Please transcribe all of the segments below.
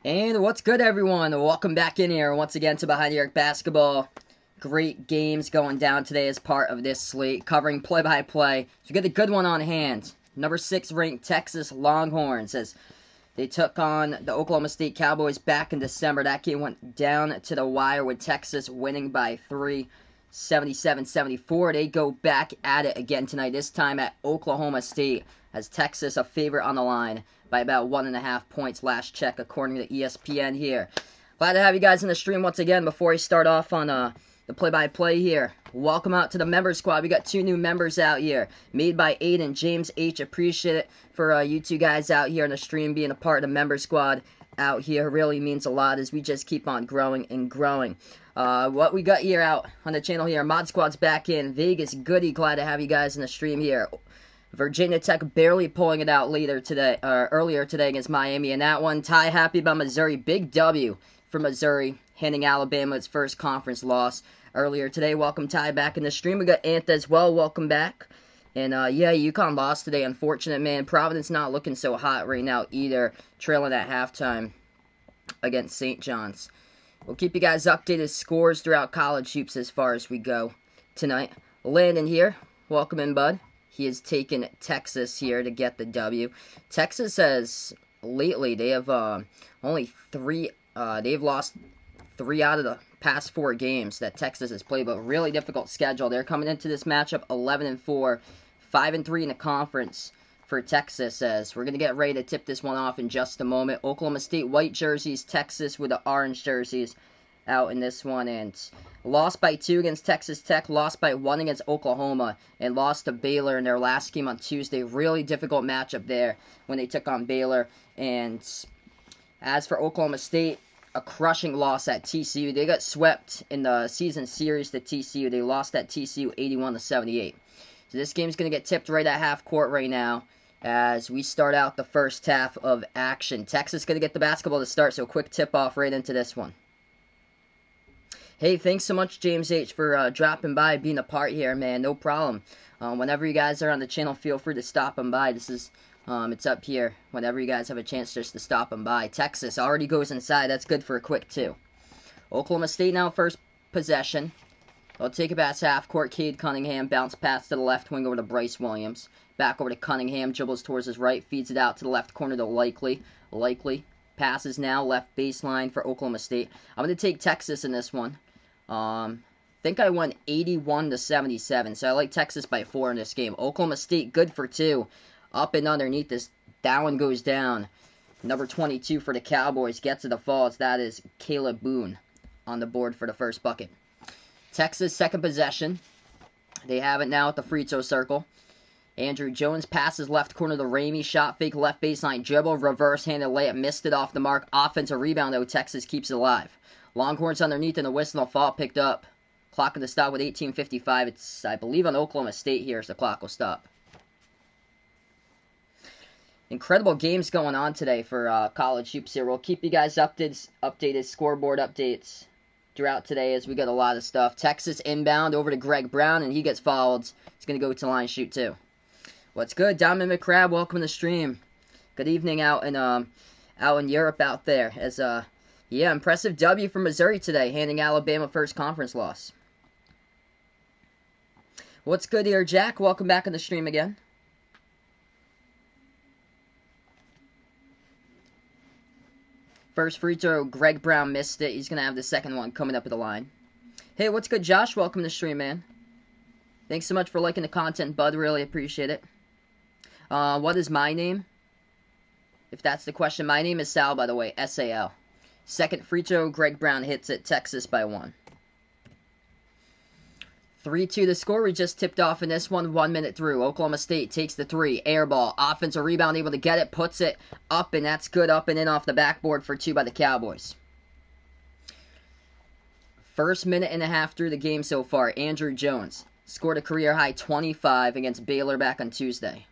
And what's good, everyone? Welcome back in here once again to Behind the Arc Basketball. Great games going down today as part of this slate, covering play-by-play. So we got a good one on hand. Number 6 ranked Texas Longhorns as they took on the Oklahoma State Cowboys back in December. That game went down to the wire with Texas winning by 3, 77-74. They go back at it again tonight, this time at Oklahoma State, as Texas a favorite on the line by about 1.5 points last check, according to ESPN here. Glad to have you guys in the stream once again. Before we start off on the play-by-play here, welcome out to the member squad. We got 2 new members out here, made by Aiden, James H. Appreciate it for you 2 guys out here in the stream being a part of the member squad out here. Really means a lot as we just keep on growing and growing. What we got here out on the channel here, Mod Squad's back in. Vegas Goody, glad to have you guys in the stream here. Virginia Tech barely pulling it out earlier today against Miami. And that one, Ty happy about Missouri. Big W for Missouri, handing Alabama its first conference loss earlier today. Welcome, Ty, back in the stream. We got Antha as well. Welcome back. And, yeah, UConn lost today. Unfortunate, man. Providence not looking so hot right now either. Trailing at halftime against St. John's. We'll keep you guys updated scores throughout college hoops as far as we go tonight. Landon here. Welcome in, bud. He has taken Texas here to get the W. Texas has, lately, they have only 3, they've lost 3 out of the past 4 games that Texas has played, but really difficult schedule. They're coming into this matchup 11-4, 5-3 in the conference for Texas, as we're going to get ready to tip this one off in just a moment. Oklahoma State white jerseys, Texas with the orange jerseys out in this one, and lost by 2 against Texas Tech, lost by 1 against Oklahoma, and lost to Baylor in their last game on Tuesday. Really difficult matchup there when they took on Baylor. And as for Oklahoma State, a crushing loss at TCU. They got swept in the season series to TCU. They lost at TCU 81-78. So this game's going to get tipped right at half court right now as we start out the first half of action. Texas going to get the basketball to start, so quick tip-off right into this one. Hey, thanks so much, James H., for dropping by, being a part here, man. No problem. Whenever you guys are on the channel, feel free to stop on by. This is, it's up here. Whenever you guys have a chance just to stop on by. Texas already goes inside. That's good for a quick 2. Oklahoma State now first possession. They'll take it past half court. Cade Cunningham bounce pass to the left wing over to Bryce Williams. Back over to Cunningham. Dribbles towards his right. Feeds it out to the left corner to Likely. Passes now left baseline for Oklahoma State. I'm going to take Texas in this one. Think I won 81-77, so I like Texas by 4 in this game. Oklahoma State good for 2. Up and underneath this, that one goes down. Number 22 for the Cowboys gets to the falls. That is Caleb Boone on the board for the first bucket. Texas second possession. They have it now at the free throw circle. Andrew Jones passes left corner to Ramey. Shot fake left baseline dribble. Reverse-handed layup. Missed it off the mark. Offensive rebound, though. Texas keeps it alive. Longhorns underneath and a whistle. A fall picked up. Clock to stop with 18:55. It's, I believe, on Oklahoma State here as the clock will stop. Incredible games going on today for college hoops here. We'll keep you guys updated scoreboard updates throughout today as we got a lot of stuff. Texas inbound over to Greg Brown, and he gets fouled. He's going to go to line shoot, too. What's good? Diamond McCrab, welcome to the stream. Good evening out in Europe out there. As yeah, impressive W for Missouri today, handing Alabama first conference loss. What's good here, Jack? Welcome back on the stream again. First free throw, Greg Brown missed it. He's going to have the second one coming up at the line. Hey, what's good, Josh? Welcome to the stream, man. Thanks so much for liking the content, bud. Really appreciate it. What is my name? If that's the question. My name is Sal, by the way. S-A-L. Second free throw, Greg Brown hits it. Texas by 1. 3-2 the score. We just tipped off in this one. 1 minute through. Oklahoma State takes the 3. Air ball. Offensive rebound, able to get it. Puts it up, and that's good. Up and in off the backboard for 2 by the Cowboys. First minute and a half through the game so far. Andrew Jones scored a career-high 25 against Baylor back on Tuesday.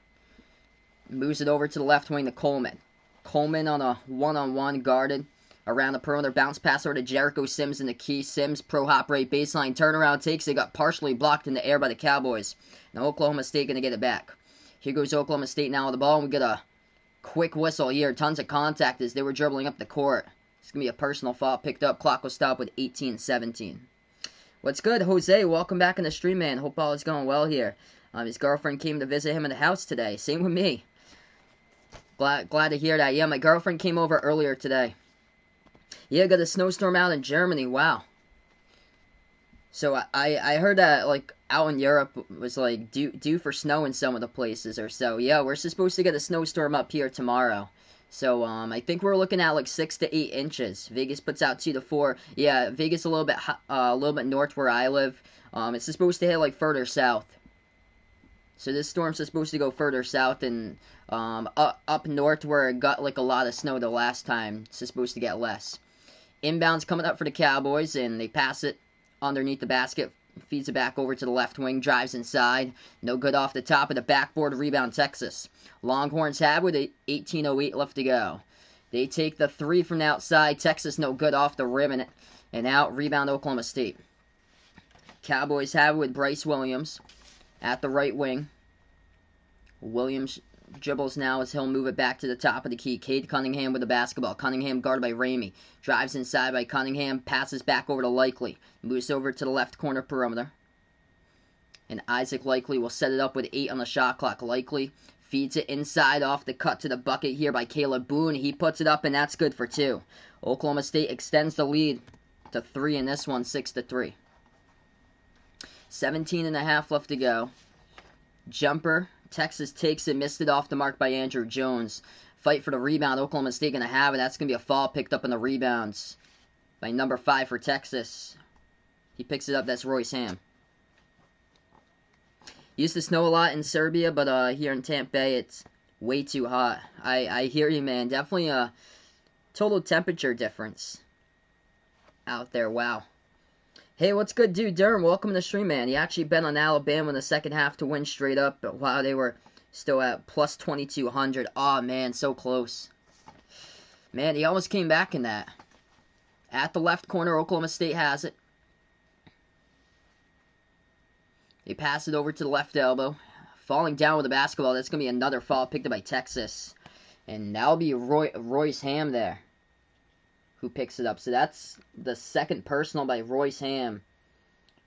Moves it over to the left wing to Coleman. Coleman on a one-on-one guarded around the perimeter. Bounce pass over to Jericho Sims in the key. Sims pro hop right baseline. Turnaround takes it. Got partially blocked in the air by the Cowboys. Now Oklahoma State going to get it back. Here goes Oklahoma State now with the ball. And we get a quick whistle here. Tons of contact as they were dribbling up the court. It's going to be a personal foul picked up. Clock will stop with 18-17. What's good, Jose? Welcome back in the stream, man. Hope all is going well here. His girlfriend came to visit him in the house today. Same with me. Glad to hear that. Yeah, my girlfriend came over earlier today. Yeah, got a snowstorm out in Germany. Wow. So I heard that, like, out in Europe was, like, due for snow in some of the places or so. Yeah, we're supposed to get a snowstorm up here tomorrow. So, I think we're looking at, like, 6 to 8 inches. Vegas puts out 2 to 4. Yeah, Vegas a little bit north where I live. It's supposed to hit, like, further south. So this storm's supposed to go further south and, up north where it got, like, a lot of snow the last time. It's supposed to get less. Inbounds coming up for the Cowboys, and they pass it underneath the basket, feeds it back over to the left wing, drives inside. No good off the top of the backboard, rebound Texas. Longhorns have with 18:08 left to go. They take the three from the outside. Texas no good off the rim and out. Rebound Oklahoma State. Cowboys have with Bryce Williams at the right wing. Williams dribbles now as he'll move it back to the top of the key. Cade Cunningham with the basketball. Cunningham guarded by Ramey. Drives inside by Cunningham. Passes back over to Likely. Moves over to the left corner perimeter. And Isaac Likely will set it up with 8 on the shot clock. Likely feeds it inside off the cut to the bucket here by Caleb Boone. He puts it up and that's good for 2. Oklahoma State extends the lead to 3 in this one, 6 to 3. 17.5 left to go. Jumper. Texas takes it, missed it off the mark by Andrew Jones. Fight for the rebound. Oklahoma State going to have it. That's going to be a foul picked up in the rebounds by number 5 for Texas. He picks it up. That's Royce Ham. Used to snow a lot in Serbia, but here in Tampa Bay, it's way too hot. I hear you, man. Definitely a total temperature difference out there. Wow. Hey, what's good, dude? Durham, welcome to the stream, man. He actually bet on Alabama in the second half to win straight up, but wow, they were still at plus 2,200. Aw, man, so close. Man, he almost came back in that. At the left corner, Oklahoma State has it. They pass it over to the left elbow. Falling down with the basketball, that's going to be another foul picked up by Texas. And that'll be Royce Ham there who picks it up. So that's the second personal by Royce Ham.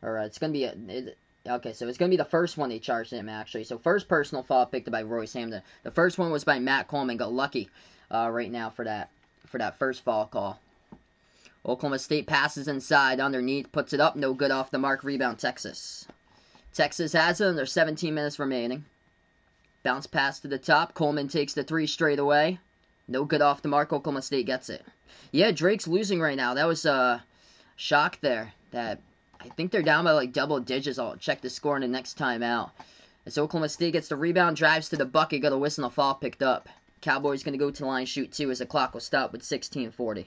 Or it's going to be okay, so it's going to be the first one they charged him, actually. So first personal foul picked up by Royce Ham. The first one was by Matt Coleman. Got lucky right now for that first foul call. Oklahoma State passes inside underneath, puts it up, no good off the mark. Rebound Texas. Texas has it, and there's 17 minutes remaining. Bounce pass to the top. Coleman takes the 3 straight away. No good off the mark. Oklahoma State gets it. Yeah, Drake's losing right now. That was a shock there. That I think they're down by like double digits. I'll check the score in the next time out. As Oklahoma State gets the rebound, drives to the bucket, got a whistle and a foul picked up. Cowboys going to go to the line, shoot 2 as the clock will stop with 16:40.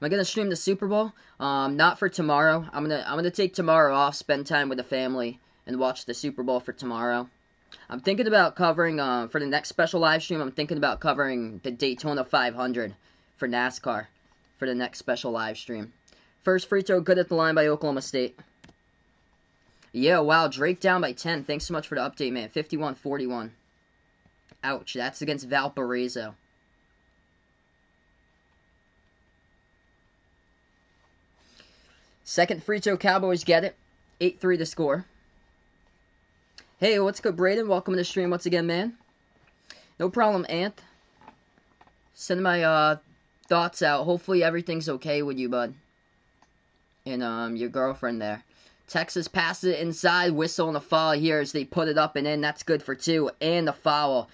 Am I going to stream the Super Bowl? Not for tomorrow. I'm gonna take tomorrow off, spend time with the family, and watch the Super Bowl for tomorrow. I'm thinking about covering, for the next special live stream, I'm thinking about covering the Daytona 500 for NASCAR for the next special live stream. First free throw good at the line by Oklahoma State. Yeah, wow, Drake down by 10. Thanks so much for the update, man. 51-41. Ouch, that's against Valparaiso. Second free throw, Cowboys get it. 8-3 to score. Hey, what's good, Braden? Welcome to the stream once again, man. No problem, Ant. Send my thoughts out. Hopefully everything's okay with you, bud. And your girlfriend there. Texas passes it inside. Whistle and a foul here as they put it up and in. That's good for 2. And the foul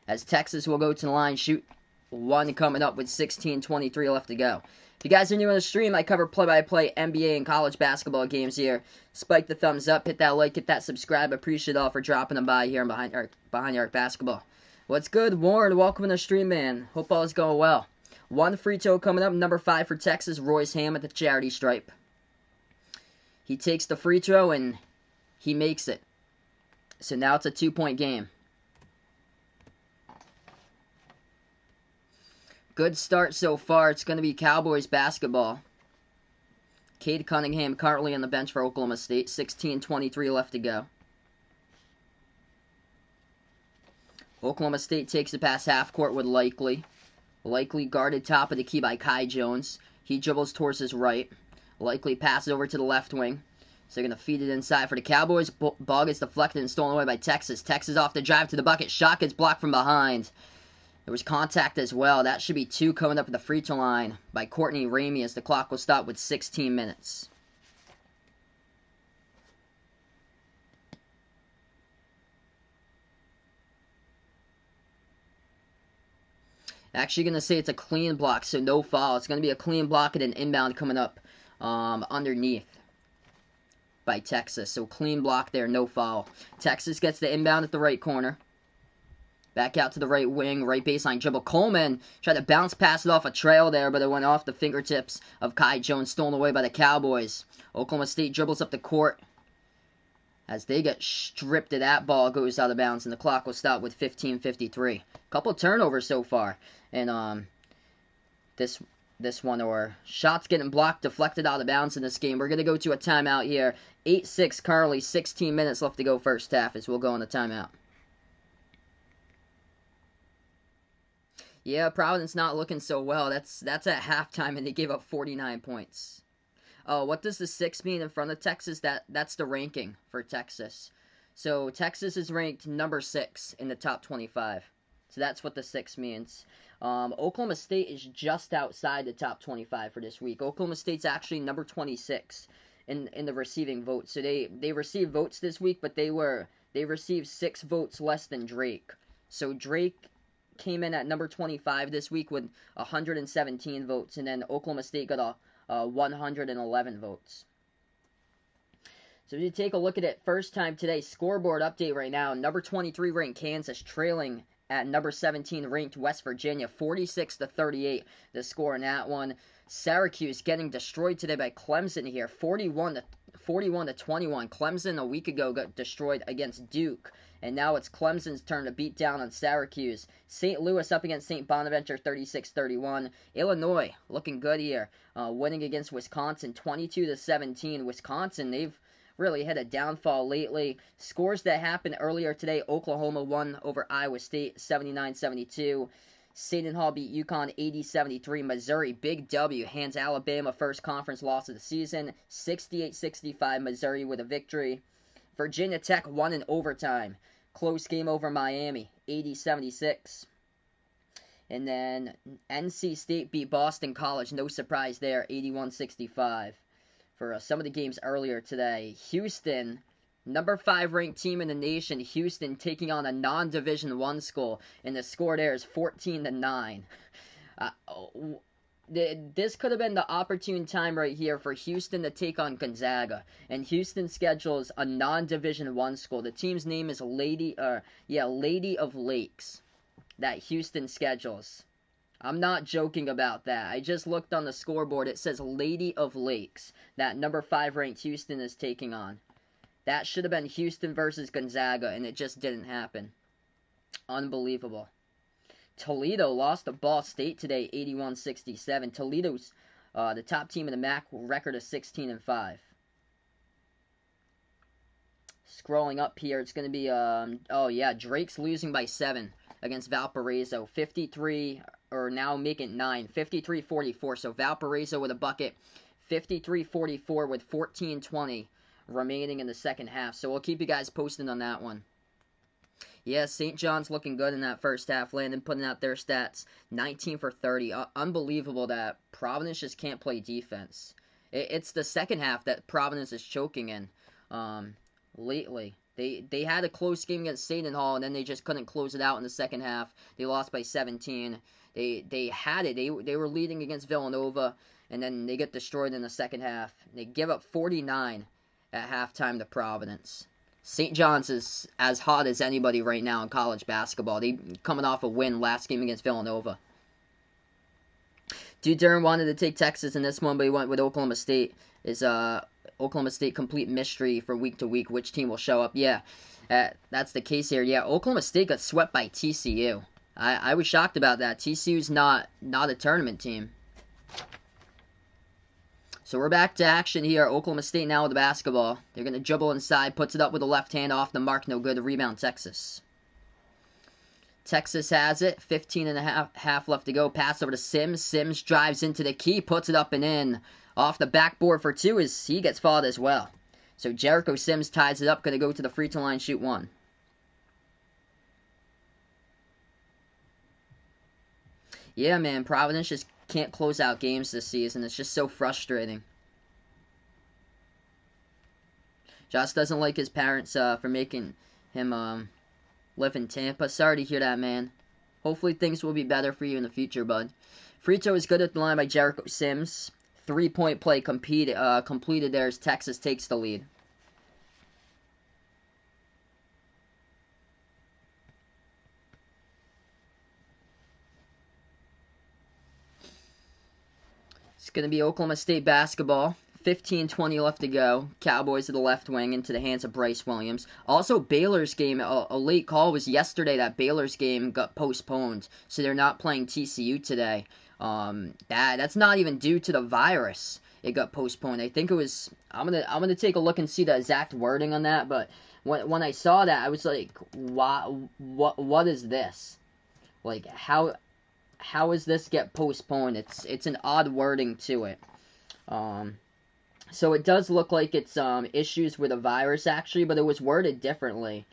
as Texas will go to the line. Shoot 1 coming up with 16:23 left to go. If you guys are new on the stream, I cover play-by-play NBA and college basketball games here. Spike the thumbs up, hit that like, hit that subscribe. Appreciate it all for dropping them by here on Behind the Arc Basketball. What's good, Warren? Welcome to the stream, man. Hope all is going well. 1 free throw coming up, number 5 for Texas, Royce Ham at the charity stripe. He takes the free throw and he makes it. So now it's a 2-point game. Good start so far. It's going to be Cowboys basketball. Cade Cunningham currently on the bench for Oklahoma State. 16:23 left to go. Oklahoma State takes it past half court with Likely. Likely guarded top of the key by Kai Jones. He dribbles towards his right. Likely passes over to the left wing. So they're going to feed it inside for the Cowboys. Ball gets deflected and stolen away by Texas. Texas off the drive to the bucket. Shot gets blocked from behind. There was contact as well. That should be 2 coming up at the free throw line by Courtney Ramey as the clock will stop with 16 minutes. Actually going to say it's a clean block, so no foul. It's going to be a clean block and an inbound coming up underneath by Texas. So clean block there, no foul. Texas gets the inbound at the right corner. Back out to the right wing, right baseline dribble. Coleman tried to bounce pass it off a trail there, but it went off the fingertips of Kai Jones, stolen away by the Cowboys. Oklahoma State dribbles up the court. As they get stripped of that ball, goes out of bounds, and the clock will stop with 15:53. Couple turnovers so far, and this one, or shots getting blocked, deflected out of bounds in this game. We're gonna go to a timeout here. 8-6 currently, 16 minutes left to go first half as we'll go on the timeout. Yeah, Providence not looking so well. That's at halftime, and they gave up 49 points. What does the 6 mean in front of Texas? That's the ranking for Texas. So Texas is ranked number 6 in the top 25. So that's what the 6 means. Oklahoma State is just outside the top 25 for this week. Oklahoma State's actually number 26 in the receiving votes. So they received votes this week, but they received 6 votes less than Drake. So Drake came in at number 25 this week with 117 votes, and then Oklahoma State got 111 votes. So if you take a look at it, first time today, scoreboard update right now. Number 23 ranked Kansas trailing at number 17 ranked West Virginia, 46-38. The score in that one. Syracuse getting destroyed today by Clemson here, 41-21. Clemson a week ago got destroyed against Duke, and now it's Clemson's turn to beat down on Syracuse. St. Louis up against St. Bonaventure, 36-31. Illinois looking good here, winning against Wisconsin, 22-17. Wisconsin, they've really had a downfall lately. Scores that happened earlier today: Oklahoma won over Iowa State, 79-72. Seton Hall beat UConn 80-73. Missouri, big W, hands Alabama first conference loss of the season, 68-65. Missouri with a victory. Virginia Tech won in overtime. Close game over Miami, 80-76. And then NC State beat Boston College, no surprise there, 81-65. For some of the games earlier today, Houston, number 5 ranked team in the nation, Houston taking on a non-Division I school, and the score there is 14-9. This could have been the opportune time right here for Houston to take on Gonzaga, and Houston schedules a non-Division I school. The team's name is Lady of Lakes, that Houston schedules. I'm not joking about that. I just looked on the scoreboard. It says Lady of Lakes, that number 5 ranked Houston is taking on. That should have been Houston versus Gonzaga, and it just didn't happen. Unbelievable. Toledo lost to Ball State today, 81-67. Toledo's the top team in the MAC, record of 16-5. Scrolling up here, it's going to be, Drake's losing by 7 against Valparaiso. 53, or now make it 9, 53-44. So Valparaiso with a bucket, 53-44 with 14:20 remaining in the second half. So we'll keep you guys posted on that one. Yeah, St. John's looking good in that first half. Landon putting out their stats, 19 for 30. Unbelievable that Providence just can't play defense. It's the second half that Providence is choking in lately. They had a close game against Seton Hall, and then they just couldn't close it out in the second half. They lost by 17. They had it. They were leading against Villanova, and then they get destroyed in the second half. They give up 49 at halftime to Providence. St. John's is as hot as anybody right now in college basketball. They coming off a win last game against Villanova. Dude Durham wanted to take Texas in this one, but he went with Oklahoma State. Is Oklahoma State complete mystery for week to week? Which team will show up? Yeah, that's the case here. Yeah, Oklahoma State got swept by TCU. I was shocked about that. TCU's not a tournament team. So we're back to action here. Oklahoma State now with the basketball. They're going to dribble inside, puts it up with the left hand off the mark, no good. Rebound Texas. Texas has it. 15 and a half left to go. Pass over to Sims. Sims drives into the key, puts it up and in. Off the backboard for two as he gets fouled as well. So Jericho Sims ties it up. Going to go to the free throw line, shoot one. Yeah, man, Providence just can't close out games this season. It's just so frustrating. Josh doesn't like his parents for making him live in Tampa. Sorry to hear that, man. Hopefully things will be better for you in the future, bud. Free throw is good at the line by Jericho Sims. 3-point play completed there as Texas takes the lead. It's going to be Oklahoma State basketball. 15-20 left to go. Cowboys to the left wing into the hands of Bryce Williams. Also, Baylor's game, a late call was yesterday that Baylor's game got postponed. So they're not playing TCU today. That's not even due to the virus. It got postponed. I think it was. I'm gonna take a look and see the exact wording on that. But when I saw that, I was like, what is this? Like how does this get postponed? It's an odd wording to it. So it does look like it's issues with a virus actually, but it was worded differently.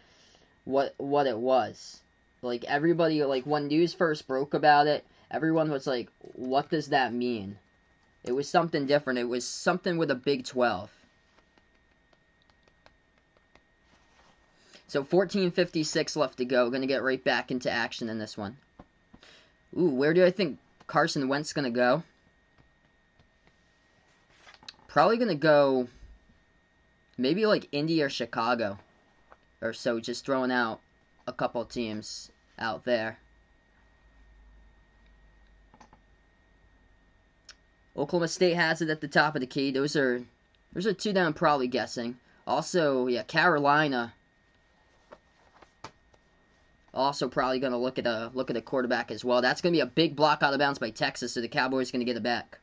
What it was. Like everybody, like when news first broke about it, everyone was like, what does that mean? It was something different. It was something with a Big 12. So 14:56 left to go. Going to get right back into action in this one. Ooh, where do I think Carson Wentz going to go? Probably going to go maybe like Indy or Chicago or so, just throwing out a couple teams out there. Oklahoma State has it at the top of the key. Those are two that I'm probably guessing. Also, yeah, Carolina. Also probably going to look at a quarterback as well. That's going to be a big block out of bounds by Texas, so the Cowboys going to get it back.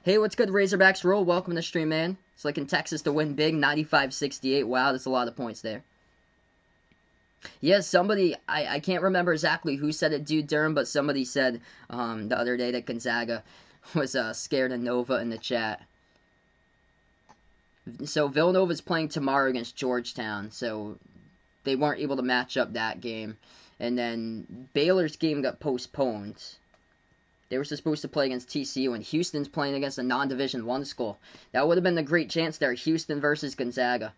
Hey, what's good, Razorbacks roll? Welcome to the stream, man. It's like in Texas to win big, 95-68. Wow, that's a lot of points there. Yeah, somebody, I can't remember exactly who said it, dude, Durham, but somebody said the other day that Gonzaga was scared of Nova in the chat. So Villanova's playing tomorrow against Georgetown, so they weren't able to match up that game. And then Baylor's game got postponed. They were supposed to play against TCU, and Houston's playing against a non-Division I school. That would have been a great chance there, Houston versus Gonzaga.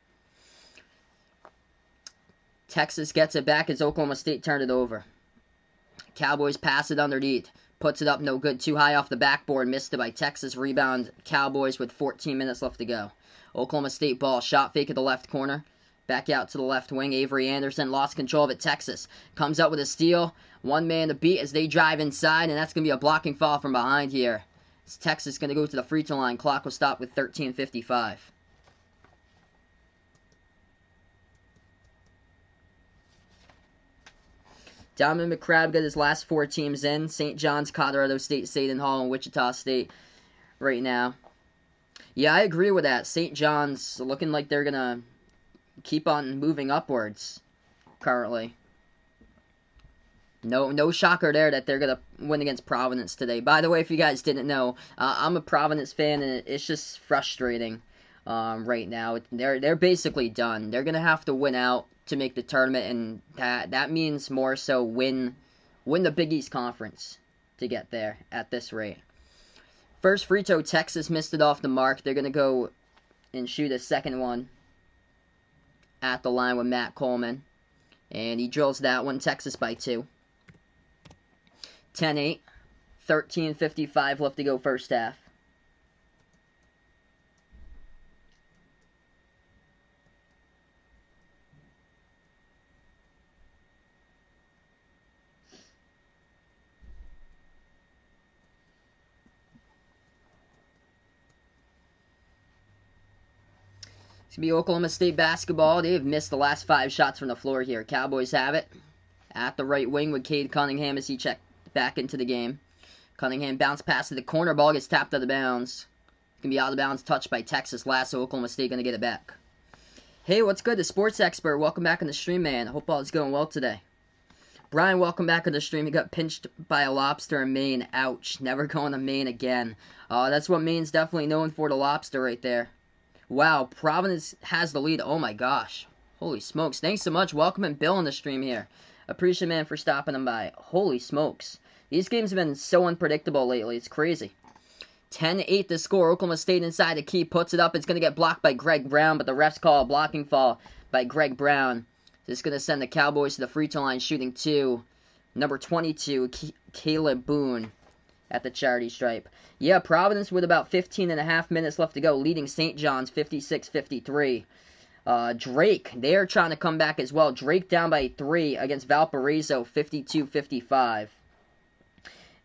Texas gets it back as Oklahoma State turned it over. Cowboys pass it underneath. Puts it up, no good. Too high off the backboard. Missed it by Texas. Rebound, Cowboys with 14 minutes left to go. Oklahoma State ball. Shot fake at the left corner. Back out to the left wing. Avery Anderson lost control of it. Texas comes up with a steal. One man to beat as they drive inside, and that's going to be a blocking foul from behind here. It's Texas going to go to the free throw line. Clock will stop with 13:55. Donovan McCrabb got his last four teams in. St. John's, Colorado State, Seton Hall, and Wichita State right now. Yeah, I agree with that. St. John's looking like they're going to keep on moving upwards currently. No shocker there that they're going to win against Providence today. By the way, if you guys didn't know, I'm a Providence fan, and it's just frustrating right now. They're basically done. They're going to have to win out to make the tournament, and that means more so win the Big East Conference to get there at this rate. First free throw, Texas missed it off the mark. They're going to go and shoot a second one at the line with Matt Coleman. And he drills that one, Texas by 2. 10-8. 13:55 left to go first half. It's going to be Oklahoma State basketball. They have missed the last 5 shots from the floor here. Cowboys have it at the right wing with Cade Cunningham as he checked back into the game. Cunningham bounce pass to the corner. Ball gets tapped out of bounds. It's going to be out of bounds, touched by Texas last, so Oklahoma State going to get it back. Hey, what's good? The sports expert. Welcome back on the stream, man. I hope all is going well today. Brian, welcome back to the stream. He got pinched by a lobster in Maine. Ouch. Never going to Maine again. That's what Maine's definitely known for, the lobster right there. Wow, Providence has the lead. Oh my gosh. Holy smokes. Thanks so much. Welcome and Bill on the stream here. Appreciate, man, for stopping them by. Holy smokes. These games have been so unpredictable lately. It's crazy. 10-8 the score. Oklahoma State inside the key. Puts it up. It's going to get blocked by Greg Brown, but the refs call a blocking foul by Greg Brown. This is going to send the Cowboys to the free throw line shooting 2. Number 22, Caleb Boone at the charity stripe. Yeah, Providence with about 15 and a half minutes left to go, leading St. John's 56-53. Drake, they're trying to come back as well. Drake down by 3 against Valparaiso, 52-55.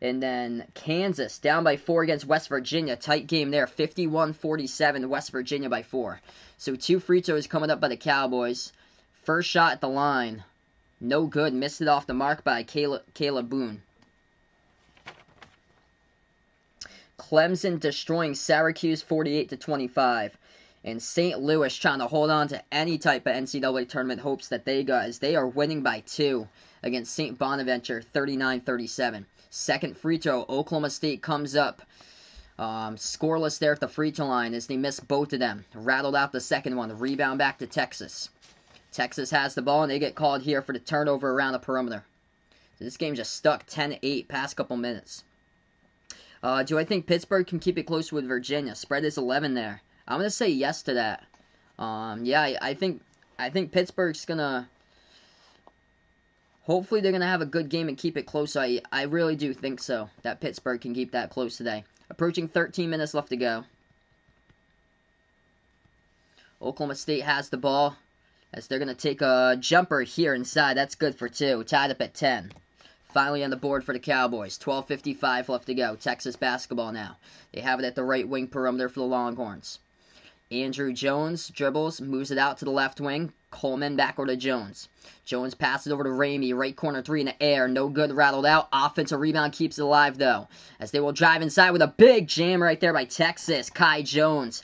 And then Kansas down by 4 against West Virginia. Tight game there, 51-47, West Virginia by 4. So 2 free throws coming up by the Cowboys. First shot at the line. No good. Missed it off the mark by Caleb Boone. Clemson destroying Syracuse 48-25. And St. Louis trying to hold on to any type of NCAA tournament hopes that they got, as they are winning by 2 against St. Bonaventure 39-37. Second free throw. Oklahoma State comes up. Scoreless there at the free throw line as they missed both of them. Rattled out the second one. Rebound back to Texas. Texas has the ball, and they get called here for the turnover around the perimeter. So this game just stuck 10-8 past couple minutes. Do I think Pittsburgh can keep it close with Virginia? Spread is 11 there. I'm going to say yes to that. Yeah, I think Pittsburgh's going to... Hopefully they're going to have a good game and keep it close. I really do think so, that Pittsburgh can keep that close today. Approaching 13 minutes left to go. Oklahoma State has the ball, as they're going to take a jumper here inside. That's good for 2. Tied up at 10. Finally on the board for the Cowboys. 12:55 left to go. Texas basketball now. They have it at the right wing perimeter for the Longhorns. Andrew Jones dribbles, moves it out to the left wing. Coleman back over to Jones. Jones passes over to Ramey. Right corner 3 in the air. No good, rattled out. Offensive rebound keeps it alive, though, as they will drive inside with a big jam right there by Texas. Kai Jones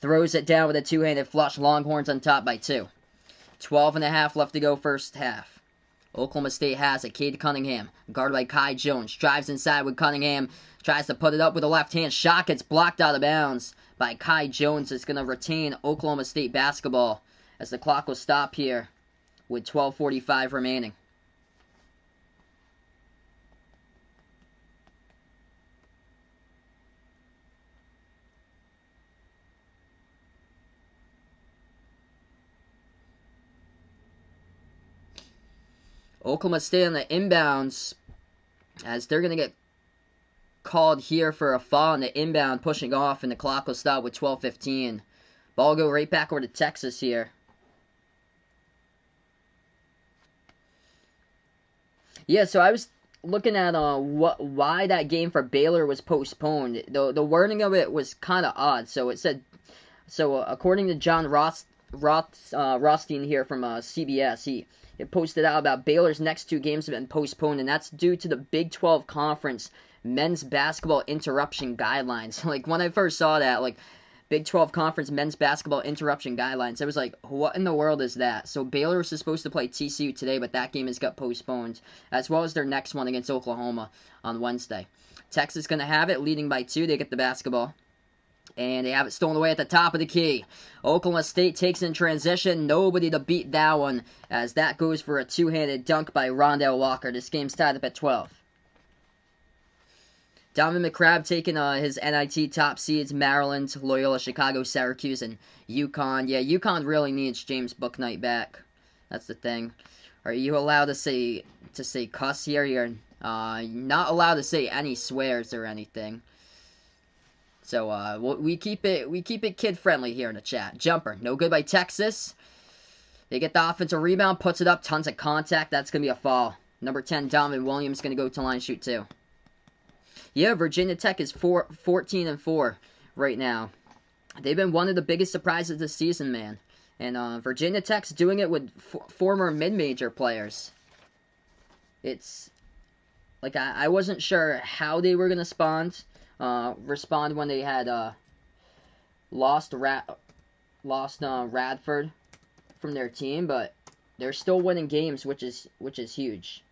throws it down with a two-handed flush. Longhorns on top by 2. 12.5 left to go first half. Oklahoma State has it. Cade Cunningham, guarded by Kai Jones. Drives inside with Cunningham. Tries to put it up with a left hand. Shot gets blocked out of bounds by Kai Jones. It's going to retain Oklahoma State basketball as the clock will stop here with 12:45 remaining. Oklahoma State on the inbounds, as they're going to get called here for a foul on the inbound, pushing off, and the clock will stop with 12:15. Ball go right back over to Texas here. Yeah, so I was looking at why that game for Baylor was postponed. The wording of it was kind of odd. So it said, according to John Rothstein here from CBS, it posted out about Baylor's next 2 games have been postponed, and that's due to the Big 12 Conference men's basketball interruption guidelines. Like, when I first saw that, like, Big 12 Conference men's basketball interruption guidelines, I was like, what in the world is that? So Baylor was supposed to play TCU today, but that game has got postponed, as well as their next one against Oklahoma on Wednesday. Texas going to have it, leading by 2. They get the basketball. And they have it stolen away at the top of the key. Oklahoma State takes in transition. Nobody to beat that one, as that goes for a two-handed dunk by Rondell Walker. This game's tied up at 12. Donovan McCrabb taking his NIT top seeds, Maryland, Loyola, Chicago, Syracuse, and UConn. Yeah, UConn really needs James Bouknight back. That's the thing. Are you allowed to say cuss here? You're not allowed to say any swears or anything. So we keep it kid friendly here in the chat. Jumper, no good by Texas. They get the offensive rebound, puts it up, tons of contact. That's gonna be a foul. Number 10, Donovan Williams, gonna go to line shoot 2. Yeah, Virginia Tech is 14-4 right now. They've been one of the biggest surprises this season, man. And Virginia Tech's doing it with former mid-major players. It's like I wasn't sure how they were gonna respond when they had lost Radford from their team, but they're still winning games, which is huge.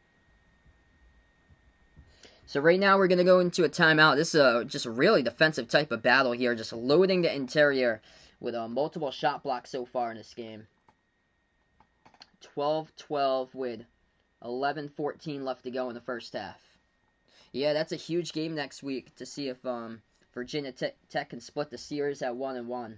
So right now we're going to go into a timeout. This is just a really defensive type of battle here. Just loading the interior with multiple shot blocks so far in this game. 12-12 with 11-14 left to go in the first half. Yeah, that's a huge game next week to see if Virginia Tech can split the series at 1-1.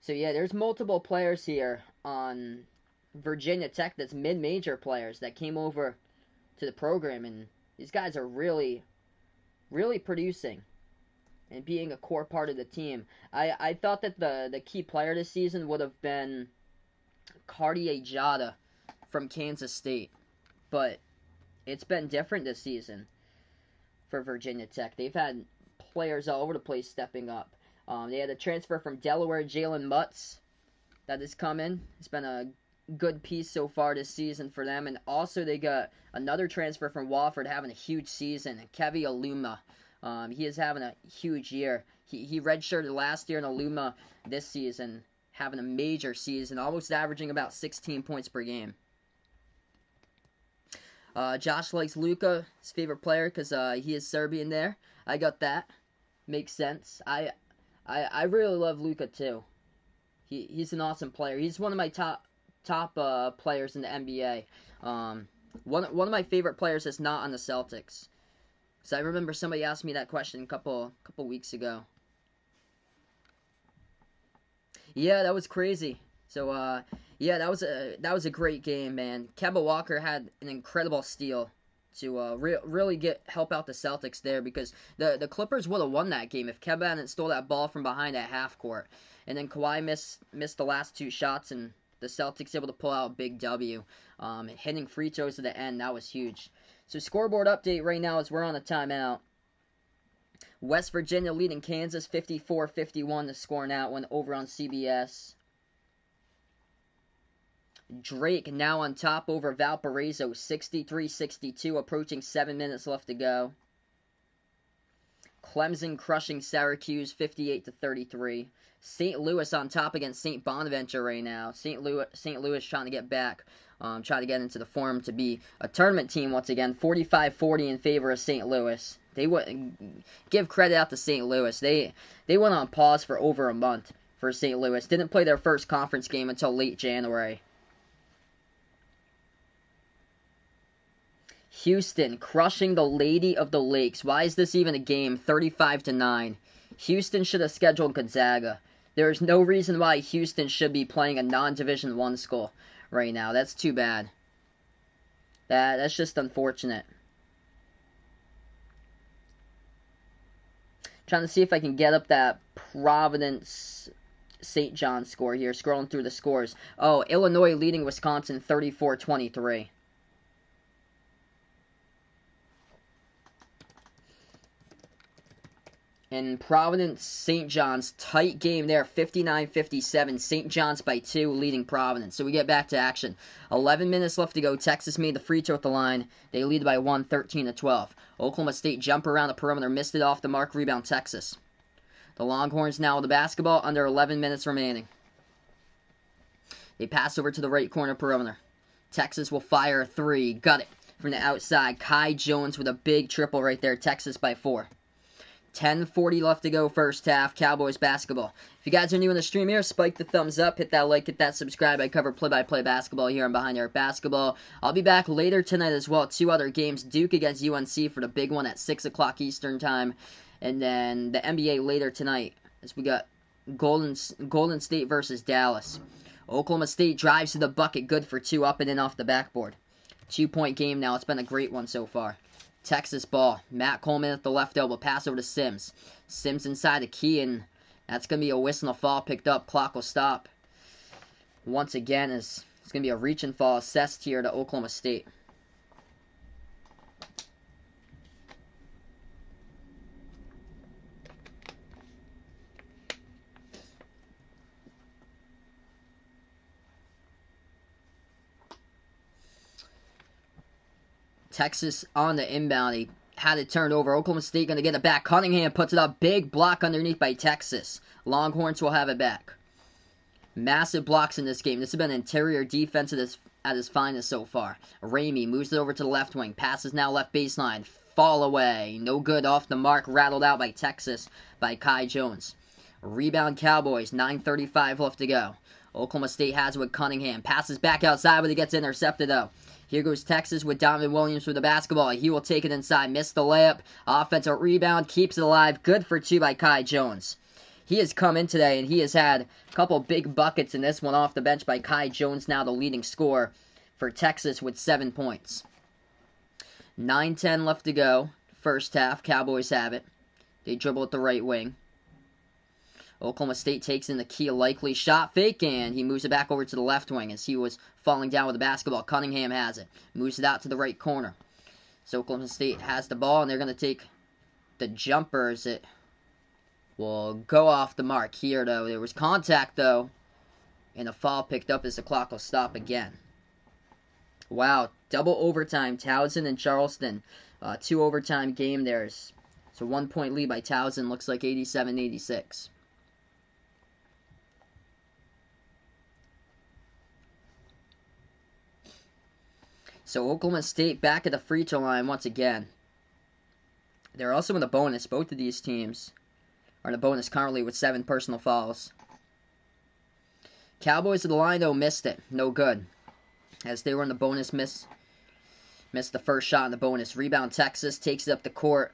So yeah, there's multiple players here on Virginia Tech that's mid-major players that came over to the program, and these guys are really, really producing and being a core part of the team. I thought that the key player this season would have been Cartier-Jada from Kansas State, but it's been different this season for Virginia Tech. They've had players all over the place stepping up. They had a transfer from Delaware, Jalen Mutz, that has come in. It's been a good piece so far this season for them. And also they got another transfer from Wofford having a huge season, Kevi Aluma. He is having a huge year. He redshirted last year in Aluma this season, having a major season, almost averaging about 16 points per game. Josh likes Luka, his favorite player, because he is Serbian there. I got that. Makes sense. I really love Luka too. He's an awesome player. He's one of my top players in the NBA. One of my favorite players that's not on the Celtics. So I remember somebody asked me that question a couple weeks ago. Yeah, that was crazy. So yeah, that was a great game, man. Kemba Walker had an incredible steal to really help out the Celtics there, because the Clippers would have won that game if Kemba hadn't stole that ball from behind at half court. And then Kawhi missed the last two shots, and the Celtics able to pull out a big W. Hitting free throws at the end, that was huge. So scoreboard update right now as we're on a timeout. West Virginia leading Kansas 54-51 to score in that one over on CBS. Drake now on top over Valparaiso, 63-62, approaching 7 minutes left to go. Clemson crushing Syracuse, 58-33. St. Louis on top against St. Bonaventure right now. St. Louis trying to get back, trying to get into the form to be a tournament team once again. 45-40 in favor of St. Louis. They would give credit out to St. Louis. They went on pause for over a month for St. Louis. Didn't play their first conference game until late January. Houston crushing the Lady of the Lakes. Why is this even a game? 35-9. Houston should have scheduled Gonzaga. There is no reason why Houston should be playing a non-Division I school right now. That's too bad. That's just unfortunate. Trying to see if I can get up that Providence St. John score here. Scrolling through the scores. Oh, Illinois leading Wisconsin 34-23. And Providence, St. John's, tight game there, 59-57. St. John's by 2, leading Providence. So we get back to action. 11 minutes left to go. Texas made the free throw at the line. They lead by 1, 13-12. Oklahoma State jumper around the perimeter, missed it off the mark, rebound Texas. The Longhorns now with the basketball, under 11 minutes remaining. They pass over to the right corner perimeter. Texas will fire a 3. Got it from the outside. Kai Jones with a big triple right there. Texas by 4. 10:40 left to go first half. Cowboys basketball. If you guys are new in the stream here, spike the thumbs up, hit that like, hit that subscribe. I cover play-by-play basketball here on Behind Your Basketball. I'll be back later tonight as well. 2 other games. Duke against UNC for the big one at 6 o'clock Eastern time. And then the NBA later tonight as we got Golden State versus Dallas. Oklahoma State drives to the bucket. Good for 2 up and in off the backboard. 2-point game now. It's been a great one so far. Texas ball. Matt Coleman at the left elbow. Pass over to Sims. Sims inside the key, and that's going to be a whistle and a fall picked up. Clock will stop. Once again, it's going to be a reach and fall assessed here to Oklahoma State. Texas on the inbound. They had it turned over. Oklahoma State going to get it back. Cunningham puts it up. Big block underneath by Texas. Longhorns will have it back. Massive blocks in this game. This has been interior defense at its finest so far. Ramey moves it over to the left wing. Passes now left baseline. Fall away. No good, off the mark. Rattled out by Texas by Kai Jones. Rebound Cowboys. 9:35 left to go. Oklahoma State has it with Cunningham. Passes back outside, but it gets intercepted though. Here goes Texas with Donovan Williams with the basketball. He will take it inside. Missed the layup. Offensive rebound. Keeps it alive. Good for 2 by Kai Jones. He has come in today, and he has had a couple big buckets in this one off the bench by Kai Jones, now the leading scorer for Texas with 7 points. 9:10 left to go. First half. Cowboys have it. They dribble at the right wing. Oklahoma State takes in the key likely shot fake, and he moves it back over to the left wing as he was falling down with the basketball. Cunningham has it. Moves it out to the right corner. So Oklahoma State has the ball, and they're going to take the jumper as it will go off the mark here, though. There was contact, though, and a foul picked up as the clock will stop again. Wow, double overtime. Towson and Charleston. 2 overtime game there. It's a 1-point lead by Towson. Looks like 87-86. So Oklahoma State back at the free throw line once again. They're also in the bonus. Both of these teams are in the bonus currently with 7 personal fouls. Cowboys at the line, though, missed it. No good. As they were in the bonus, missed the first shot in the bonus. Rebound Texas, takes it up the court.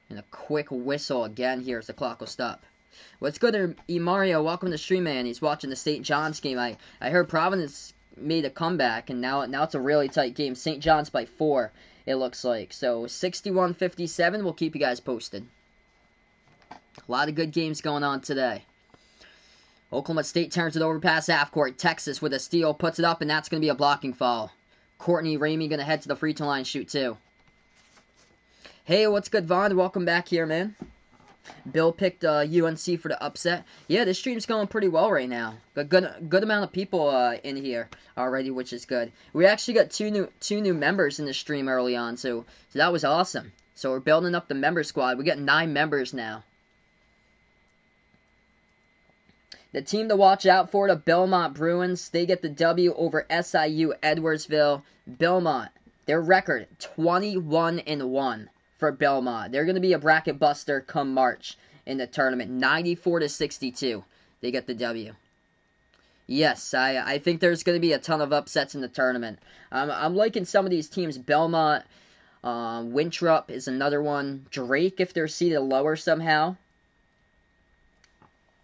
And a quick whistle again here as the clock will stop. What's good, Mario? Welcome to the stream, man. He's watching the St. John's game. I heard Providence made a comeback, and now it's a really tight game. St. John's by 4, it looks like. So 61-57, we'll keep you guys posted. A lot of good games going on today. Oklahoma State turns it over past half court. Texas with a steal, puts it up, and that's going to be a blocking foul. Courtney Ramey going to head to the free throw line, shoot 2. Hey, what's good, Vaughn? Welcome back here, man. Bill picked UNC for the upset. Yeah, this stream's going pretty well right now. Got good amount of people in here already, which is good. We actually got two new members in the stream early on, so that was awesome. So we're building up the member squad. We got 9 members now. The team to watch out for, the Belmont Bruins. They get the W over SIU Edwardsville. Belmont, their record 21-1. For Belmont. They're going to be a bracket buster come March in the tournament. 94-62. They get the W. Yes, I think there's going to be a ton of upsets in the tournament. I'm liking some of these teams. Belmont, Winthrop is another one. Drake, if they're seated lower somehow.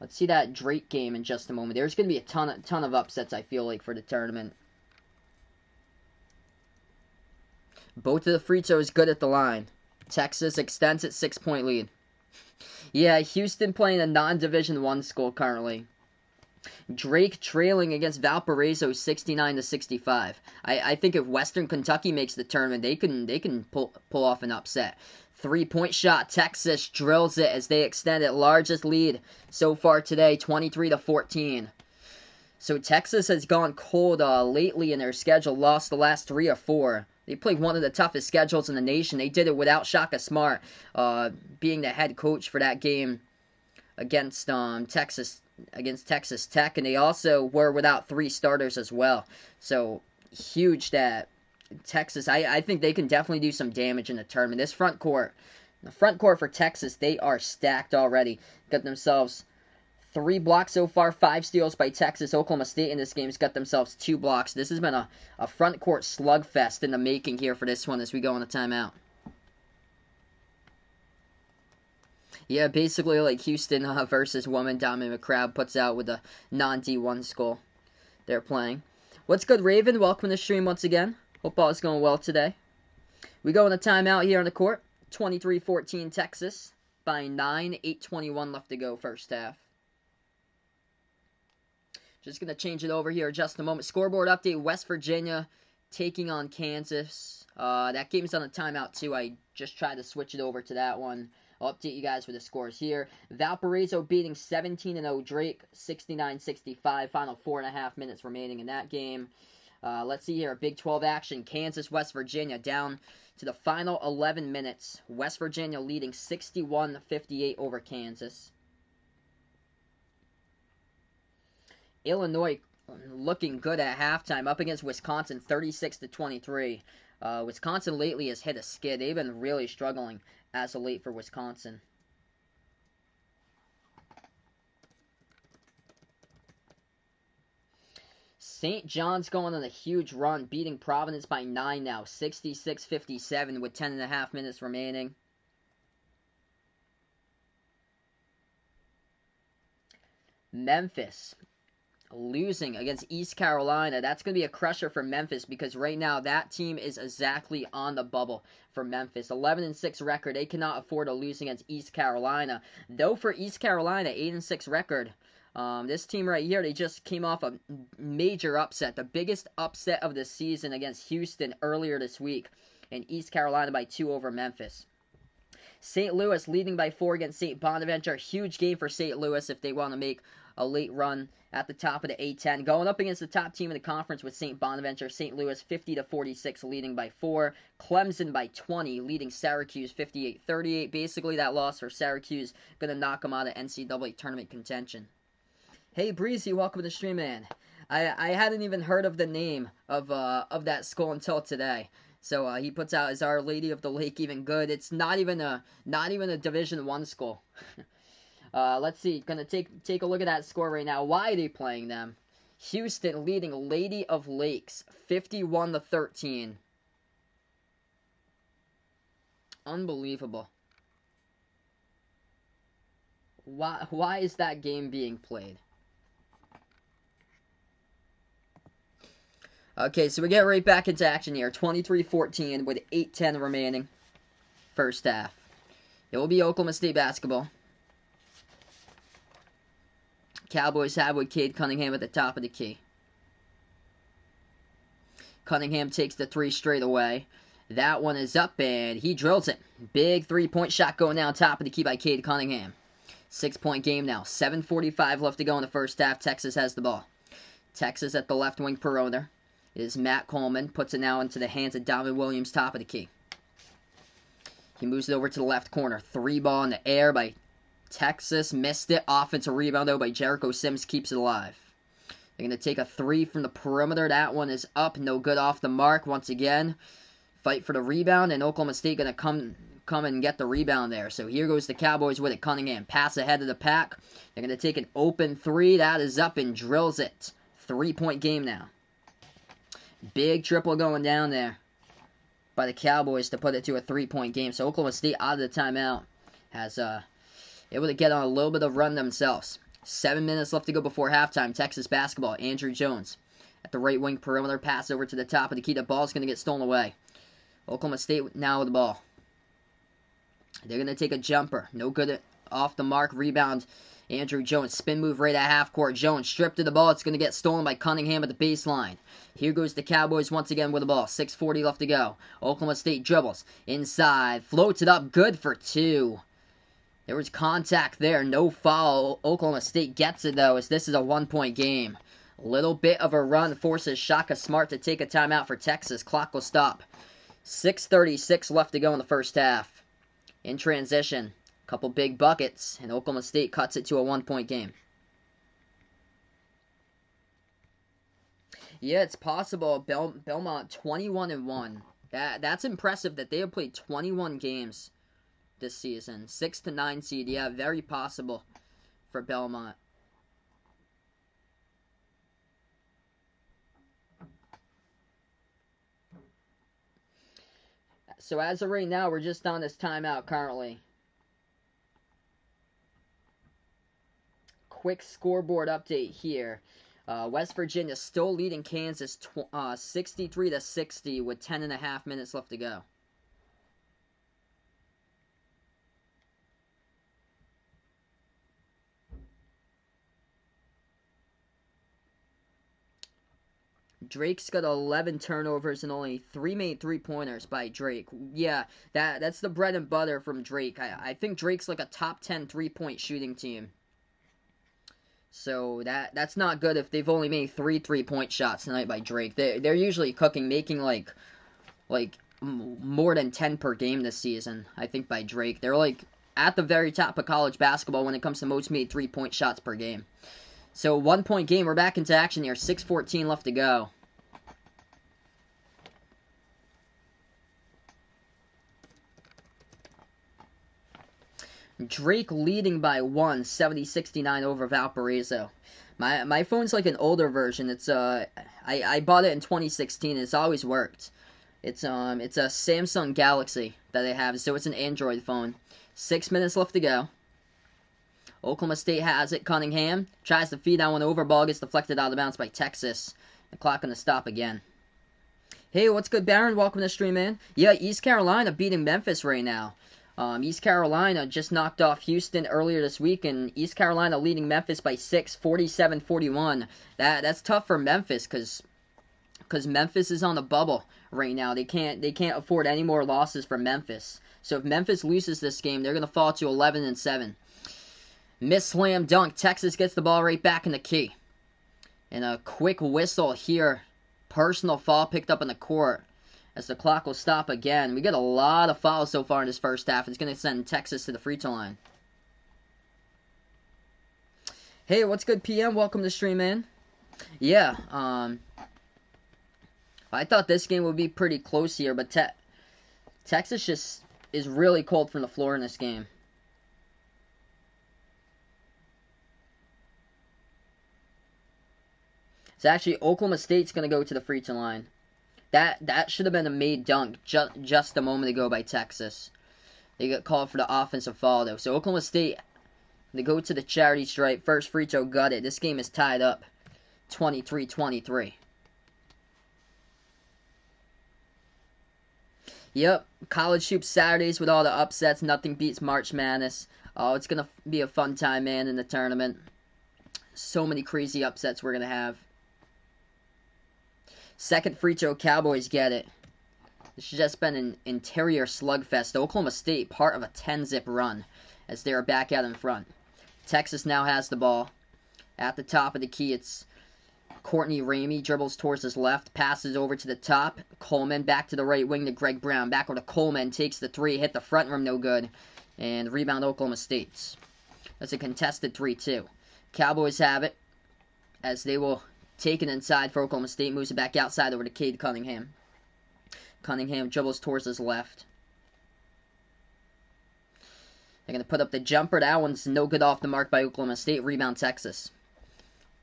Let's see that Drake game in just a moment. There's going to be a ton of upsets, I feel like, for the tournament. Both of the free throws good at the line. Texas extends its 6-point lead. Yeah, Houston playing a non-Division I school currently. Drake trailing against Valparaiso 69-65. I think if Western Kentucky makes the tournament, they can pull off an upset. 3-point shot. Texas drills it as they extend it. Largest lead so far today, 23-14. So Texas has gone cold lately in their schedule. Lost the last 3 or 4. They played one of the toughest schedules in the nation. They did it without Shaka Smart being the head coach for that game against Texas Tech, and they also were without 3 starters as well. So huge that Texas. I think they can definitely do some damage in the tournament. The front court for Texas, they are stacked already. Got themselves 3 blocks so far, 5 steals by Texas. Oklahoma State in this game has got themselves 2 blocks. This has been a front court slugfest in the making here for this one as we go on a timeout. Yeah, basically like Houston versus woman. Dominic McCrabb puts out with a non-D1 school they're playing. What's good, Raven? Welcome to the stream once again. Hope all is going well today. We go on a timeout here on the court. 23-14 Texas by 9. 8:21 left to go first half. Just going to change it over here in just a moment. Scoreboard update, West Virginia taking on Kansas. That game's on a timeout too. I just tried to switch it over to that one. I'll update you guys with the scores here. Valparaiso beating 17-0 Drake, 69-65. Final 4.5 minutes remaining in that game. Let's see here. Big 12 action. Kansas, West Virginia down to the final 11 minutes. West Virginia leading 61-58 over Kansas. Illinois looking good at halftime, up against Wisconsin 36-23. Wisconsin lately has hit a skid. They've been really struggling as of late for Wisconsin. St. John's going on a huge run, beating Providence by 9 now, 66-57 with 10.5 minutes remaining. Memphis losing against East Carolina. That's going to be a crusher for Memphis because right now that team is exactly on the bubble for Memphis. 11-6 record. They cannot afford to lose against East Carolina. Though for East Carolina, 8-6 record. This team right here, they just came off a major upset. The biggest upset of the season against Houston earlier this week. And East Carolina by 2 over Memphis. St. Louis leading by 4 against St. Bonaventure. Huge game for St. Louis if they want to make a late run at the top of the A-10. Going up against the top team in the conference with St. Bonaventure. St. Louis 50-46 leading by 4. Clemson by 20 leading Syracuse 58-38. Basically that loss for Syracuse going to knock them out of NCAA tournament contention. Hey Breezy, welcome to the stream, man. I hadn't even heard of the name of that school until today. So he puts out, is Our Lady of the Lake even good? It's not even a Division I school. Let's see. Gonna take a look at that score right now. Why are they playing them? Houston leading Lady of Lakes 51-13. Unbelievable. Why is that game being played? Okay, so we get right back into action here. 23-14 with 8:10 remaining. First half. It will be Oklahoma State basketball. Cowboys have with Cade Cunningham at the top of the key. Cunningham takes the 3 straight away. That one is up, and he drills it. Big 3-point shot going down top of the key by Cade Cunningham. 6-point game now. 7:45 left to go in the first half. Texas has the ball. Texas at the left wing perimeter. It is Matt Coleman. Puts it now into the hands of Donovan Williams, top of the key. He moves it over to the left corner. 3 ball in the air by Texas. Missed it. Offensive rebound, though, by Jericho Sims. Keeps it alive. They're going to take a 3 from the perimeter. That one is up. No good off the mark. Once again, fight for the rebound, and Oklahoma State going to come and get the rebound there. So here goes the Cowboys with it. Cunningham. Pass ahead of the pack. They're going to take an open 3. That is up and drills it. 3-point game now. Big triple going down there by the Cowboys to put it to a 3-point game. So Oklahoma State out of the timeout has able to get on a little bit of run themselves. 7 minutes left to go before halftime. Texas basketball. Andrew Jones at the right wing perimeter. Pass over to the top of the key. The ball's going to get stolen away. Oklahoma State now with the ball. They're going to take a jumper. No good off the mark. Rebound. Andrew Jones, spin move right at half court. Jones stripped of the ball. It's going to get stolen by Cunningham at the baseline. Here goes the Cowboys once again with the ball. 6:40 left to go. Oklahoma State dribbles. Inside. Floats it up. Good for 2. There was contact there. No foul. Oklahoma State gets it, though, as this is a 1-point game. A little bit of a run forces Shaka Smart to take a timeout for Texas. Clock will stop. 6:36 left to go in the first half. In transition. Couple big buckets, and Oklahoma State cuts it to a 1-point game. Yeah, it's possible. Belmont 21-1. That's impressive that they have played 21 games this season. 6-9 seed. Yeah, very possible for Belmont. So as of right now, we're just on this timeout currently. Quick scoreboard update here. West Virginia still leading Kansas 63-60 with 10.5 minutes left to go. Drake's got 11 turnovers and only 3 made 3-pointers by Drake. Yeah, that's the bread and butter from Drake. I think Drake's like a top 10 3-point shooting team. So that's not good if they've only made 3 3-point shots tonight by Drake. They're usually cooking, making like more than 10 per game this season, I think, by Drake. They're like at the very top of college basketball when it comes to most made 3-point shots per game. So 1-point game, we're back into action here. 6:14 left to go. Drake leading by 1, 70-69 over Valparaiso. My phone's like an older version. It's I bought it in 2016. It's always worked. It's a Samsung Galaxy that I have, so it's an Android phone. 6 minutes left to go. Oklahoma State has it. Cunningham tries to feed that one over. Ball gets deflected out of bounds by Texas. The clock gonna stop again. Hey, what's good, Baron? Welcome to the stream, man. Yeah, East Carolina beating Memphis right now. East Carolina just knocked off Houston earlier this week, and East Carolina leading Memphis by 6, 47-41. That's tough for Memphis, because Memphis is on the bubble right now. They can't afford any more losses for Memphis. So if Memphis loses this game, they're gonna fall to 11-7. Miss slam dunk. Texas gets the ball right back in the key. And a quick whistle here. Personal foul picked up in the court. As the clock will stop again. We get a lot of fouls so far in this first half. It's going to send Texas to the free throw line. Hey, what's good, PM? Welcome to the stream, man. Yeah, I thought this game would be pretty close here, but Texas just is really cold from the floor in this game. It's actually Oklahoma State's going to go to the free throw line. That should have been a made dunk just a moment ago by Texas. They got called for the offensive foul, though. So Oklahoma State, they go to the charity stripe. First free throw, got it. This game is tied up 23-23. Yep, college hoops Saturdays with all the upsets. Nothing beats March Madness. Oh, it's going to be a fun time, man, in the tournament. So many crazy upsets we're going to have. Second free throw, Cowboys get it. This has just been an interior slugfest. Oklahoma State, part of a 10-zip run, as they are back out in front. Texas now has the ball. At the top of the key, it's Courtney Ramey, dribbles towards his left, passes over to the top. Coleman back to the right wing to Greg Brown. Back over to Coleman, takes the three, hit the front rim, no good. And rebound Oklahoma State's. That's a contested 3-2. Cowboys have it, as they will take it inside for Oklahoma State. Moves it back outside over to Cade Cunningham. Cunningham dribbles towards his left. They're going to put up the jumper. That one's no good off the mark by Oklahoma State. Rebound Texas.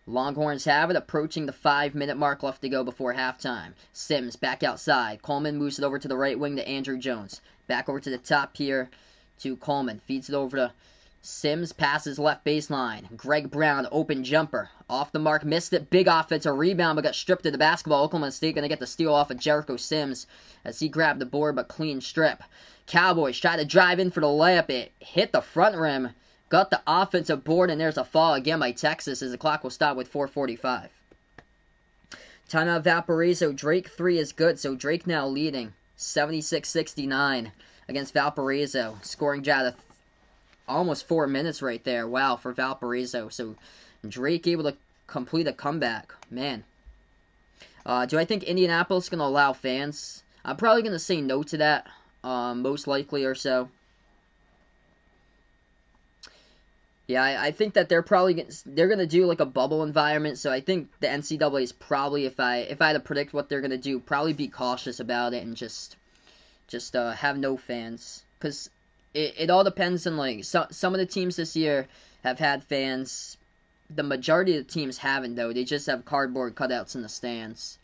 Longhorns have it. Approaching the 5-minute mark left to go before halftime. Sims back outside. Coleman moves it over to the right wing to Andrew Jones. Back over to the top here to Coleman. Feeds it over to Sims, passes left baseline. Greg Brown, open jumper. Off the mark, missed it. Big offensive rebound, but got stripped of the basketball. Oklahoma State going to get the steal off of Jericho Sims as he grabbed the board, but clean strip. Cowboys try to drive in for the layup. It hit the front rim. Got the offensive board, and there's a foul again by Texas as the clock will stop with 4:45. Timeout Valparaiso. Drake 3 is good, so Drake now leading 76-69 against Valparaiso. Scoring drought of almost 4 minutes right there. Wow, for Valparaiso. So Drake able to complete a comeback. Man. Do I think Indianapolis is going to allow fans? I'm probably going to say no to that. Most likely or so. Yeah, I think that they're going to do like a bubble environment. So I think the NCAA is probably, if I had to predict what they're going to do, probably be cautious about it and just have no fans. Because it all depends on, like, some of the teams this year have had fans. The majority of the teams haven't, though. They just have cardboard cutouts in the stands.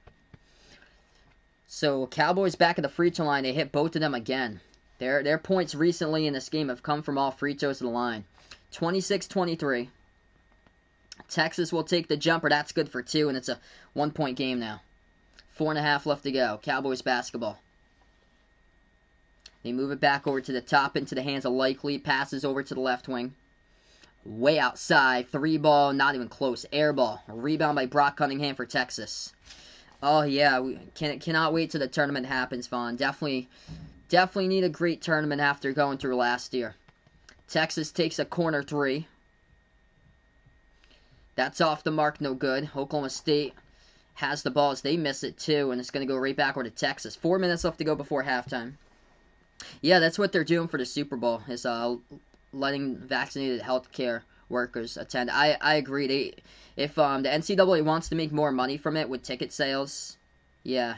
So, Cowboys back at the free throw line. They hit both of them again. Their points recently in this game have come from all free throws to the line. 26-23. Texas will take the jumper. That's good for 2, and it's a 1-point game now. 4.5 left to go. Cowboys basketball. They move it back over to the top into the hands of Likely. Passes over to the left wing. Way outside. 3 ball. Not even close. Air ball. A rebound by Brock Cunningham for Texas. Oh, yeah. We cannot wait till the tournament happens, Vaughn. Definitely need a great tournament after going through last year. Texas takes a corner 3. That's off the mark, no good. Oklahoma State has the ball as they miss it too, and it's going to go right backward to Texas. 4 minutes left to go before halftime. Yeah, that's what they're doing for the Super Bowl, is letting vaccinated healthcare workers attend. I agree. If the NCAA wants to make more money from it with ticket sales, yeah,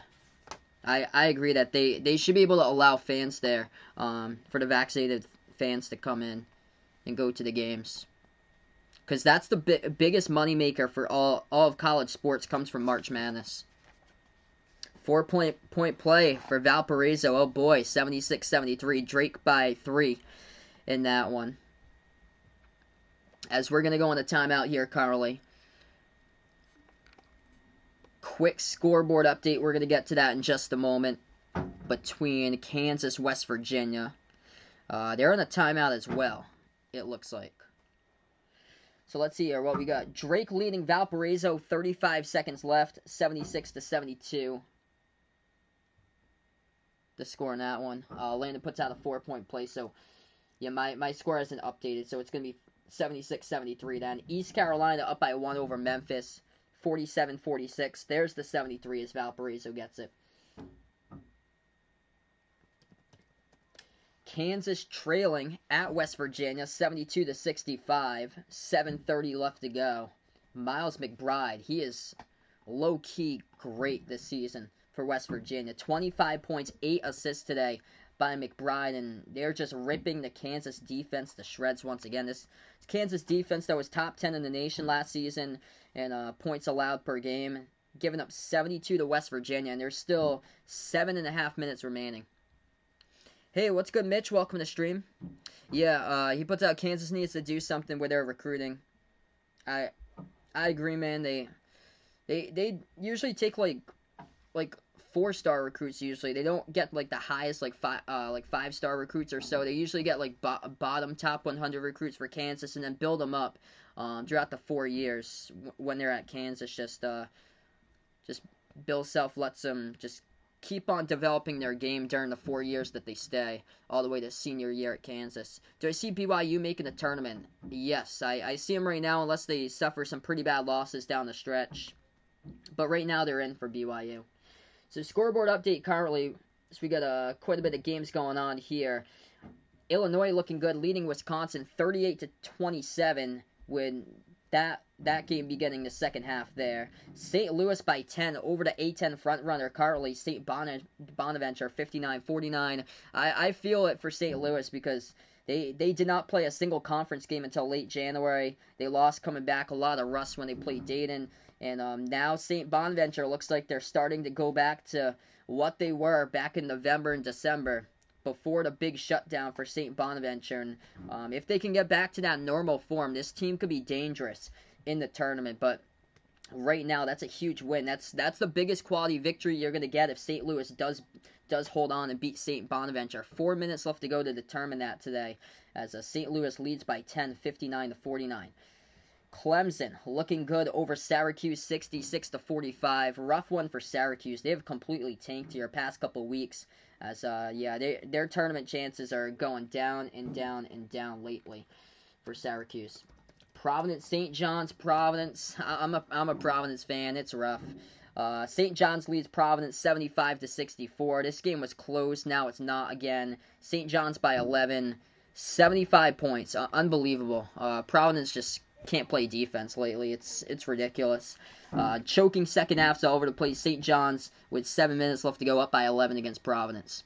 I agree that they should be able to allow fans there, for the vaccinated fans to come in and go to the games. Because that's the biggest moneymaker for all of college sports, comes from March Madness. 4-point play for Valparaiso. Oh boy, 76-73. Drake by 3 in that one. As we're going to go on a timeout here, Carly. Quick scoreboard update. We're going to get to that in just a moment. Between Kansas, West Virginia. They're on a timeout as well, it looks like. So let's see here what we got. Drake leading Valparaiso, 35 seconds left, 76-72. The score in that one. Landon puts out a 4-point play, so yeah, my score hasn't updated, so it's going to be 76-73 then. East Carolina up by 1 over Memphis, 47-46. There's the 73 as Valparaiso gets it. Kansas trailing at West Virginia, 72-65. 7:30 left to go. Miles McBride, he is low-key great this season for West Virginia. 25 points, 8 assists today by McBride, and they're just ripping the Kansas defense to shreds once again. This Kansas defense that was top 10 in the nation last season in points allowed per game, giving up 72 to West Virginia, and there's still 7.5 minutes remaining. Hey, what's good, Mitch? Welcome to the stream. Yeah, he puts out Kansas needs to do something with their recruiting. I agree, man. They usually take like 4-star recruits. Usually they don't get like the highest like 5-star recruits or so. They usually get like bottom top 100 recruits for Kansas and then build them up throughout the 4 years when they're at Kansas. Just Bill Self lets them just keep on developing their game during the 4 years that they stay, all the way to senior year at Kansas. Do I see BYU making the tournament? Yes, I see them right now, unless they suffer some pretty bad losses down the stretch. But right now they're in for BYU. So scoreboard update currently, so we got quite a bit of games going on here. Illinois looking good, leading Wisconsin 38-27 with that game beginning the second half there. St. Louis by 10 over the A10 frontrunner currently, St. Bonaventure 59-49. I feel it for St. Louis because they did not play a single conference game until late January. They lost coming back, a lot of rust when they played Dayton. And now St. Bonaventure looks like they're starting to go back to what they were back in November and December, before the big shutdown for St. Bonaventure. And if they can get back to that normal form, this team could be dangerous in the tournament. But right now, that's a huge win. That's the biggest quality victory you're going to get if St. Louis does hold on and beat St. Bonaventure. 4 minutes left to go to determine that today, as St. Louis leads by 10, 59-49. Clemson looking good over Syracuse, 66-45. Rough one for Syracuse. They have completely tanked here past couple weeks. As their tournament chances are going down and down and down lately for Syracuse. Providence, St. John's, Providence. I'm a Providence fan. It's rough. St. John's leads Providence 75-64. This game was close. Now it's not again. St. John's by 11, 75 points. Unbelievable. Providence just can't play defense lately. It's ridiculous. Choking second halves all over the place. St. John's with 7 minutes left to go, up by 11 against Providence.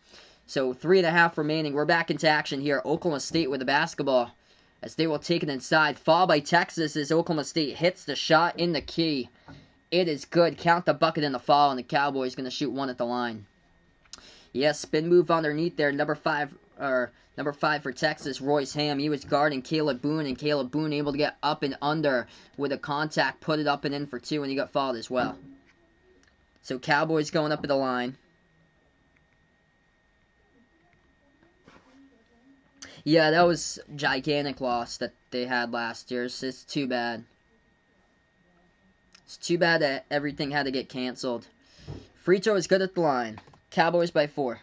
So 3.5 remaining. We're back into action here. Oklahoma State with the basketball, as they will take it inside. Foul by Texas as Oklahoma State hits the shot in the key. It is good. Count the bucket in the foul, and the Cowboys going to shoot one at the line. Yes, spin move underneath there. Number five for Texas, Royce Ham. He was guarding Caleb Boone, and Caleb Boone able to get up and under with a contact, put it up and in for 2, and he got fouled as well. So Cowboys going up at the line. Yeah, that was a gigantic loss that they had last year. It's too bad. It's too bad that everything had to get canceled. Free throw is good at the line. Cowboys by 4.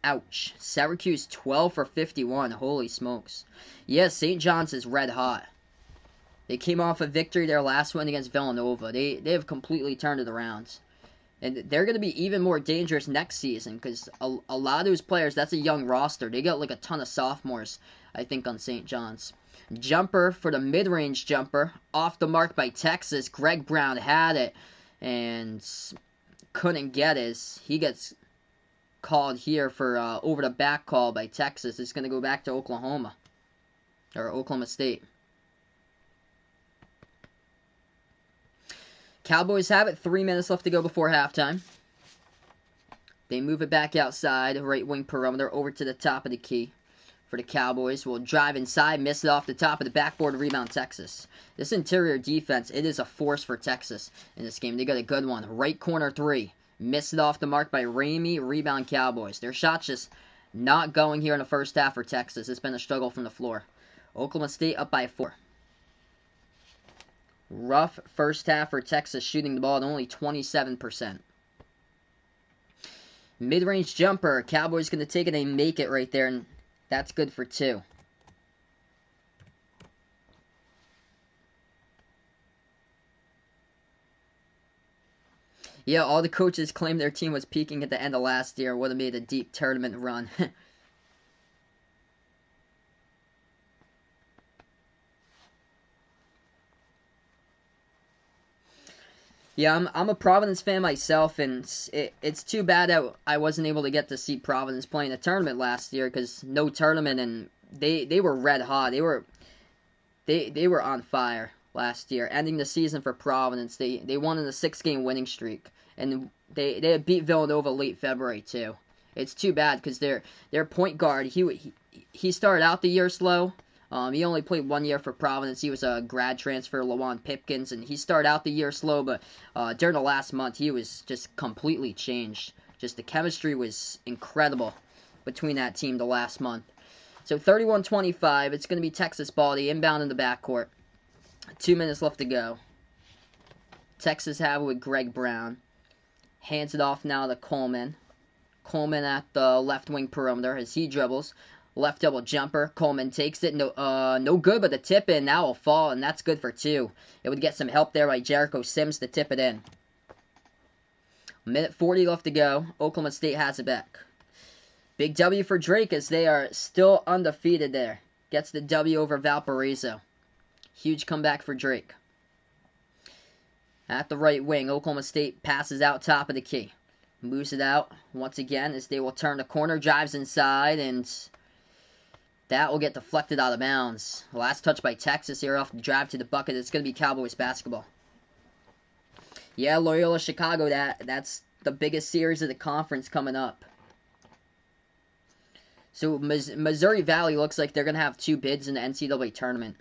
Ouch. Syracuse 12 for 51. Holy smokes. Yes, St. John's is red hot. They came off a victory their last win against Villanova. They have completely turned it around. And they're going to be even more dangerous next season because a lot of those players, that's a young roster. They got like a ton of sophomores, I think, on St. John's. Jumper for the mid-range jumper. Off the mark by Texas. Greg Brown had it and couldn't get his. He gets called here for over the back call by Texas. It's going to go back to Oklahoma. Or Oklahoma State. Cowboys have it. 3 minutes left to go before halftime. They move it back outside. Right wing perimeter over to the top of the key. For the Cowboys, will drive inside. Miss it off the top of the backboard. Rebound Texas. This interior defense, it is a force for Texas in this game. They got a good one. Right corner three. Miss it off the mark by Ramey. Rebound Cowboys. Their shot's just not going here in the first half for Texas. It's been a struggle from the floor. Oklahoma State up by 4. Rough first half for Texas, shooting the ball at only 27%. Mid-range jumper. Cowboys going to take it and make it right there, and that's good for 2. Yeah, all the coaches claimed their team was peaking at the end of last year. Would have made a deep tournament run. Yeah, I'm a Providence fan myself, and it's too bad that I wasn't able to get to see Providence playing a tournament last year because no tournament, and they were red hot. They were on fire last year, ending the season for Providence. They won in a 6-game winning streak, and they had beat Villanova late February too. It's too bad because their point guard he started out the year slow. He only played 1 year for Providence. He was a grad transfer, Lawan Pipkins, and he started out the year slow, but during the last month, he was just completely changed. Just the chemistry was incredible between that team the last month. So 31-25, it's going to be Texas ball. The inbound in the backcourt. 2 minutes left to go. Texas have it with Greg Brown. Hands it off now to Coleman. Coleman at the left wing perimeter as he dribbles. Left double jumper. Coleman takes it. No good, but the tip in now will fall, and that's good for 2. It would get some help there by Jericho Sims to tip it in. 1:40 left to go. Oklahoma State has it back. Big W for Drake as they are still undefeated there. Gets the W over Valparaiso. Huge comeback for Drake. At the right wing, Oklahoma State passes out top of the key. Moves it out once again as they will turn the corner. Drives inside, and that will get deflected out of bounds. Last touch by Texas here off the drive to the bucket. It's going to be Cowboys basketball. Yeah, Loyola Chicago, that's the biggest series of the conference coming up. So Missouri Valley looks like they're going to have 2 bids in the NCAA tournament.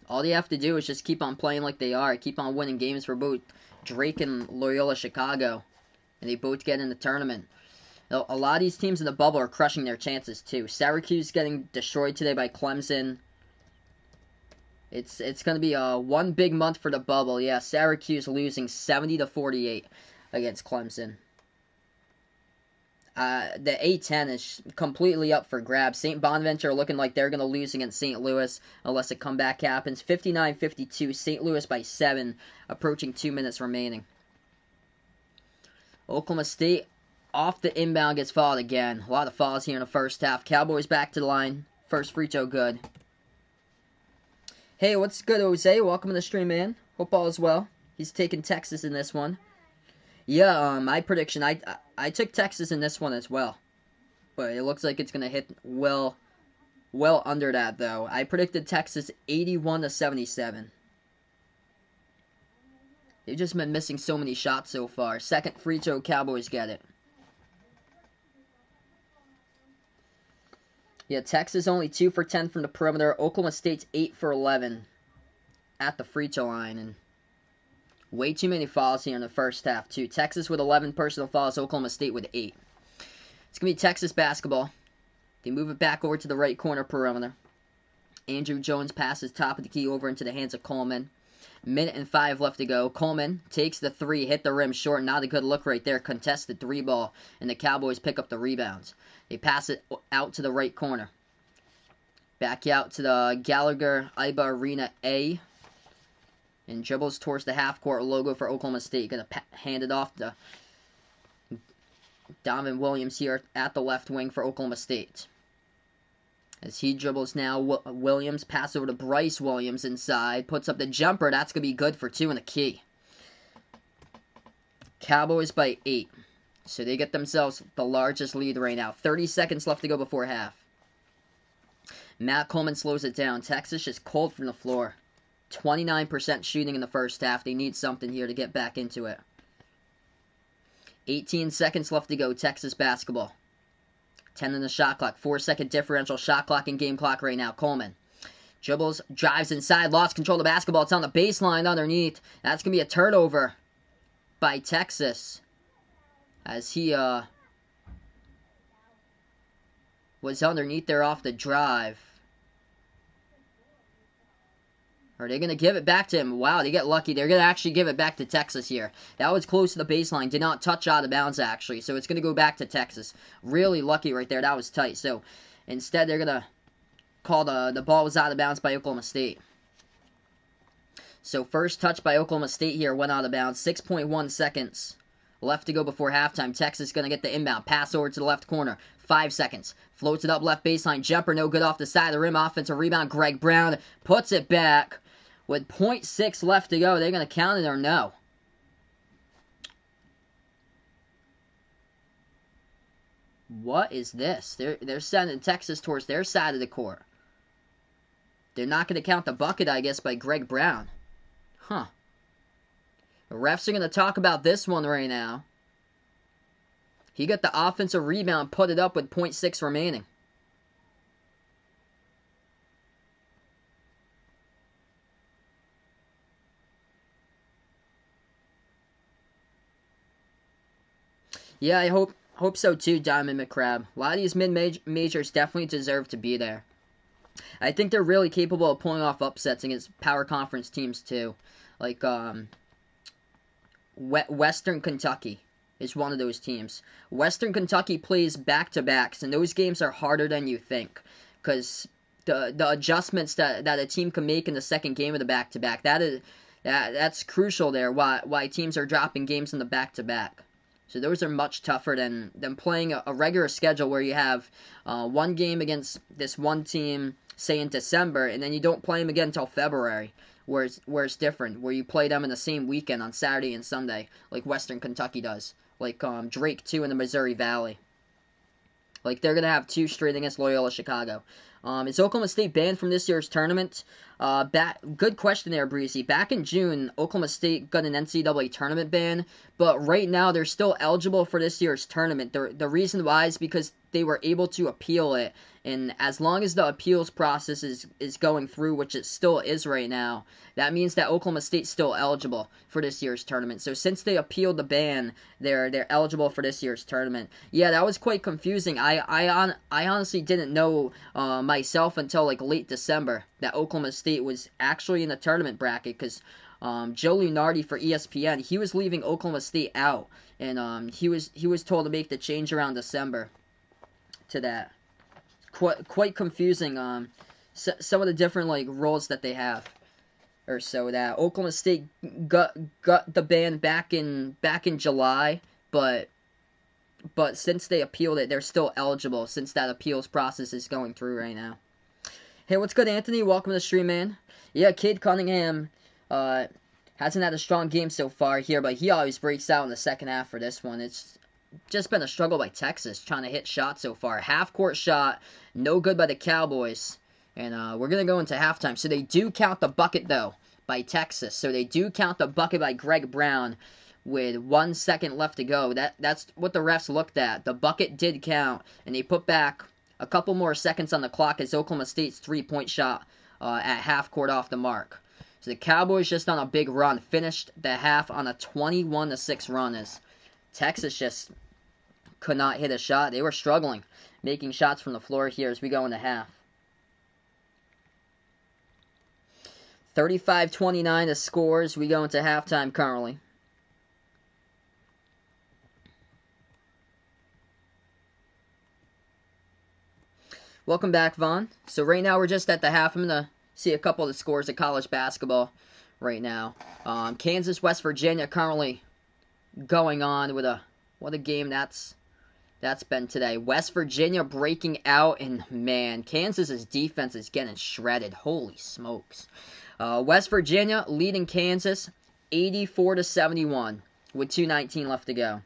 All they have to do is just keep on playing like they are. Keep on winning games for both Drake and Loyola Chicago. And they both get in the tournament. A lot of these teams in the bubble are crushing their chances too. Syracuse getting destroyed today by Clemson. It's going to be one big month for the bubble. Yeah, Syracuse losing 70-48 against Clemson. The A-10 is completely up for grabs. St. Bonaventure looking like they're going to lose against St. Louis unless a comeback happens. 59-52, St. Louis by 7, approaching 2 minutes remaining. Oklahoma State off the inbound gets fouled again. A lot of fouls here in the first half. Cowboys back to the line. First free throw good. Hey, what's good, Jose? Welcome to the stream, man. Hope all is well. He's taking Texas in this one. Yeah, my prediction, I took Texas in this one as well. But it looks like it's going to hit well under that, though. I predicted Texas 81-77. They've just been missing so many shots so far. Second free throw, Cowboys get it. Yeah, Texas only 2 for 10 from the perimeter. Oklahoma State's 8 for 11 at the free throw line. And way too many fouls here in the first half, too. Texas with 11 personal fouls, Oklahoma State with 8. It's going to be Texas basketball. They move it back over to the right corner perimeter. Andrew Jones passes top of the key over into the hands of Coleman. 1:05 left to go. Coleman takes the 3, hit the rim short. Not a good look right there. Contested 3 ball, and the Cowboys pick up the rebounds. They pass it out to the right corner. Back out to the Gallagher-Iba Arena A. And dribbles towards the half-court logo for Oklahoma State. Going to hand it off to Donovan Williams here at the left wing for Oklahoma State. As he dribbles now, Williams, pass over to Bryce Williams inside. Puts up the jumper. That's going to be good for 2 and a key. Cowboys by 8. So they get themselves the largest lead right now. 30 seconds left to go before half. Matt Coleman slows it down. Texas just cold from the floor. 29% shooting in the first half. They need something here to get back into it. 18 seconds left to go. Texas basketball. 10 in the shot clock. 4-second differential shot clock and game clock right now. Coleman dribbles, drives inside, lost control of the basketball. It's on the baseline underneath. That's going to be a turnover by Texas. As he was underneath there off the drive. Are they going to give it back to him? Wow, they get lucky. They're going to actually give it back to Texas here. That was close to the baseline. Did not touch out of bounds, actually. So it's going to go back to Texas. Really lucky right there. That was tight. So instead, they're going to call the ball was out of bounds by Oklahoma State. So first touch by Oklahoma State here went out of bounds. 6.1 seconds left to go before halftime. Texas going to get the inbound. Pass over to the left corner. 5 seconds. Floats it up left baseline. Jumper no good off the side of the rim. Offensive rebound. Greg Brown puts it back. With 0.6 left to go, they're going to count it or no? What is this? They're sending Texas towards their side of the court. They're not going to count the bucket, I guess, by Greg Brown. Huh. The refs are going to talk about this one right now. He got the offensive rebound, put it up with 0.6 remaining. Yeah, I hope so too, Diamond McCrab. A lot of these mid-majors definitely deserve to be there. I think they're really capable of pulling off upsets against power conference teams too. Like Western Kentucky is one of those teams. Western Kentucky plays back-to-backs, and those games are harder than you think. Because the adjustments that a team can make in the second game of the back-to-back, that's crucial there, why teams are dropping games in the back-to-back. So those are much tougher than playing a regular schedule where you have one game against this one team, say in December, and then you don't play them again until February, where it's different, where you play them in the same weekend on Saturday and Sunday, like Western Kentucky does, like Drake 2 in the Missouri Valley. Like they're going to have 2 straight against Loyola Chicago. Is Oklahoma State banned from this year's tournament? Good question there, Breezy. Back in June, Oklahoma State got an NCAA tournament ban, but right now they're still eligible for this year's tournament. The reason why is because they were able to appeal it, and as long as the appeals process is going through, which it still is right now, that means that Oklahoma State's still eligible for this year's tournament. So since they appealed the ban, they're eligible for this year's tournament. Yeah, that was quite confusing. I honestly didn't know myself until like late December that Oklahoma State was actually in the tournament bracket, because Joe Lunardi for ESPN, he was leaving Oklahoma State out, and he was told to make the change around December to that. Quite confusing. Some of the different like roles that they have, or so that Oklahoma State got the ban back in July, but since they appealed it, they're still eligible since that appeals process is going through right now. Hey, what's good, Anthony? Welcome to the stream, man. Yeah, Cade Cunningham hasn't had a strong game so far here, but he always breaks out in the second half for this one. It's just been a struggle by Texas trying to hit shots so far. Half-court shot, no good by the Cowboys. And we're going to go into halftime. So they do count the bucket, though, by Texas. So they do count the bucket by Greg Brown with 1 second left to go. That's what the refs looked at. The bucket did count, and they put back a couple more seconds on the clock as Oklahoma State's three-point shot at half-court off the mark. So the Cowboys just on a big run. Finished the half on a 21-6 run as Texas just could not hit a shot. They were struggling making shots from the floor here as we go into half. 35-29 the scores. We go into halftime currently. Welcome back, Vaughn. So right now we're just at the half. I'm going to see a couple of the scores of college basketball right now. Kansas, West Virginia currently going on with what a game that's been today. West Virginia breaking out, and man, Kansas's defense is getting shredded. Holy smokes. West Virginia leading Kansas 84-71 with 2:19 left to go.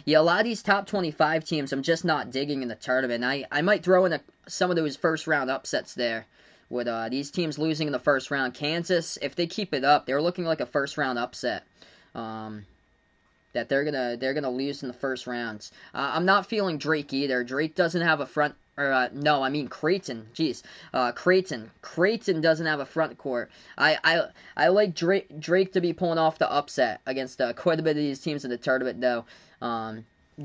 Yeah, a lot of these top 25 teams I'm just not digging in the tournament. I might throw in some of those first round upsets there with these teams losing in the first round. Kansas, if they keep it up, they're looking like a first round upset. That they're gonna lose in the first rounds. I'm not feeling Drake either. Drake doesn't have a front. No, I mean Creighton. Jeez, Creighton doesn't have a front court. I like Drake to be pulling off the upset against quite a bit of these teams in the tournament, though.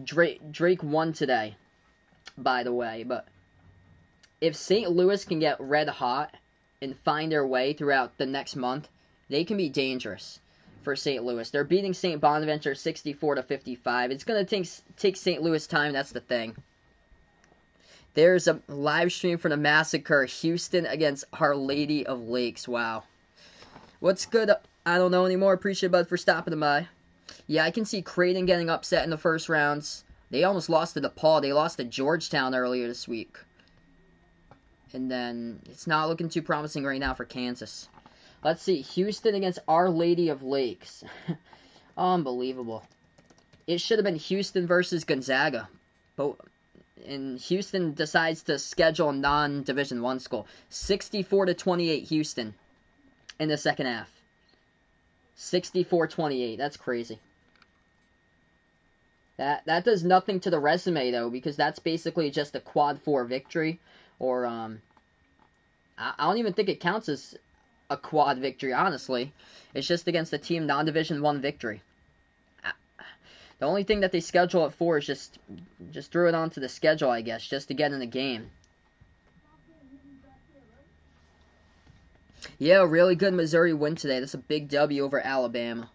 Drake won today, by the way. But if St. Louis can get red hot and find their way throughout the next month, they can be dangerous for St. Louis. They're beating St. Bonaventure 64-55. It's going to take St. Louis time. That's the thing. There's a live stream for the massacre. Houston against Our Lady of Lakes. Wow. What's good? I don't know anymore. Appreciate Bud for stopping by. Yeah, I can see Creighton getting upset in the first rounds. They almost lost to DePaul. They lost to Georgetown earlier this week. And then it's not looking too promising right now for Kansas. Let's see. Houston against Our Lady of Lakes. Unbelievable. It should have been Houston versus Gonzaga. And Houston decides to schedule a non-Division I school. 64-28 Houston in the second half. 64-28. That's crazy. That does nothing to the resume, though, because that's basically just a quad 4 victory. Or, I don't even think it counts as a quad victory, honestly. It's just against a team non-Division I victory. The only thing that they schedule it for is just threw it onto the schedule, I guess, just to get in the game. Yeah, really good Missouri win today. That's a big W over Alabama.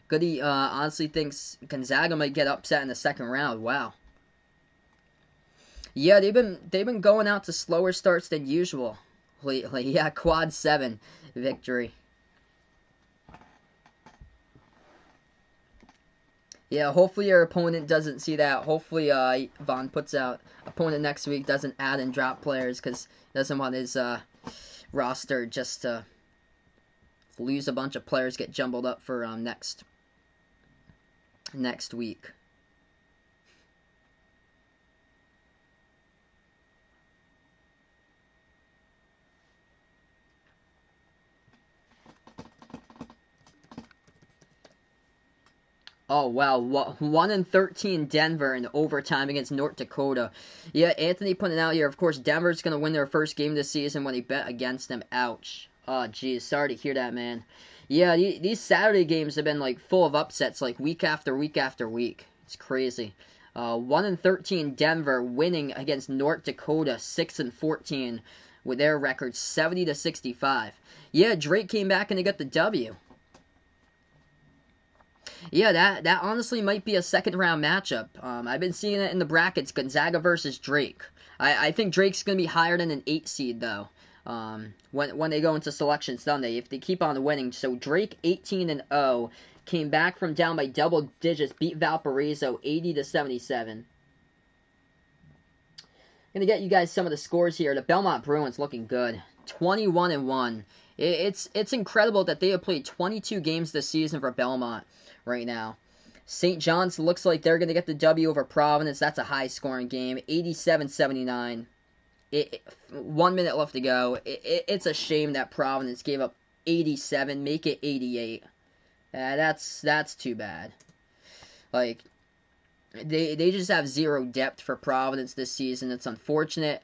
Goody honestly thinks Gonzaga might get upset in the second round. Wow. Yeah, they've been going out to slower starts than usual lately. Yeah, quad 7 victory. Yeah, hopefully your opponent doesn't see that. Hopefully Vaughn puts out opponent next week doesn't add and drop players because he doesn't want his roster just to lose a bunch of players, get jumbled up for next week. Oh, wow. 1-13 Denver in overtime against North Dakota. Yeah, Anthony putting it out here. Of course, Denver's going to win their first game this season when he bet against them. Ouch. Oh, geez. Sorry to hear that, man. Yeah, these Saturday games have been, like, full of upsets, like, week after week after week. It's crazy. 1-13 Denver winning against North Dakota 6-14 with their record 70-65. Yeah, Drake came back and they got the W. Yeah, that honestly might be a second round matchup. I've been seeing it in the brackets, Gonzaga versus Drake. I think Drake's going to be higher than an 8 seed, though, when they go into Selection Sunday, if they keep on winning. So Drake, 18-0, came back from down by double digits, beat Valparaiso 80-77. Going to get you guys some of the scores here. The Belmont Bruins looking good, 21-1. It's incredible that they have played 22 games this season for Belmont right now. St. John's looks like they're going to get the W over Providence. That's a high-scoring game, 87-79. 1 minute left to go. It's a shame that Providence gave up 87, make it 88. That's too bad. Like, they just have zero depth for Providence this season. It's unfortunate.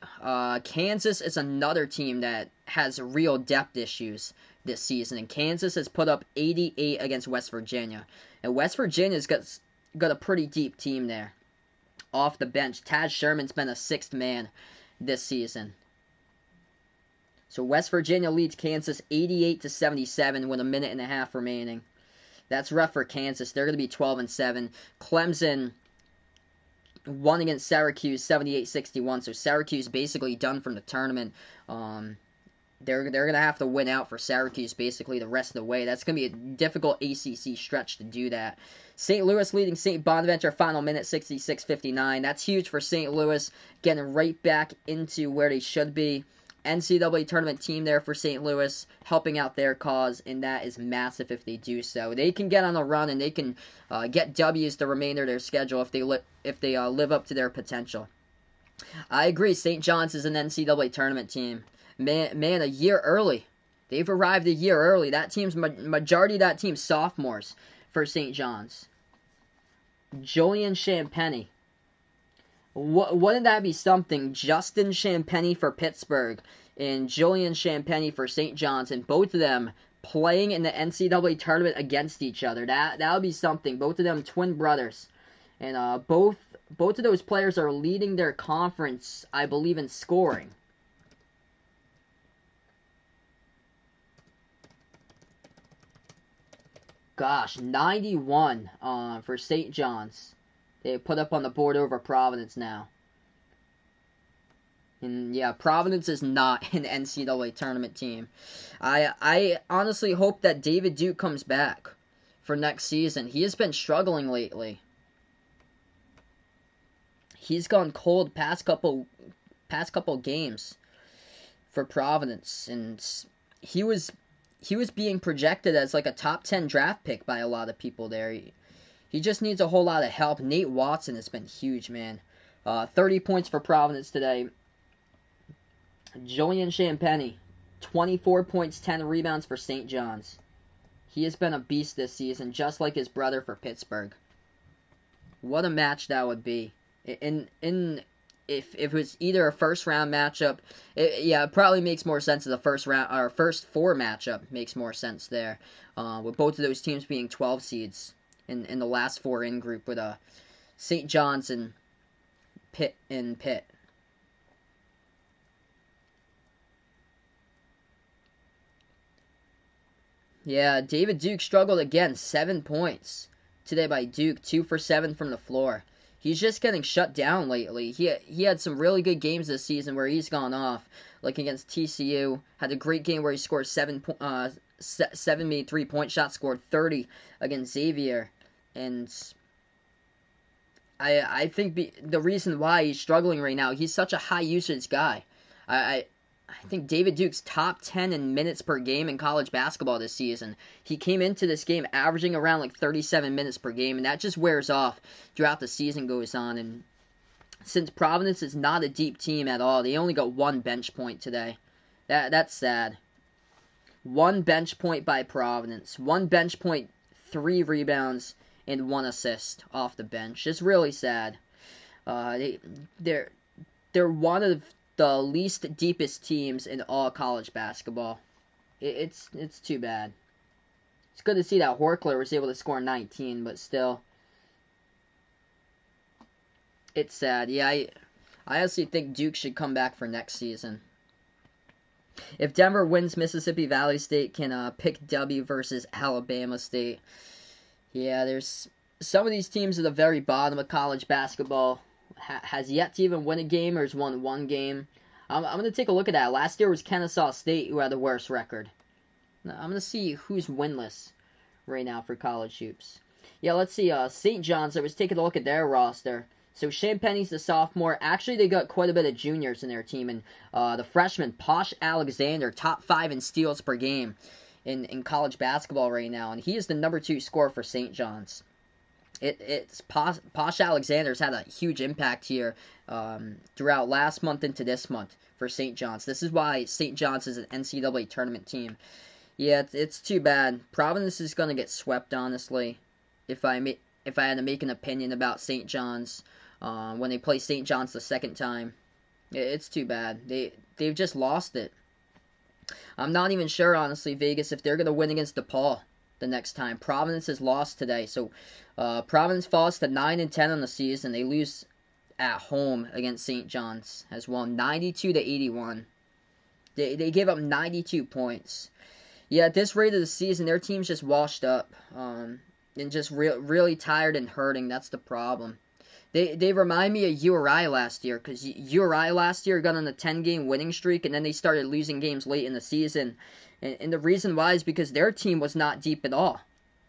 Kansas is another team that has real depth issues this season, and Kansas has put up 88 against West Virginia. And West Virginia's got a pretty deep team there. Off the bench, Taz Sherman's been a sixth man this season. So West Virginia leads Kansas 88-77 with a minute and a half remaining. That's rough for Kansas. They're going to be 12-7. Clemson won against Syracuse 78-61. So Syracuse basically done from the tournament. They're going to have to win out for Syracuse basically the rest of the way. That's going to be a difficult ACC stretch to do that. St. Louis leading St. Bonaventure final minute 66-59. That's huge for St. Louis, getting right back into where they should be. NCAA tournament team there for St. Louis, helping out their cause, and that is massive if they do so. They can get on a run, and they can get W's the remainder of their schedule if they live up to their potential. I agree. St. John's is an NCAA tournament team. Man, a year early. They've arrived a year early. That team's majority of that team's sophomores for St. John's. Julian Champagny. Wouldn't that be something? Justin Champagny for Pittsburgh and Julian Champagny for St. John's, and both of them playing in the NCAA tournament against each other. That would be something. Both of them twin brothers, and both of those players are leading their conference, I believe, in scoring. Gosh, 91 for St. John's. They put up on the board over Providence now. And yeah, Providence is not an NCAA tournament team. I honestly hope that David Duke comes back for next season. He has been struggling lately. He's gone cold past couple games for Providence, and he was being projected as like a top 10 draft pick by a lot of people there. He just needs a whole lot of help. Nate Watson has been huge, man. 30 points for Providence today. Julian Champagny, 24 points, 10 rebounds for St. John's. He has been a beast this season, just like his brother for Pittsburgh. What a match that would be. If it was either a first round matchup, it probably makes more sense as a first four matchup makes more sense there. With both of those teams being 12 seeds in the last four in group with St. John's and Pitt. Yeah, David Duke struggled again. 7 points today by Duke. 2 for 7 from the floor. He's just getting shut down lately. He had some really good games this season where he's gone off, like against TCU. Had a great game where he scored 7 made 3-point shots, scored 30 against Xavier. And I think the reason why he's struggling right now, he's such a high usage guy. I think David Duke's top 10 in minutes per game in college basketball this season. He came into this game averaging around like 37 minutes per game, and that just wears off throughout the season goes on. And since Providence is not a deep team at all, they only got 1 bench point today. That's sad. 1 bench point by Providence. 1 bench point, 3 rebounds, and 1 assist off the bench. Just really sad. They're one of the least deepest teams in all college basketball. It's too bad. It's good to see that Horkler was able to score 19, but still, it's sad. Yeah, I honestly think Duke should come back for next season. If Denver wins, Mississippi Valley State can pick W versus Alabama State. Yeah, there's some of these teams at the very bottom of college basketball has yet to even win a game or has won 1 game. I'm going to take a look at that. Last year was Kennesaw State who had the worst record. I'm going to see who's winless right now for college hoops. Yeah, let's see. St. John's, I was taking a look at their roster. So Champagny's the sophomore. Actually, they got quite a bit of juniors in their team. And the freshman, Posh Alexander, top 5 in steals per game in college basketball right now. And he is the number 2 scorer for St. John's. It's Posh Alexander's had a huge impact here throughout last month into this month for St. John's. This is why St. John's is an NCAA tournament team. Yeah, it's too bad. Providence is going to get swept, honestly, if I had to make an opinion about St. John's when they play St. John's the second time. It's too bad. They've just lost it. I'm not even sure, honestly, Vegas, if they're going to win against DePaul the next time. Providence has lost today, so Providence falls to 9-10 on the season. They lose at home against St. John's as well, 92-81. They gave up 92 points. Yeah, at this rate of the season, their team's just washed up and just really tired and hurting. That's the problem. They remind me of URI last year, because URI last year got on a 10-game winning streak, and then they started losing games late in the season. And the reason why is because their team was not deep at all.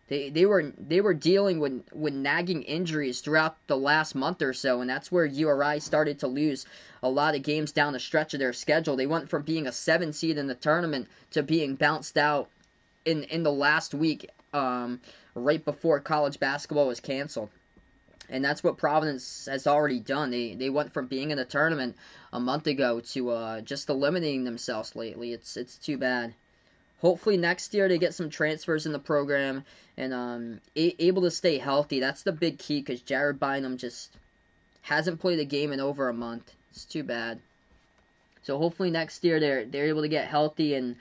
They were dealing with nagging injuries throughout the last month or so, and that's where URI started to lose a lot of games down the stretch of their schedule. They went from being a 7 seed in the tournament to being bounced out in the last week, right before college basketball was canceled. And that's what Providence has already done. They went from being in the tournament a month ago to just eliminating themselves lately. It's too bad. Hopefully next year they get some transfers in the program and able to stay healthy. That's the big key, because Jared Bynum just hasn't played a game in over a month. It's too bad. So hopefully next year they're able to get healthy, and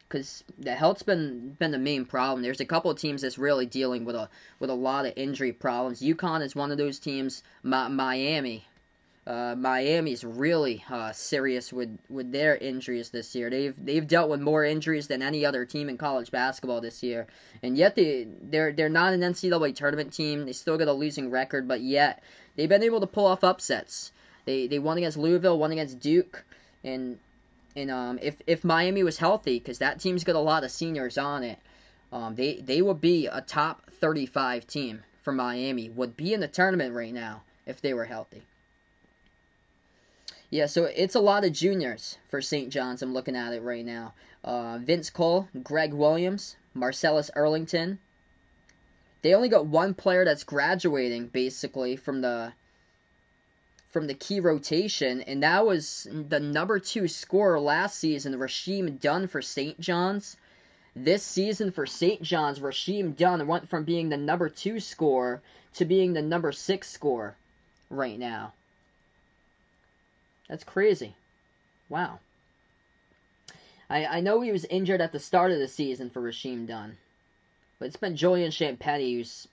because the health's been the main problem. There's a couple of teams that's really dealing with a lot of injury problems. UConn is one of those teams. Miami's really serious with their injuries this year. They've dealt with more injuries than any other team in college basketball this year, and yet they're not an NCAA tournament team. They still got a losing record, but yet they've been able to pull off upsets. They won against Louisville, won against Duke, and if Miami was healthy, because that team's got a lot of seniors on it, they would be a top 35 team for Miami. Would be in the tournament right now if they were healthy. Yeah, so it's a lot of juniors for St. John's. I'm looking at it right now. Vince Cole, Greg Williams, Marcellus Earlington. They only got one player that's graduating, basically, from the key rotation, and that was the number 2 scorer last season, Rasheem Dunn for St. John's. This season for St. John's, Rasheem Dunn went from being the number 2 scorer to being the number 6 scorer right now. That's crazy. Wow. I know he was injured at the start of the season for Rasheem Dunn, but it's been Julian Champagny who's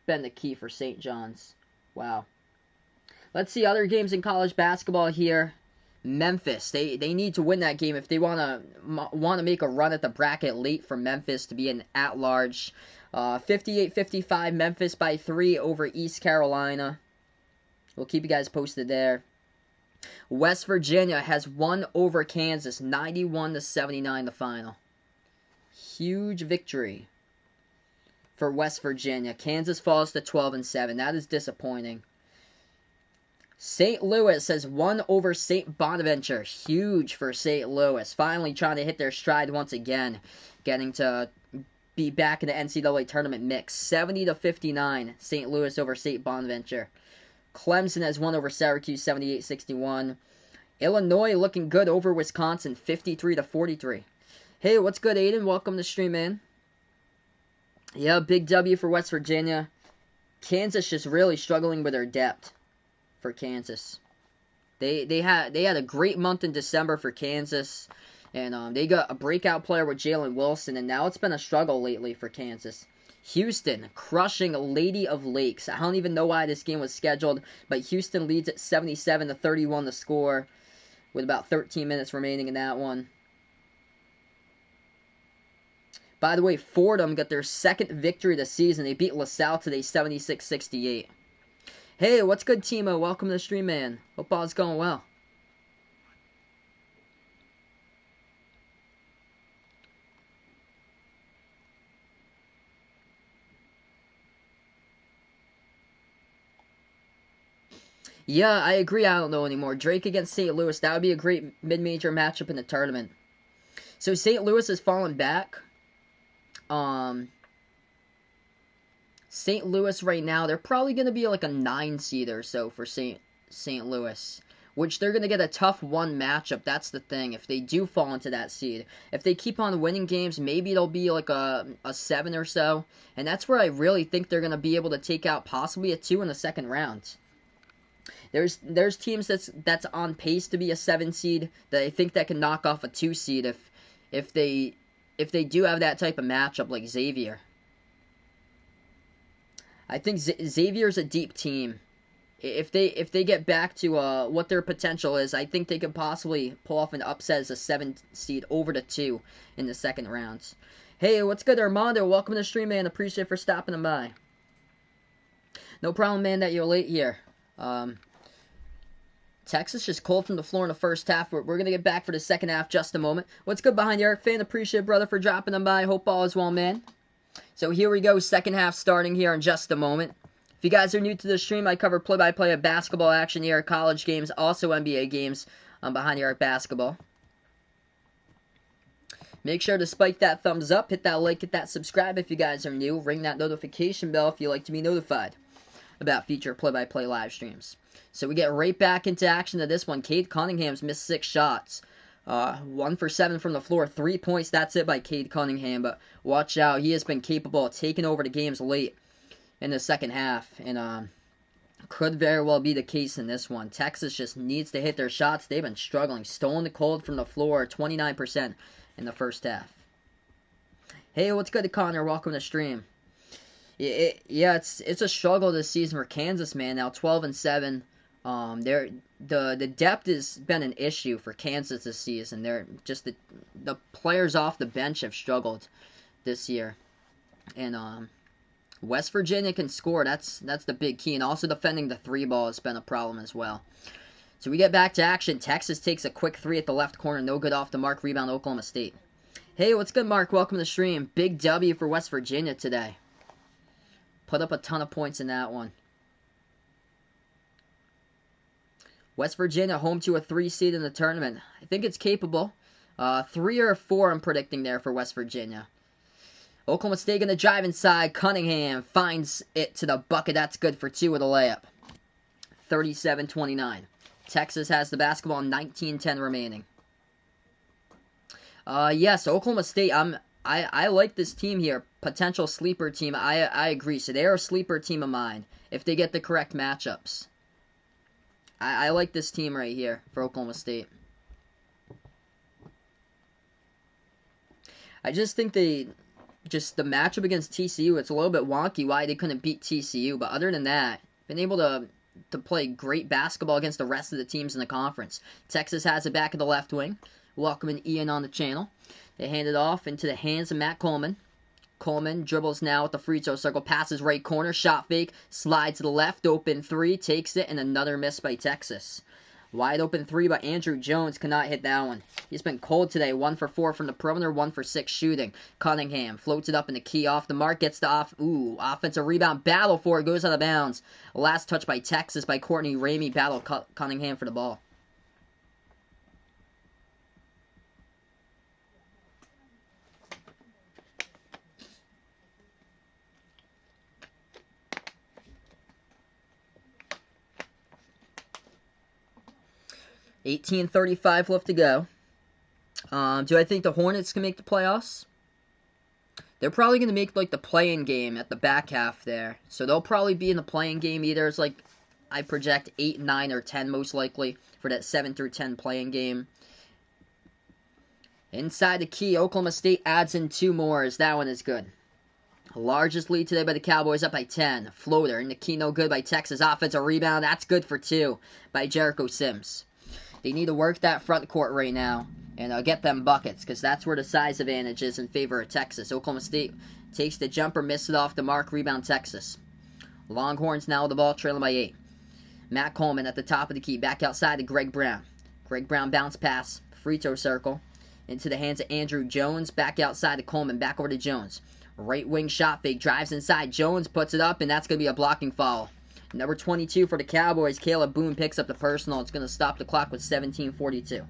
been the key for St. John's. Wow. Let's see other games in college basketball here. Memphis, they need to win that game if they want to make a run at the bracket late for Memphis to be an at-large. 58-55, Memphis by 3 over East Carolina. We'll keep you guys posted there. West Virginia has won over Kansas, 91-79 the final. Huge victory for West Virginia. Kansas falls to 12-7. That is disappointing. St. Louis has won over St. Bonaventure. Huge for St. Louis. Finally trying to hit their stride once again. Getting to be back in the NCAA tournament mix. 70-59, St. Louis over St. Bonaventure. Clemson has won over Syracuse, 78-61. Illinois looking good over Wisconsin, 53-43. Hey, what's good, Aiden? Welcome to the stream, man. Yeah, big W for West Virginia. Kansas just really struggling with their depth for Kansas. They had a great month in December for Kansas, and they got a breakout player with Jalen Wilson, and now it's been a struggle lately for Kansas. Houston crushing Lady of Lakes. I don't even know why this game was scheduled, but Houston leads at 77-31 the score with about 13 minutes remaining in that one. By the way, Fordham got their second victory of the season. They beat LaSalle today 76-68. Hey, what's good, Timo? Welcome to the stream, man. Hope all's going well. Yeah, I agree. I don't know anymore. Drake against St. Louis. That would be a great mid-major matchup in the tournament. So St. Louis has fallen back. St. Louis right now, they're probably going to be like a 9 seed or so for St. Louis, which they're going to get a tough 1 matchup. That's the thing. If they do fall into that seed, if they keep on winning games, maybe it'll be like a 7 or so. And that's where I really think they're going to be able to take out possibly a 2 in the second round. There's teams that's on pace to be a 7 seed that I think that can knock off a 2 seed if they do have that type of matchup like Xavier. I think Xavier's a deep team. If they get back to what their potential is, I think they could possibly pull off an upset as a 7 seed over to 2 in the second rounds. Hey, what's good, Armando? Welcome to the stream, man. Appreciate it for stopping by. No problem, man, that you're late here. Texas just cold from the floor in the first half. We're going to get back for the second half just a moment. What's good behind Eric fan? Appreciate it, brother, for dropping them by. Hope all is well, man. So here we go. Second half starting here in just a moment. If you guys are new to the stream, I cover play-by-play of basketball action here, college games, also NBA games behind Eric Basketball. Make sure to spike that thumbs up, hit that like, hit that subscribe if you guys are new. Ring that notification bell if you like to be notified about future play-by-play live streams. So we get right back into action to this one. Cade Cunningham's missed 6 shots. 1 for 7 from the floor. 3 points, that's it by Cade Cunningham. But watch out, he has been capable of taking over the games late in the second half. And could very well be the case in this one. Texas just needs to hit their shots. They've been struggling. Stolen the cold from the floor, 29% in the first half. Hey, what's good, Connor? Welcome to the stream. Yeah, it's a struggle this season for Kansas, man. Now 12-7. The depth has been an issue for Kansas this season. They're just the players off the bench have struggled this year. And West Virginia can score. That's the big key. And also defending the 3 ball has been a problem as well. So we get back to action. Texas takes a quick 3 at the left corner. No good off the mark. Rebound Oklahoma State. Hey, what's good, Mark? Welcome to the stream. Big W for West Virginia today. Put up a ton of points in that one. West Virginia home to a 3 seed in the tournament. I think it's capable. 3 or 4 I'm predicting there for West Virginia. Oklahoma State going to drive inside. Cunningham finds it to the bucket. That's good for 2 with a layup. 37-29. Texas has the basketball, 19-10 remaining. Yes, Oklahoma State, I like this team here. Potential sleeper team. I agree. So they're a sleeper team of mine if they get the correct matchups. I like this team right here for Oklahoma State. I just think the matchup against TCU, it's a little bit wonky why they couldn't beat TCU. But other than that, been able to play great basketball against the rest of the teams in the conference. Texas has it back in the left wing. Welcoming Ian on the channel. They hand it off into the hands of Matt Coleman. Coleman dribbles now at the free throw circle. Passes right corner. Shot fake. Slide to the left. Open 3. Takes it. And another miss by Texas. Wide open 3, but Andrew Jones cannot hit that one. He's been cold today. 1 for 4 from the perimeter. 1 for 6 shooting. Cunningham floats it up in the key. Off the mark. Gets the offensive rebound. Battle for it. Goes out of bounds. Last touch by Texas by Courtney Ramey. Battle Cunningham for the ball. $18:35 left to go. Do I think the Hornets can make the playoffs? They're probably going to make like the play-in game at the back half there. So they'll probably be in the play-in game either. It's like I project 8, 9, or 10 most likely for that 7 through 10 play-in game. Inside the key, Oklahoma State adds in 2 more as that one is good. Largest lead today by the Cowboys, up by 10. Floater in the key, no good by Texas. Offensive rebound, that's good for 2 by Jericho Sims. They need to work that front court right now and get them buckets because that's where the size advantage is in favor of Texas. Oklahoma State takes the jumper, misses it off the mark, rebound Texas. Longhorns now with the ball, trailing by 8. Matt Coleman at the top of the key, back outside to Greg Brown. Greg Brown bounce pass, free throw circle, into the hands of Andrew Jones, back outside to Coleman, back over to Jones. Right wing shot fake, drives inside, Jones puts it up, and that's going to be a blocking foul. Number 22 for the Cowboys, Caleb Boone picks up the personal. It's going to stop the clock with 17:42.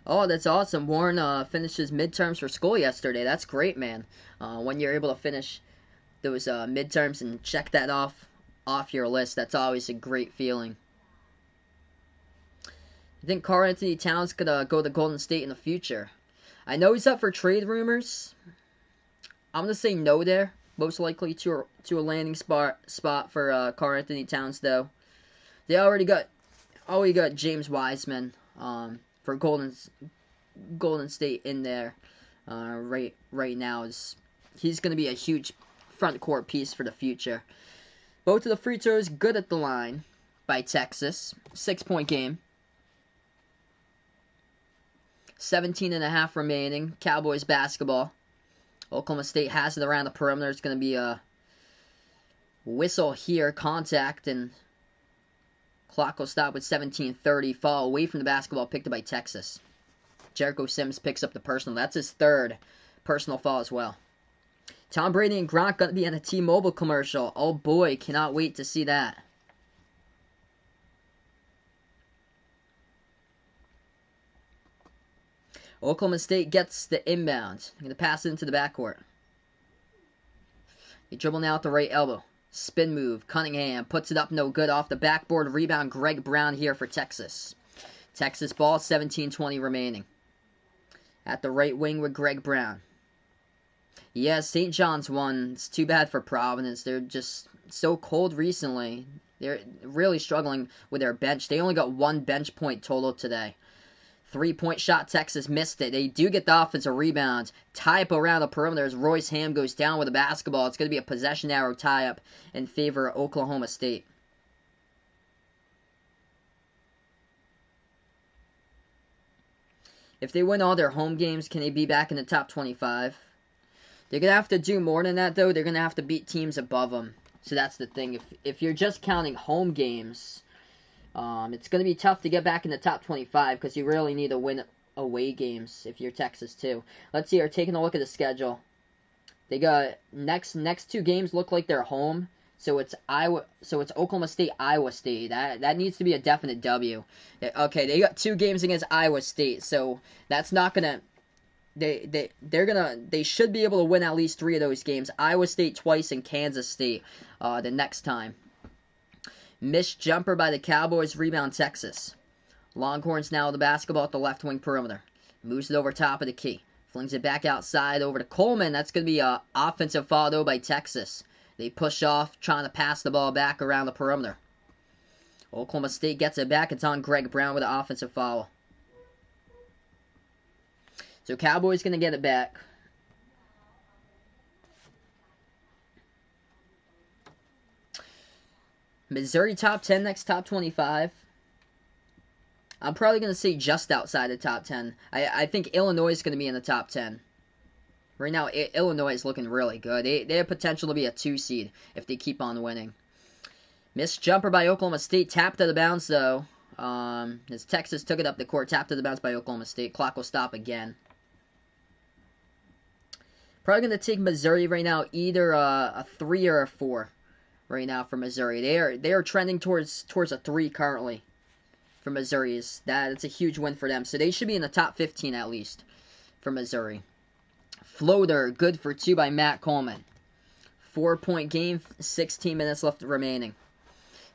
Oh, that's awesome. Warren finished his midterms for school yesterday. That's great, man. When you're able to finish those midterms and check that off your list, that's always a great feeling. I think Karl Anthony Towns could go to Golden State in the future. I know he's up for trade rumors. I'm going to say no there. Most likely to a landing spot for Karl Anthony Towns, though. They already got James Wiseman for Golden State in there right now. He's going to be a huge front court piece for the future. Both of the free throws good at the line by Texas. 6-point game. 17.5 remaining. Cowboys basketball. Oklahoma State has it around the perimeter. It's going to be a whistle here, contact, and clock will stop with 17:30. Fall away from the basketball, picked up by Texas. Jericho Sims picks up the personal. That's his third personal foul as well. Tom Brady and Gronk going to be on a T-Mobile commercial. Oh boy, cannot wait to see that. Oklahoma State gets the inbound. They're going to pass it into the backcourt. They dribble now at the right elbow. Spin move. Cunningham puts it up, no good. Off the backboard. Rebound. Greg Brown here for Texas. Texas ball, 17:20 remaining. At the right wing with Greg Brown. Yeah, St. John's won. It's too bad for Providence. They're just so cold recently. They're really struggling with their bench. They only got one bench point total today. 3-point shot, Texas missed it. They do get the offensive rebound. Tie-up around the perimeter as Royce Ham goes down with a basketball. It's going to be a possession arrow tie-up in favor of Oklahoma State. If they win all their home games, can they be back in the top 25? They're going to have to do more than that, though. They're going to have to beat teams above them. So that's the thing. If you're just counting home games, it's going to be tough to get back in the top 25 because you really need to win away games if you're Texas, too. Let's see. We're taking a look at the schedule. They got next two games look like they're home. So it's Oklahoma State, Iowa State. That needs to be a definite W. Okay, they got 2 games against Iowa State, so that's not gonna. They should be able to win at least 3 of those games. Iowa State twice and Kansas State the next time. Missed jumper by the Cowboys. Rebound Texas. Longhorns now with the basketball at the left wing perimeter. Moves it over top of the key. Flings it back outside over to Coleman. That's going to be an offensive foul though by Texas. They push off, trying to pass the ball back around the perimeter. Oklahoma State gets it back. It's on Greg Brown with an offensive foul. So Cowboys going to get it back. Missouri top 10, next top 25. I'm probably going to say just outside the top 10. I think Illinois is going to be in the top 10. Right now, Illinois is looking really good. They have potential to be a 2 seed if they keep on winning. Missed jumper by Oklahoma State. Tapped out of bounds, though. As Texas took it up the court. Tapped out of bounds by Oklahoma State. Clock will stop again. Probably going to take Missouri right now. Either a 3 or a 4 right now for Missouri. They are trending towards a 3 currently for Missouri. It's a huge win for them. So they should be in the top 15 at least for Missouri. Floater, good for 2 by Matt Coleman. 4-point game, 16 minutes left remaining.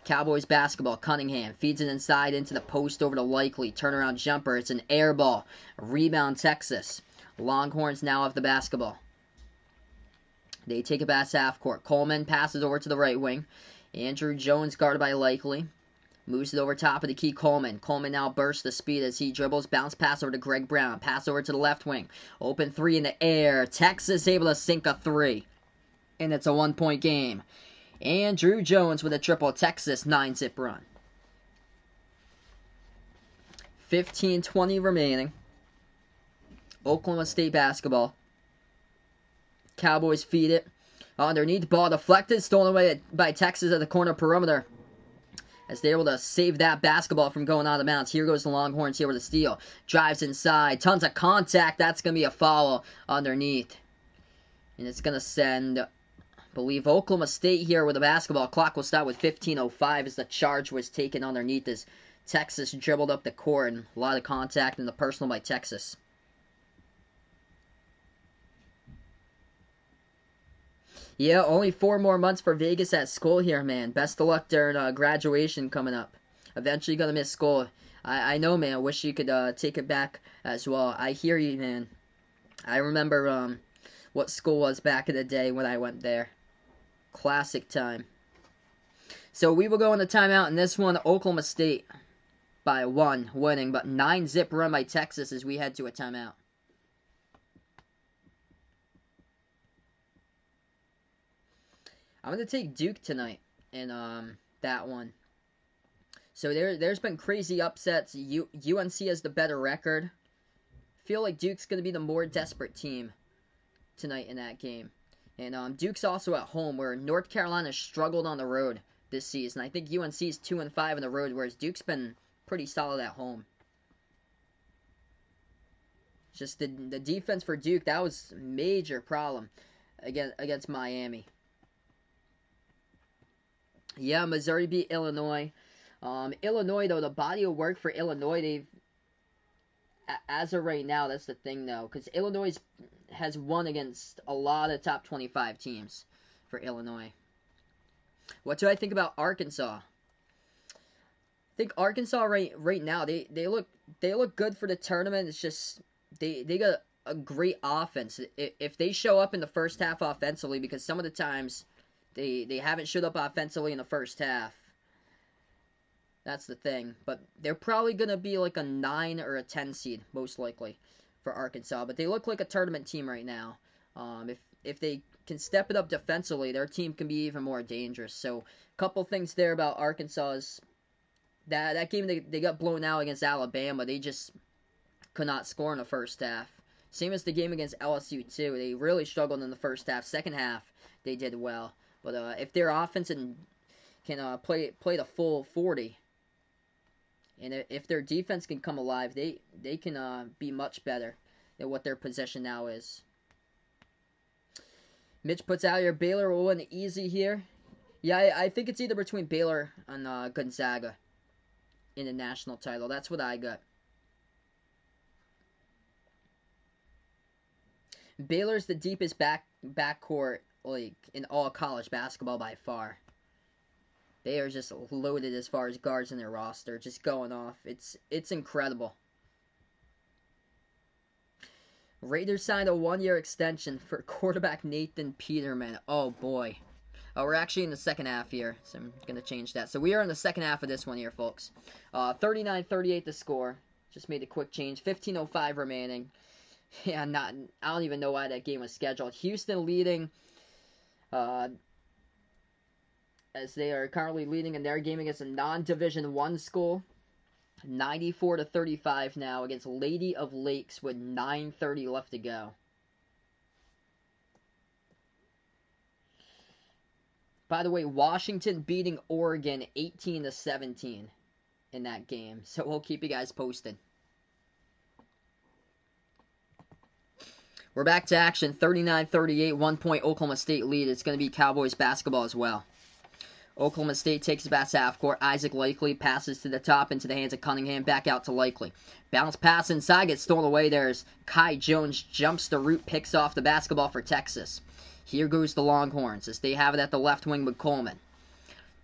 Cowboys basketball, Cunningham feeds it inside into the post over to Likely. Turnaround jumper, it's an air ball. Rebound Texas. Longhorns now have the basketball. They take it past half court. Coleman passes over to the right wing. Andrew Jones guarded by Likely. Moves it over top of the key, Coleman. Coleman now bursts the speed as he dribbles. Bounce pass over to Greg Brown. Pass over to the left wing. Open 3 in the air. Texas able to sink a 3. And it's a 1-point game. Andrew Jones with a triple. Texas 9-zip run. 15:20 remaining. Oklahoma State basketball. Cowboys feed it. Underneath, ball deflected. Stolen away by Texas at the corner perimeter. As they're able to save that basketball from going out of bounds. Here goes the Longhorns here with a steal. Drives inside. Tons of contact. That's going to be a foul underneath. And it's going to send, I believe, Oklahoma State here with the basketball. Clock will start with 15:05 as the charge was taken underneath as Texas dribbled up the court. And a lot of contact in the personal by Texas. Yeah, only 4 more months for Vegas at school here, man. Best of luck during graduation coming up. Eventually gonna miss school. I know, man. I wish you could take it back as well. I hear you, man. I remember what school was back in the day when I went there. Classic time. So we will go into timeout in this one. Oklahoma State by 1 winning, but 9-zip run by Texas as we head to a timeout. I'm going to take Duke tonight in that one. So there's been crazy upsets. UNC has the better record. I feel like Duke's going to be the more desperate team tonight in that game. And Duke's also at home, where North Carolina struggled on the road this season. I think UNC's 2-5 on the road, whereas Duke's been pretty solid at home. Just the defense for Duke, that was a major problem against Miami. Yeah, Missouri beat Illinois. Illinois, though, the body of work for Illinois, as of right now, that's the thing, though, because Illinois has won against a lot of top 25 teams for Illinois. What do I think about Arkansas? I think Arkansas right now, they look good for the tournament. It's just they got a great offense. If they show up in the first half offensively, because some of the times they haven't showed up offensively in the first half. That's the thing. But they're probably going to be like a 9 or a 10 seed, most likely, for Arkansas. But they look like a tournament team right now. If they can step it up defensively, their team can be even more dangerous. So, a couple things there about Arkansas is that game they got blown out against Alabama. They just could not score in the first half. Same as the game against LSU, too. They really struggled in the first half. Second half, they did well. But if their offense can play the full 40, and if their defense can come alive, they can be much better than what their possession now is. Mitch puts out here, Baylor will win easy here. Yeah, I think it's either between Baylor and Gonzaga in the national title. That's what I got. Baylor's the deepest backcourt like in all college basketball by far. They are just loaded as far as guards in their roster, just going off. It's incredible. Raiders signed a 1-year extension for quarterback Nathan Peterman. Oh boy. We're actually in the second half here, so I'm going to change that. So we are in the second half of this one here, folks. 39-38 the score. Just made a quick change. 15:05 remaining. Yeah, I don't even know why that game was scheduled. Houston leading, as they are currently leading in their game against a non-Division I school. 94-35 now against Lady of Lakes with 9:30 left to go. By the way, Washington beating Oregon 18-17 in that game. So we'll keep you guys posted. We're back to action. 39-38, 1-point Oklahoma State lead. It's going to be Cowboys basketball as well. Oklahoma State takes it back to half court. Isaac Likely passes to the top into the hands of Cunningham. Back out to Likely. Bounce pass inside. Gets stolen away. There's Kai Jones. Jumps the root. Picks off the basketball for Texas. Here goes the Longhorns as they have it at the left wing with Coleman.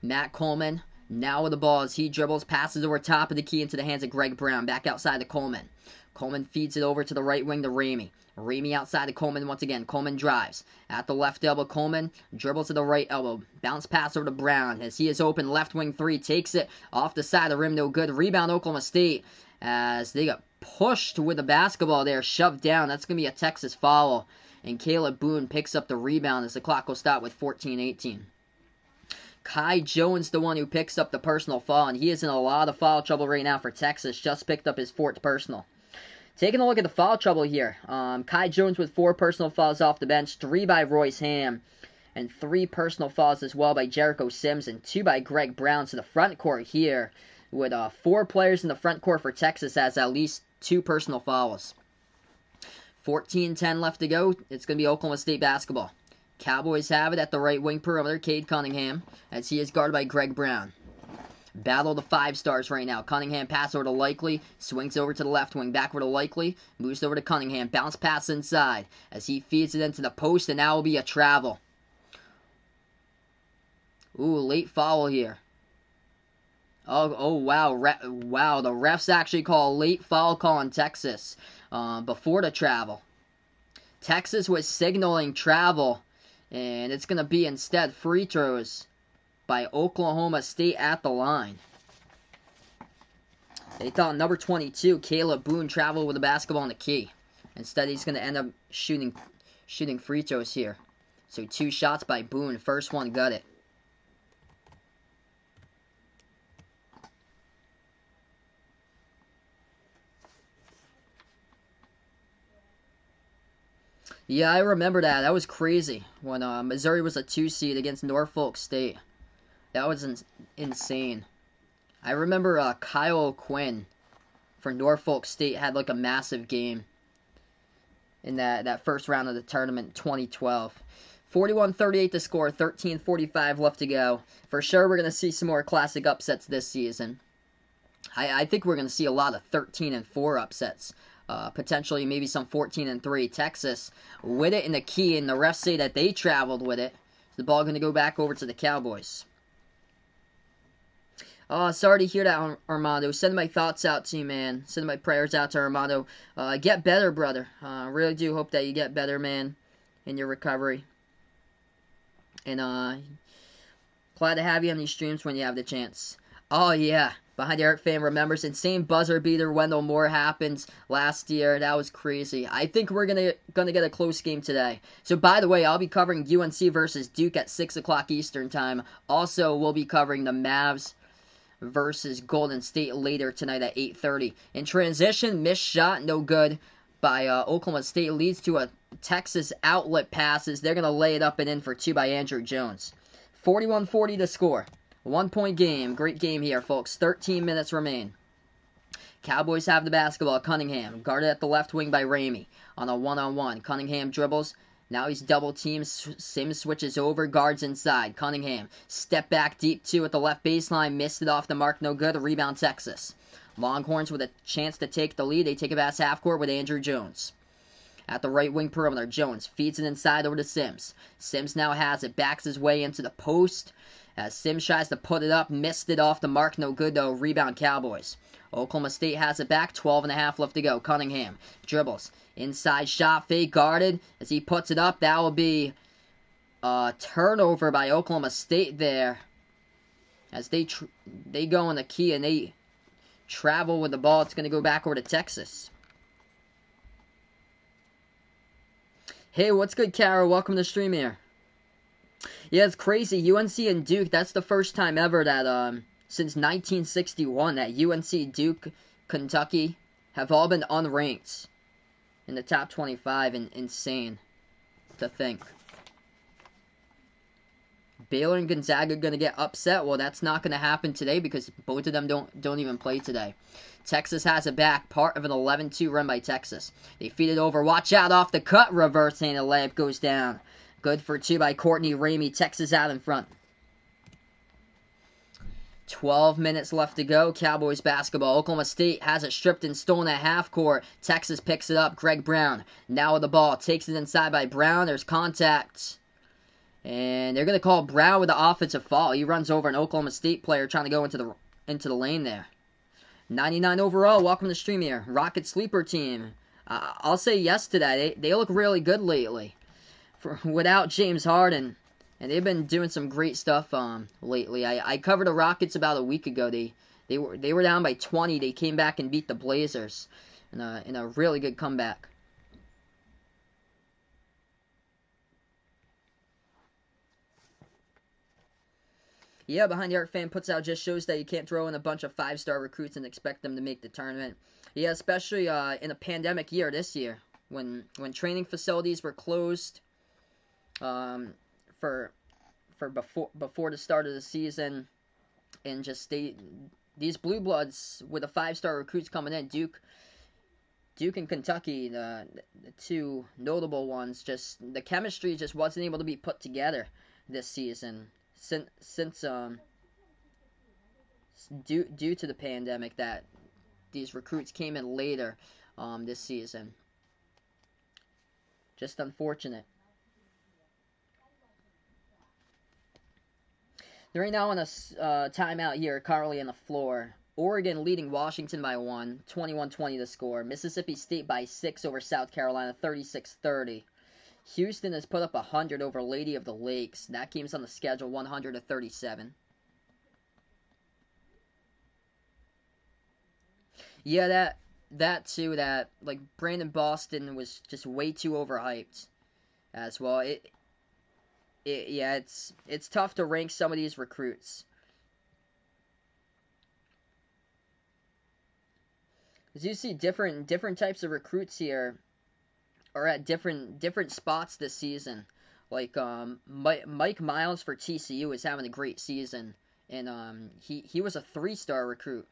Matt Coleman now with the ball as he dribbles. Passes over top of the key into the hands of Greg Brown. Back outside to Coleman. Coleman feeds it over to the right wing to Ramey. Ramey outside to Coleman once again. Coleman drives. At the left elbow, Coleman dribbles to the right elbow. Bounce pass over to Brown as he is open. Left wing three. Takes it off the side of the rim. No good. Rebound Oklahoma State as they got pushed with the basketball there. Shoved down. That's going to be a Texas foul. And Caleb Boone picks up the rebound as the clock will stop with 14-18. Kai Jones, the one who picks up the personal foul. And he is in a lot of foul trouble right now for Texas. Just picked up his 4th personal. Taking a look at the foul trouble here. Kai Jones with 4 personal fouls off the bench, 3 by Royce Ham, and 3 personal fouls as well by Jericho Sims, and 2 by Greg Brown. So the front court here, with 4 players in the front court for Texas, has at least 2 personal fouls. 14-10 left to go. It's going to be Oklahoma State basketball. Cowboys have it at the right wing perimeter, Cade Cunningham, as he is guarded by Greg Brown. Battle of the 5 stars right now. Cunningham pass over to Likely. Swings over to the left wing. Backward to Likely. Moves over to Cunningham. Bounce pass inside as he feeds it into the post, and now will be a travel. Ooh, late foul here. Oh wow. Wow, the refs actually call a late foul call on Texas before the travel. Texas was signaling travel, and it's going to be instead free throws by Oklahoma State at the line. They thought number 22, Caleb Boone, traveled with the basketball in the key. Instead, he's going to end up shooting free throws here. So 2 shots by Boone. First one got it. Yeah, I remember that. That was crazy when Missouri was a 2 seed against Norfolk State. That was insane. I remember Kyle Quinn for Norfolk State had like a massive game in that first round of the tournament, 2012. 41-38 to score, 13:45 left to go. For sure, we're going to see some more classic upsets this season. I think we're going to see a lot of 13-4 upsets. Potentially maybe some 14-3. Texas with it in the key, and the refs say that they traveled with it. The ball going to go back over to the Cowboys. Oh, sorry to hear that, Armando. Send my thoughts out to you, man. Send my prayers out to Armando. Get better, brother. Really do hope that you get better, man, in your recovery. And glad to have you on these streams when you have the chance. Oh, yeah. Behind the Arc fan remembers insane buzzer beater Wendell Moore happens last year. That was crazy. I think we're gonna get a close game today. So by the way, I'll be covering UNC versus Duke at 6 o'clock Eastern time. Also, we'll be covering the Mavs versus Golden State later tonight at 8:30. In transition, missed shot, no good by Oklahoma State, leads to a Texas outlet passes. They're gonna lay it up and in for 2 by Andrew Jones. 41-40 to score. 1-point game. Great game here, folks. 13 minutes remain. Cowboys have the basketball. Cunningham guarded at the left wing by Ramey on a one-on-one. Cunningham dribbles. Now he's double teamed. Sims switches over. Guards inside. Cunningham step back deep two at the left baseline. Missed it off the mark. No good. Rebound Texas. Longhorns with a chance to take the lead. They take it past half court with Andrew Jones. At the right wing perimeter, Jones feeds it inside over to Sims. Sims now has it. Backs his way into the post. As Sims tries to put it up, missed it off the mark, no good though. Rebound Cowboys. Oklahoma State has it back, 12.5 left to go. Cunningham dribbles. Inside shot fake, guarded. As he puts it up, that will be a turnover by Oklahoma State there. As they go in the key and they travel with the ball, it's going to go back over to Texas. Hey, what's good, Carol? Welcome to the stream here. Yeah, it's crazy. UNC and Duke, that's the first time ever that, since 1961, that UNC, Duke, Kentucky have all been unranked in the top 25, and insane to think. Baylor and Gonzaga going to get upset? Well, that's not going to happen today because both of them don't even play today. Texas has it back, part of an 11-2 run by Texas. They feed it over. Watch out off the cut. Reverse-handed layup goes down. Good for 2 by Courtney Ramey. Texas out in front. 12 minutes left to go. Cowboys basketball. Oklahoma State has it stripped and stolen at half court. Texas picks it up. Greg Brown now with the ball. Takes it inside by Brown. There's contact. And they're going to call Brown with the offensive foul. He runs over an Oklahoma State player trying to go into the lane there. 99 overall. Welcome to the stream here. Rocket Sleeper team. I'll say yes to that. They look really good lately. Without James Harden. And they've been doing some great stuff lately. I covered the Rockets about a week ago. They were down by 20. They came back and beat the Blazers in a really good comeback. Yeah, Behind the Arc fan puts out just shows that you can't throw in a bunch of 5-star recruits and expect them to make the tournament. Yeah, especially in a pandemic year this year when training facilities were closed for before the start of the season, and just these blue bloods with the 5-star recruits coming in, Duke and Kentucky, the two notable ones, just the chemistry just wasn't able to be put together this season. Since due to the pandemic, that these recruits came in later this season. Just unfortunate. They're right now on a timeout here, currently on the floor. Oregon leading Washington by 1, 21-20 to score. Mississippi State by 6 over South Carolina, 36-30. Houston has put up 100 over Lady of the Lakes. That game's on the schedule, 100-37. Yeah, that too. That like Brandon Boston was just way too overhyped as well. It's tough to rank some of these recruits. As you see different types of recruits here are at different spots this season. Like Mike Miles for TCU is having a great season, and he was a 3-star recruit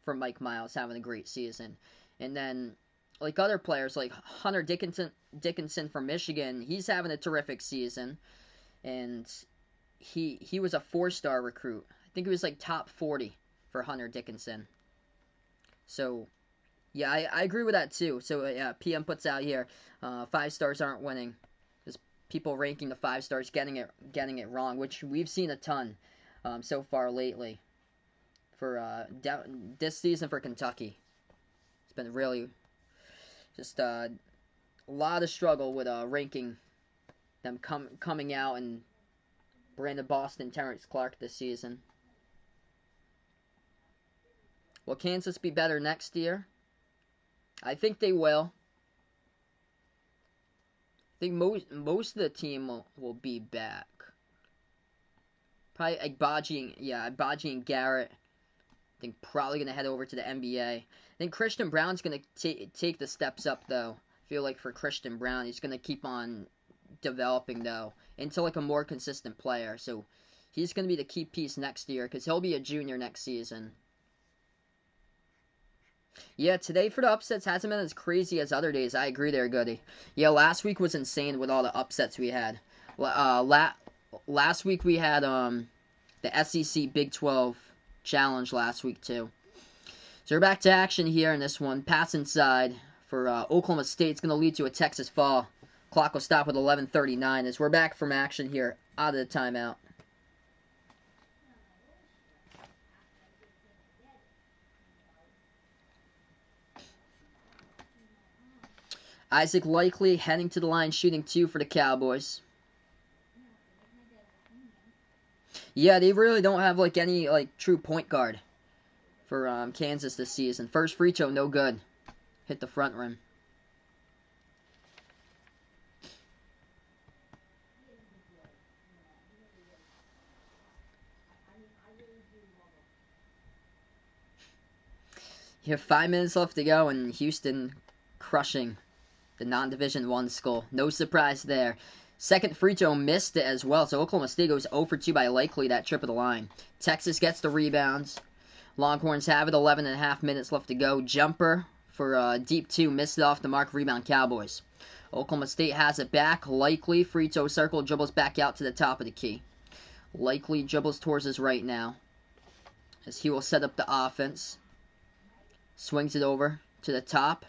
for Mike Miles, having a great season. And then like other players like Hunter Dickinson from Michigan, he's having a terrific season, and he was a 4-star recruit. I think he was like top 40 for Hunter Dickinson. So yeah, I agree with that too. So yeah, PM puts out here, 5 stars aren't winning. Just people ranking the 5 stars getting it wrong, which we've seen a ton so far lately for this season for Kentucky. It's been really just a lot of struggle with ranking them coming out and Brandon Boston, Terrence Clark this season. Will Kansas be better next year? I think they will. I think most of the team will be back. Probably Agbaji and Garrett. I think probably going to head over to the NBA. I think Christian Brown's going to take the steps up, though. I feel like for Christian Brown, he's going to keep on developing, though, into like a more consistent player. So he's going to be the key piece next year because he'll be a junior next season. Yeah, today for the upsets hasn't been as crazy as other days. I agree there, Goody. Yeah, last week was insane with all the upsets we had. Last week we had the SEC Big 12 Challenge last week too. So we're back to action here in this one. Pass inside for Oklahoma State. It's going to lead to a Texas fall. Clock will stop with 11:39 as we're back from action here out of the timeout. Isaac Likely heading to the line, shooting 2 for the Cowboys. Yeah, they really don't have like any like true point guard for Kansas this season. First free throw, no good. Hit the front rim. You have 5 minutes left to go, and Houston crushing the non-Division I school. No surprise there. Second free throw missed it as well, so Oklahoma State goes 0 for 2 by Likely that trip of the line. Texas gets the rebounds. Longhorns have it, 11.5 minutes left to go. Jumper for deep 2, missed it off the mark, rebound Cowboys. Oklahoma State has it back. Likely, free throw circle, dribbles back out to the top of the key. Likely dribbles towards his right now, as he will set up the offense. Swings it over to the top.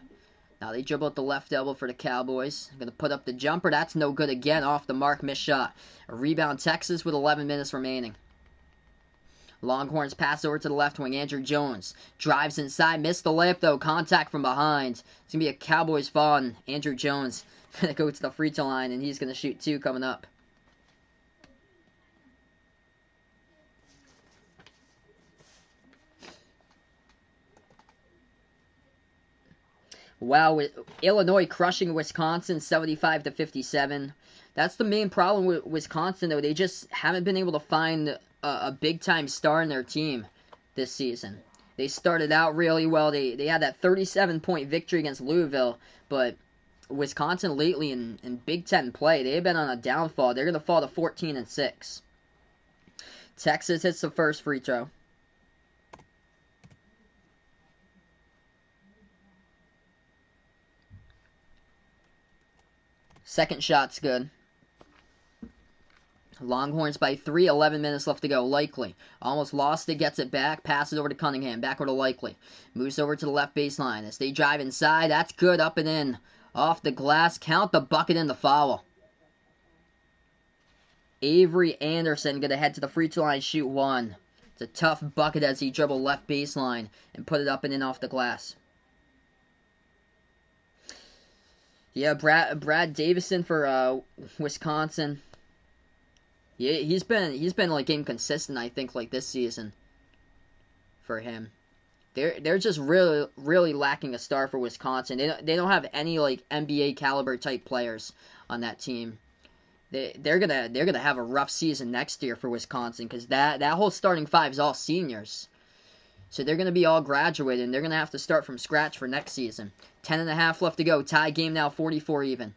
Now they dribble at the left elbow for the Cowboys. Going to put up the jumper. That's no good again. Off the mark. Missed shot. A rebound Texas with 11 minutes remaining. Longhorns pass over to the left wing. Andrew Jones drives inside. Missed the layup though. Contact from behind. It's going to be a Cowboys fall. And Andrew Jones going to go to the free throw line. And he's going to shoot 2 coming up. Wow, Illinois crushing Wisconsin 75-57. That's the main problem with Wisconsin, though. They just haven't been able to find a big-time star in their team this season. They started out really well. They had that 37-point victory against Louisville, but Wisconsin lately in Big Ten play, they've been on a downfall. They're going to fall to 14-6. Texas hits the first free throw. Second shot's good. Longhorns by 3, 11 minutes left to go. Likely. Almost lost it, gets it back, passes over to Cunningham, backward to Likely. Moves over to the left baseline. As they drive inside, that's good, up and in. Off the glass, count the bucket and the foul. Avery Anderson going to head to the free throw line, shoot 1. It's a tough bucket as he dribbled left baseline and put it up and in off the glass. Yeah, Brad Davison for Wisconsin. Yeah, he's been like inconsistent, I think, like this season. For him, they're just really lacking a star for Wisconsin. They don't have any like NBA caliber type players on that team. They're gonna have a rough season next year for Wisconsin because that whole starting 5 is all seniors. So they're going to be all graduated, and they're going to have to start from scratch for next season. 10.5 left to go. Tie game now, 44 even.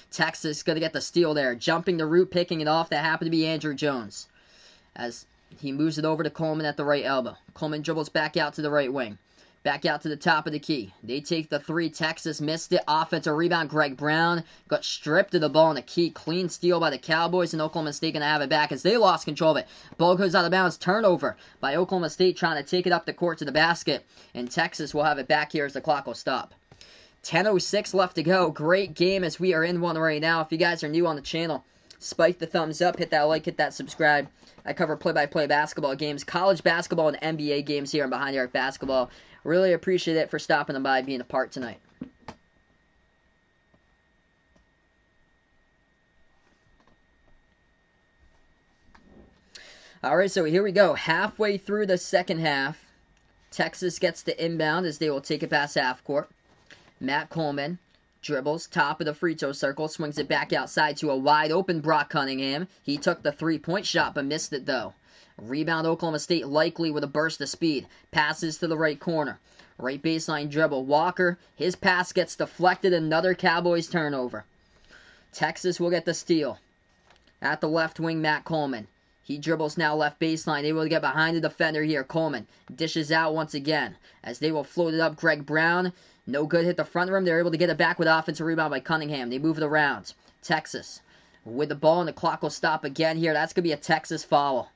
Texas going to get the steal there. Jumping the route, picking it off. That happened to be Andrew Jones. As he moves it over to Coleman at the right elbow. Coleman dribbles back out to the right wing. Back out to the top of the key. They take the three. Texas missed it. Offensive rebound. Greg Brown got stripped of the ball in the key. Clean steal by the Cowboys, and Oklahoma State going to have it back as they lost control of it. Ball goes out of bounds. Turnover by Oklahoma State trying to take it up the court to the basket. And Texas will have it back here as the clock will stop. 10:06 left to go. Great game as we are in one right now. If you guys are new on the channel, spike the thumbs up, hit that like, hit that subscribe. I cover play-by-play basketball games, college basketball, and NBA games here on Behind the Arc Basketball. Really appreciate it for stopping by, being a part tonight. Alright, so here we go. Halfway through the second half. Texas gets the inbound as they will take it past half court. Matt Coleman dribbles, top of the free throw circle, swings it back outside to a wide open Brock Cunningham. He took the three-point shot but missed it though. Rebound Oklahoma State likely with a burst of speed. Passes to the right corner. Right baseline dribble. Walker, his pass gets deflected. Another Cowboys turnover. Texas will get the steal. At the left wing, Matt Coleman. He dribbles now left baseline. Able to get behind the defender here. Coleman dishes out once again as they will float it up. Greg Brown. No good, hit the front rim. They're able to get it back with offensive rebound by Cunningham. They move it around. Texas with the ball, and the clock will stop again here. That's going to be a Texas foul.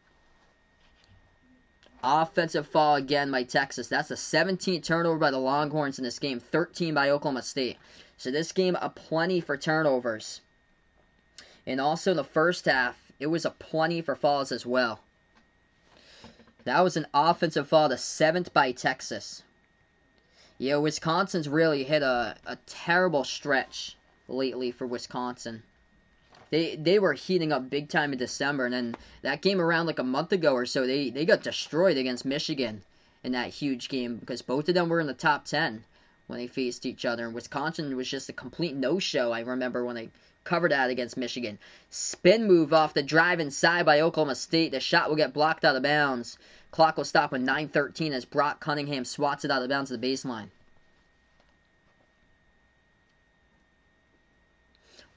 Offensive foul again by Texas. That's a 17th turnover by the Longhorns in this game. 13 by Oklahoma State. So this game, a plenty for turnovers. And also in the first half, it was a plenty for fouls as well. That was an offensive foul, the 7th by Texas. Yeah, Wisconsin's really hit a terrible stretch lately for Wisconsin. They were heating up big time in December, and then that game around like a month ago or so, they got destroyed against Michigan in that huge game because both of them were in the top 10 when they faced each other. And Wisconsin was just a complete no-show, I remember, when they covered that against Michigan. Spin move off the drive inside by Oklahoma State. The shot will get blocked out of bounds. Clock will stop with 9:13 as Brock Cunningham swats it out of bounds to the baseline.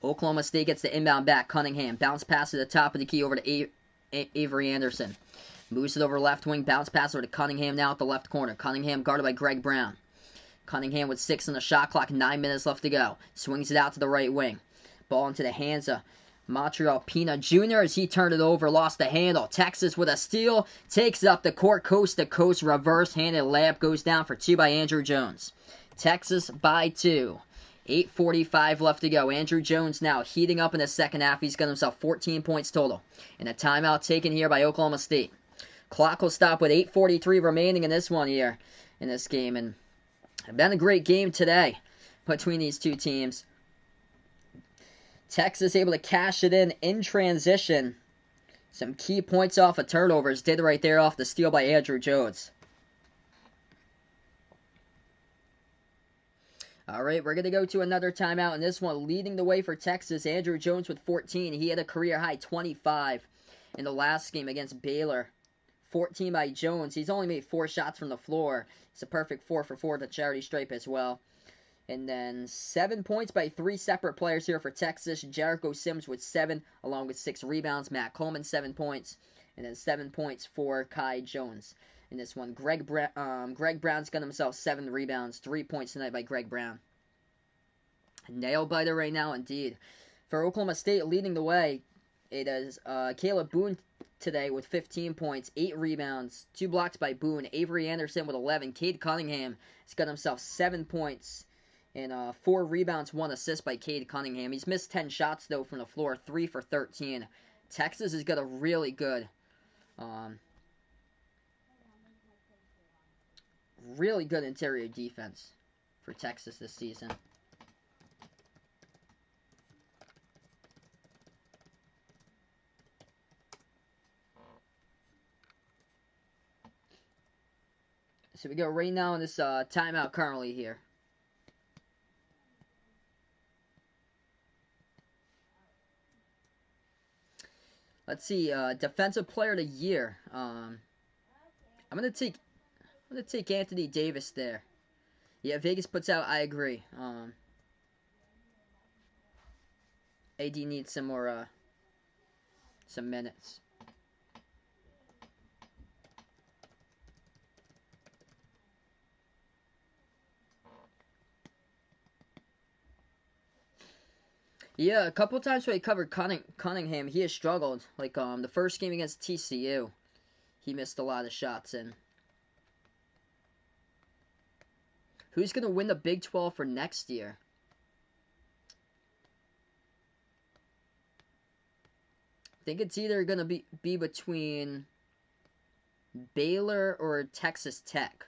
Oklahoma State gets the inbound back. Cunningham. Bounce pass to the top of the key over to Avery Anderson. Moves it over left wing. Bounce pass over to Cunningham now at the left corner. Cunningham guarded by Greg Brown. Cunningham with 6 on the shot clock. 9 minutes left to go. Swings it out to the right wing. Ball into the hands of Montreal Pina Jr. as he turned it over. Lost the handle. Texas with a steal. Takes it up the court. Coast to coast. Reverse-handed layup goes down for 2 by Andrew Jones. Texas by 2. 8:45 left to go. Andrew Jones now heating up in the second half. He's got himself 14 points total. And a timeout taken here by Oklahoma State. Clock will stop with 8:43 remaining in this one here in this game. And it's been a great game today between these two teams. Texas able to cash it in transition. Some key points off of turnovers. Did right there off the steal by Andrew Jones. Alright, we're going to go to another timeout in this one. Leading the way for Texas, Andrew Jones with 14. He had a career-high 25 in the last game against Baylor. 14 by Jones. He's only made 4 shots from the floor. It's a perfect 4 for 4 to charity stripe as well. And then 7 points by 3 separate players here for Texas. Jericho Sims with 7, along with 6 rebounds. Matt Coleman, 7 points. And then 7 points for Kai Jones. In this one, Greg Brown's got himself 7 rebounds, 3 points tonight by Greg Brown. Nail biter right now, indeed. For Oklahoma State, leading the way, it is Caleb Boone today with 15 points, 8 rebounds, 2 blocks by Boone. Avery Anderson with 11. Cade Cunningham has got himself 7 points and 4 rebounds, 1 assist by Cade Cunningham. He's missed 10 shots, though, from the floor, 3 for 13. Texas has got a really good interior defense for Texas this season. So we go right now in this timeout currently here. Let's see, Defensive Player of the Year. I'm going to take I'm going to take Anthony Davis there. Yeah, Vegas puts out, I agree. AD needs some more, some minutes. Yeah, a couple times when he covered Cunningham, he has struggled. Like, the first game against TCU, he missed a lot of shots in. Who's going to win the Big 12 for next year? I think it's either going to be between Baylor or Texas Tech,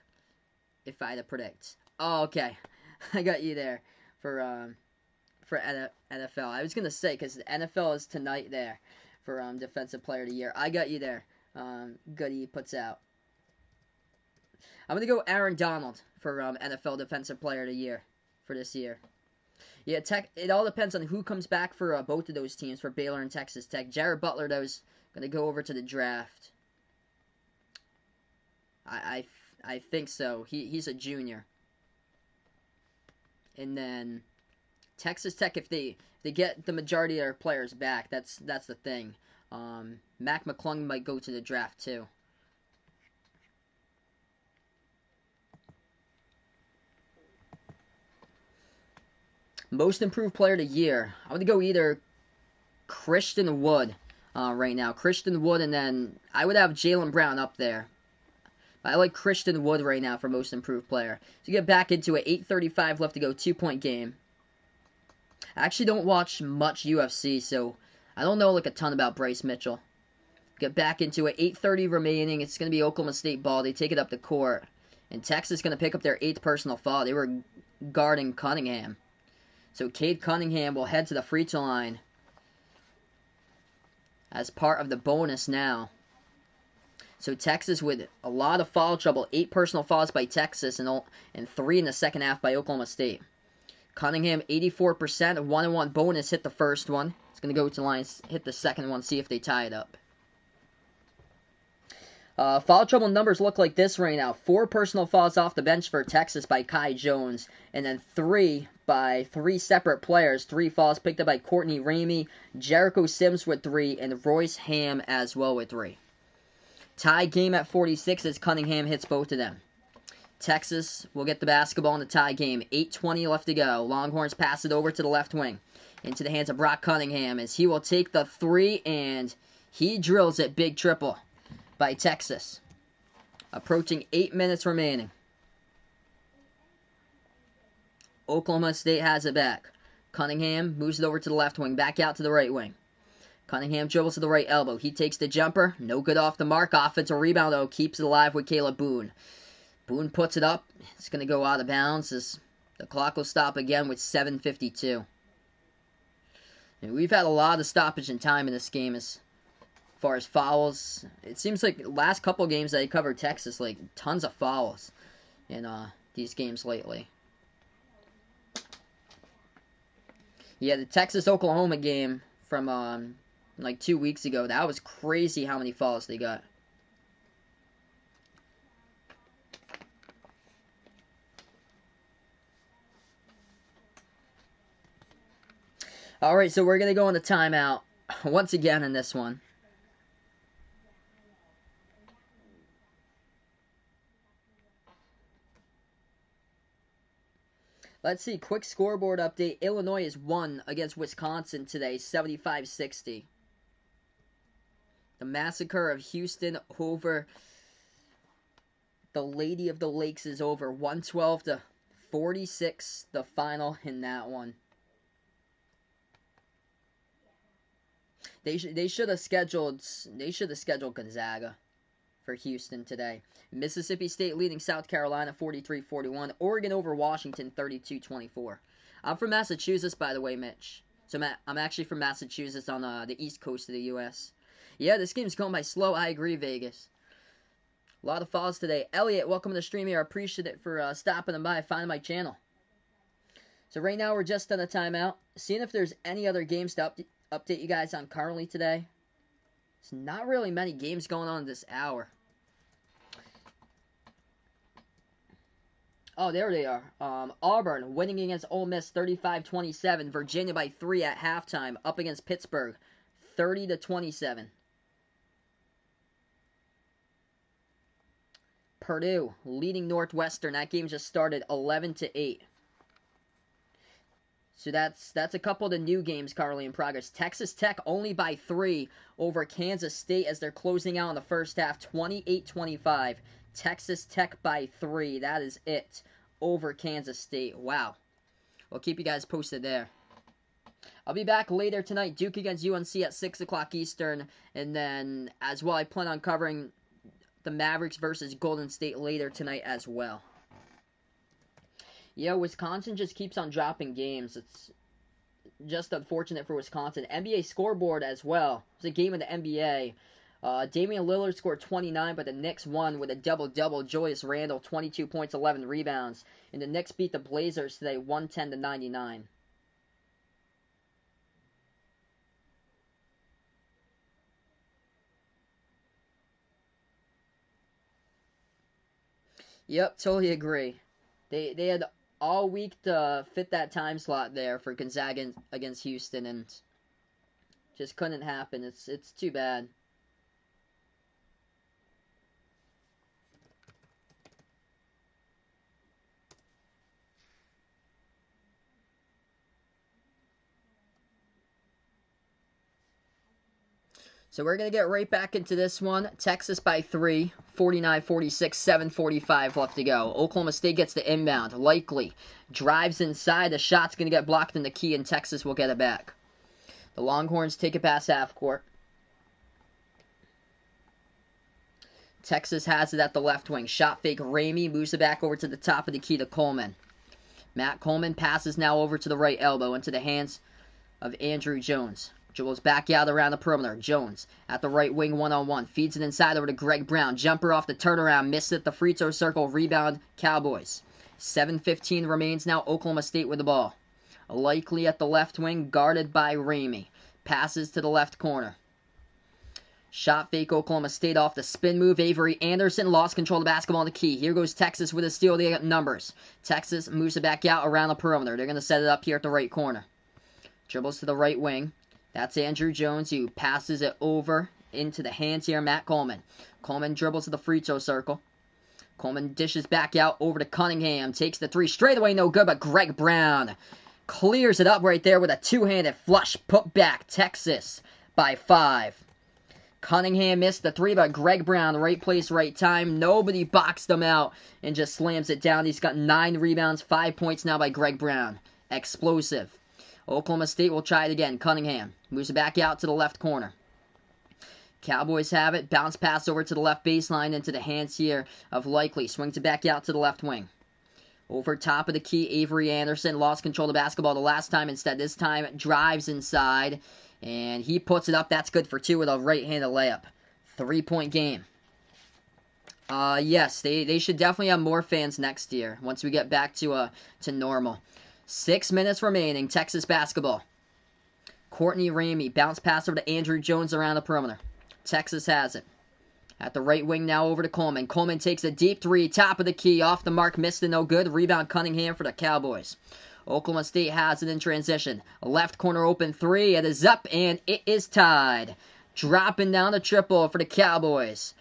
if I had to predict. Oh, okay. I got you there for NFL. I was going to say, because the NFL is tonight there for Defensive Player of the Year. I got you there. Goody puts out. I'm going to go Aaron Donald for NFL Defensive Player of the Year for this year. Yeah, it all depends on who comes back for both of those teams, for Baylor and Texas Tech. Jared Butler, though, is going to go over to the draft. I think so. He's a junior. And then Texas Tech, if they get the majority of their players back, that's the thing. Mac McClung might go to the draft, too. Most Improved Player of the Year. I'm going to go either Christian Wood right now. Christian Wood, and then I would have Jaylen Brown up there. I like Christian Wood right now for Most Improved Player. So get back into it. 8:35 left to go. 2-point game. I actually don't watch much UFC, so I don't know like a ton about Bryce Mitchell. Get back into it. 8:30 remaining. It's going to be Oklahoma State ball. They take it up the court. And Texas is going to pick up their 8th personal foul. They were guarding Cunningham. So Cade Cunningham will head to the free throw line as part of the bonus now. So Texas with a lot of foul trouble. 8 personal fouls by Texas and 3 in the second half by Oklahoma State. Cunningham, 84%. A 1-1 bonus. Hit the first one. It's going to go to the line, hit the second one, see if they tie it up. Foul trouble numbers look like this right now. 4 personal fouls off the bench for Texas by Kai Jones. And then 3 by 3 separate players. 3 fouls picked up by Courtney Ramey, Jericho Sims with 3, and Royce Ham as well with 3. Tie game at 46 as Cunningham hits both of them. Texas will get the basketball in the tie game. 8:20 left to go. Longhorns pass it over to the left wing. Into the hands of Brock Cunningham as he will take the 3, and he drills it. Big triple by Texas. Approaching 8 minutes remaining. Oklahoma State has it back. Cunningham moves it over to the left wing. Back out to the right wing. Cunningham dribbles to the right elbow. He takes the jumper. No good off the mark. Offensive rebound, though. Keeps it alive with Caleb Boone. Boone puts it up. It's going to go out of bounds as the clock will stop again with 7:52. And we've had a lot of stoppage in time in this game as far as fouls. It seems like the last couple games that I covered Texas, like tons of fouls in these games lately. Yeah, the Texas-Oklahoma game from like 2 weeks ago, that was crazy how many fouls they got. Alright, so we're going to go into timeout once again in this one. Let's see, quick scoreboard update. Illinois has won against Wisconsin today, 75-60. The massacre of Houston over the Lady of the Lakes is over. 112-46, the final in that one. They should have scheduled Gonzaga for Houston today. Mississippi State leading South Carolina 43-41. Oregon over Washington 32-24. I'm from Massachusetts, by the way, Mitch. So I'm actually from Massachusetts on the east coast of the U.S. Yeah, this game's going by slow. I agree, Vegas. A lot of fouls today. Elliot, welcome to the stream here. I appreciate it for stopping by, finding my channel. So right now we're just on a timeout. Seeing if there's any other games to update you guys on currently today. There's not really many games going on this hour. Oh, there they are. Auburn winning against Ole Miss 35-27. Virginia by 3 at halftime. Up against Pittsburgh 30-27. Purdue leading Northwestern. That game just started 11-8. So that's a couple of the new games currently in progress. Texas Tech only by 3 over Kansas State as they're closing out in the first half, 28-25. Texas Tech by 3. That is it over Kansas State. Wow. We'll keep you guys posted there. I'll be back later tonight. Duke against UNC at 6 o'clock Eastern. And then, as well, I plan on covering the Mavericks versus Golden State later tonight as well. Yeah, Wisconsin just keeps on dropping games. It's just unfortunate for Wisconsin. NBA scoreboard as well. It was a game of the NBA. Damian Lillard scored 29, but the Knicks won with a double-double. Julius Randle, 22 points, 11 rebounds. And the Knicks beat the Blazers today, 110-99. Yep, totally agree. They had all week to fit that time slot there for Gonzaga against Houston, and just couldn't happen. It's too bad. So we're going to get right back into this one. Texas by 3, 49-46, 7:45 left to go. Oklahoma State gets the inbound. Likely drives inside. The shot's going to get blocked in the key, and Texas will get it back. The Longhorns take it past half court. Texas has it at the left wing. Shot fake. Ramey moves it back over to the top of the key to Coleman. Matt Coleman passes now over to the right elbow into the hands of Andrew Jones. Dribbles back out around the perimeter. Jones at the right wing one-on-one. Feeds it inside over to Greg Brown. Jumper off the turnaround. Missed at the free throw circle. Rebound Cowboys. 7:15 remains now. Oklahoma State with the ball. Likely at the left wing. Guarded by Ramey. Passes to the left corner. Shot fake Oklahoma State off the spin move. Avery Anderson lost control of the basketball in the key. Here goes Texas with a steal. They get numbers. Texas moves it back out around the perimeter. They're going to set it up here at the right corner. Dribbles to the right wing. That's Andrew Jones who passes it over into the hands here of Matt Coleman. Coleman dribbles to the free throw circle. Coleman dishes back out over to Cunningham. Takes the three straight away, no good, but Greg Brown clears it up right there with a two-handed flush put back. Texas by 5. Cunningham missed the 3, but Greg Brown, right place, right time. Nobody boxed him out and just slams it down. He's got 9 rebounds, 5 points now by Greg Brown. Explosive. Oklahoma State will try it again. Cunningham moves it back out to the left corner. Cowboys have it. Bounce pass over to the left baseline into the hands here of Likely. Swings it back out to the left wing. Over top of the key, Avery Anderson lost control of the basketball the last time. Instead, this time drives inside, and he puts it up. That's good for 2 with a right-handed layup. 3-point game. Yes, they should definitely have more fans next year once we get back to normal. 6 minutes remaining. Texas basketball. Courtney Ramey. Bounce pass over to Andrew Jones around the perimeter. Texas has it. At the right wing now over to Coleman. Coleman takes a deep 3. Top of the key. Off the mark. Missed it. No good. Rebound Cunningham for the Cowboys. Oklahoma State has it in transition. Left corner open 3. It is up and it is tied. Dropping down the triple for the Cowboys.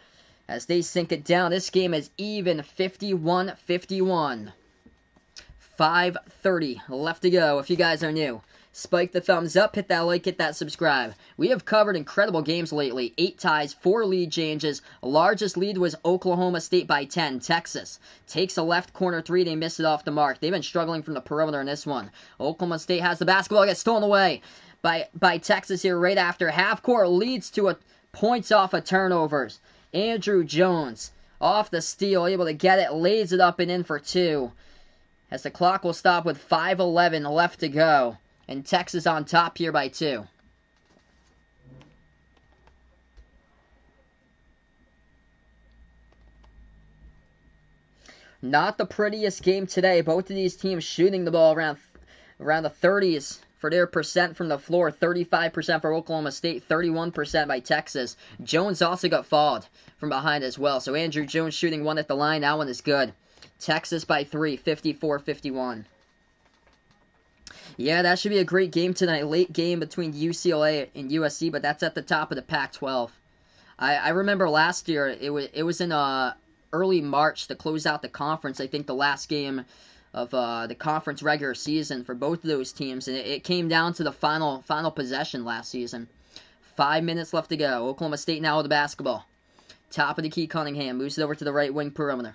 As they sink it down. This game is even 51-51. 5:30 left to go. If you guys are new, spike the thumbs up, hit that like, hit that subscribe. We have covered incredible games lately. 8 ties, 4 lead changes. Largest lead was Oklahoma State by 10. Texas takes a left corner 3. They missed it off the mark. They've been struggling from the perimeter in this one. Oklahoma State has the basketball. Gets stolen away by Texas here right after. Half court leads to points off of turnovers. Andrew Jones off the steal, able to get it, lays it up and in for 2. As the clock will stop with 5:11 left to go. And Texas on top here by 2. Not the prettiest game today. Both of these teams shooting the ball around the 30s for their percent from the floor. 35% for Oklahoma State, 31% by Texas. Jones also got fouled from behind as well. So Andrew Jones shooting 1 at the line. That one is good. Texas by 3, 54-51. Yeah, that should be a great game tonight. Late game between UCLA and USC, but that's at the top of the Pac-12. I remember last year, it was in early March to close out the conference. I think the last game of the conference regular season for both of those teams, and it came down to the final possession last season. 5 minutes left to go. Oklahoma State now with the basketball. Top of the key, Cunningham moves it over to the right wing perimeter.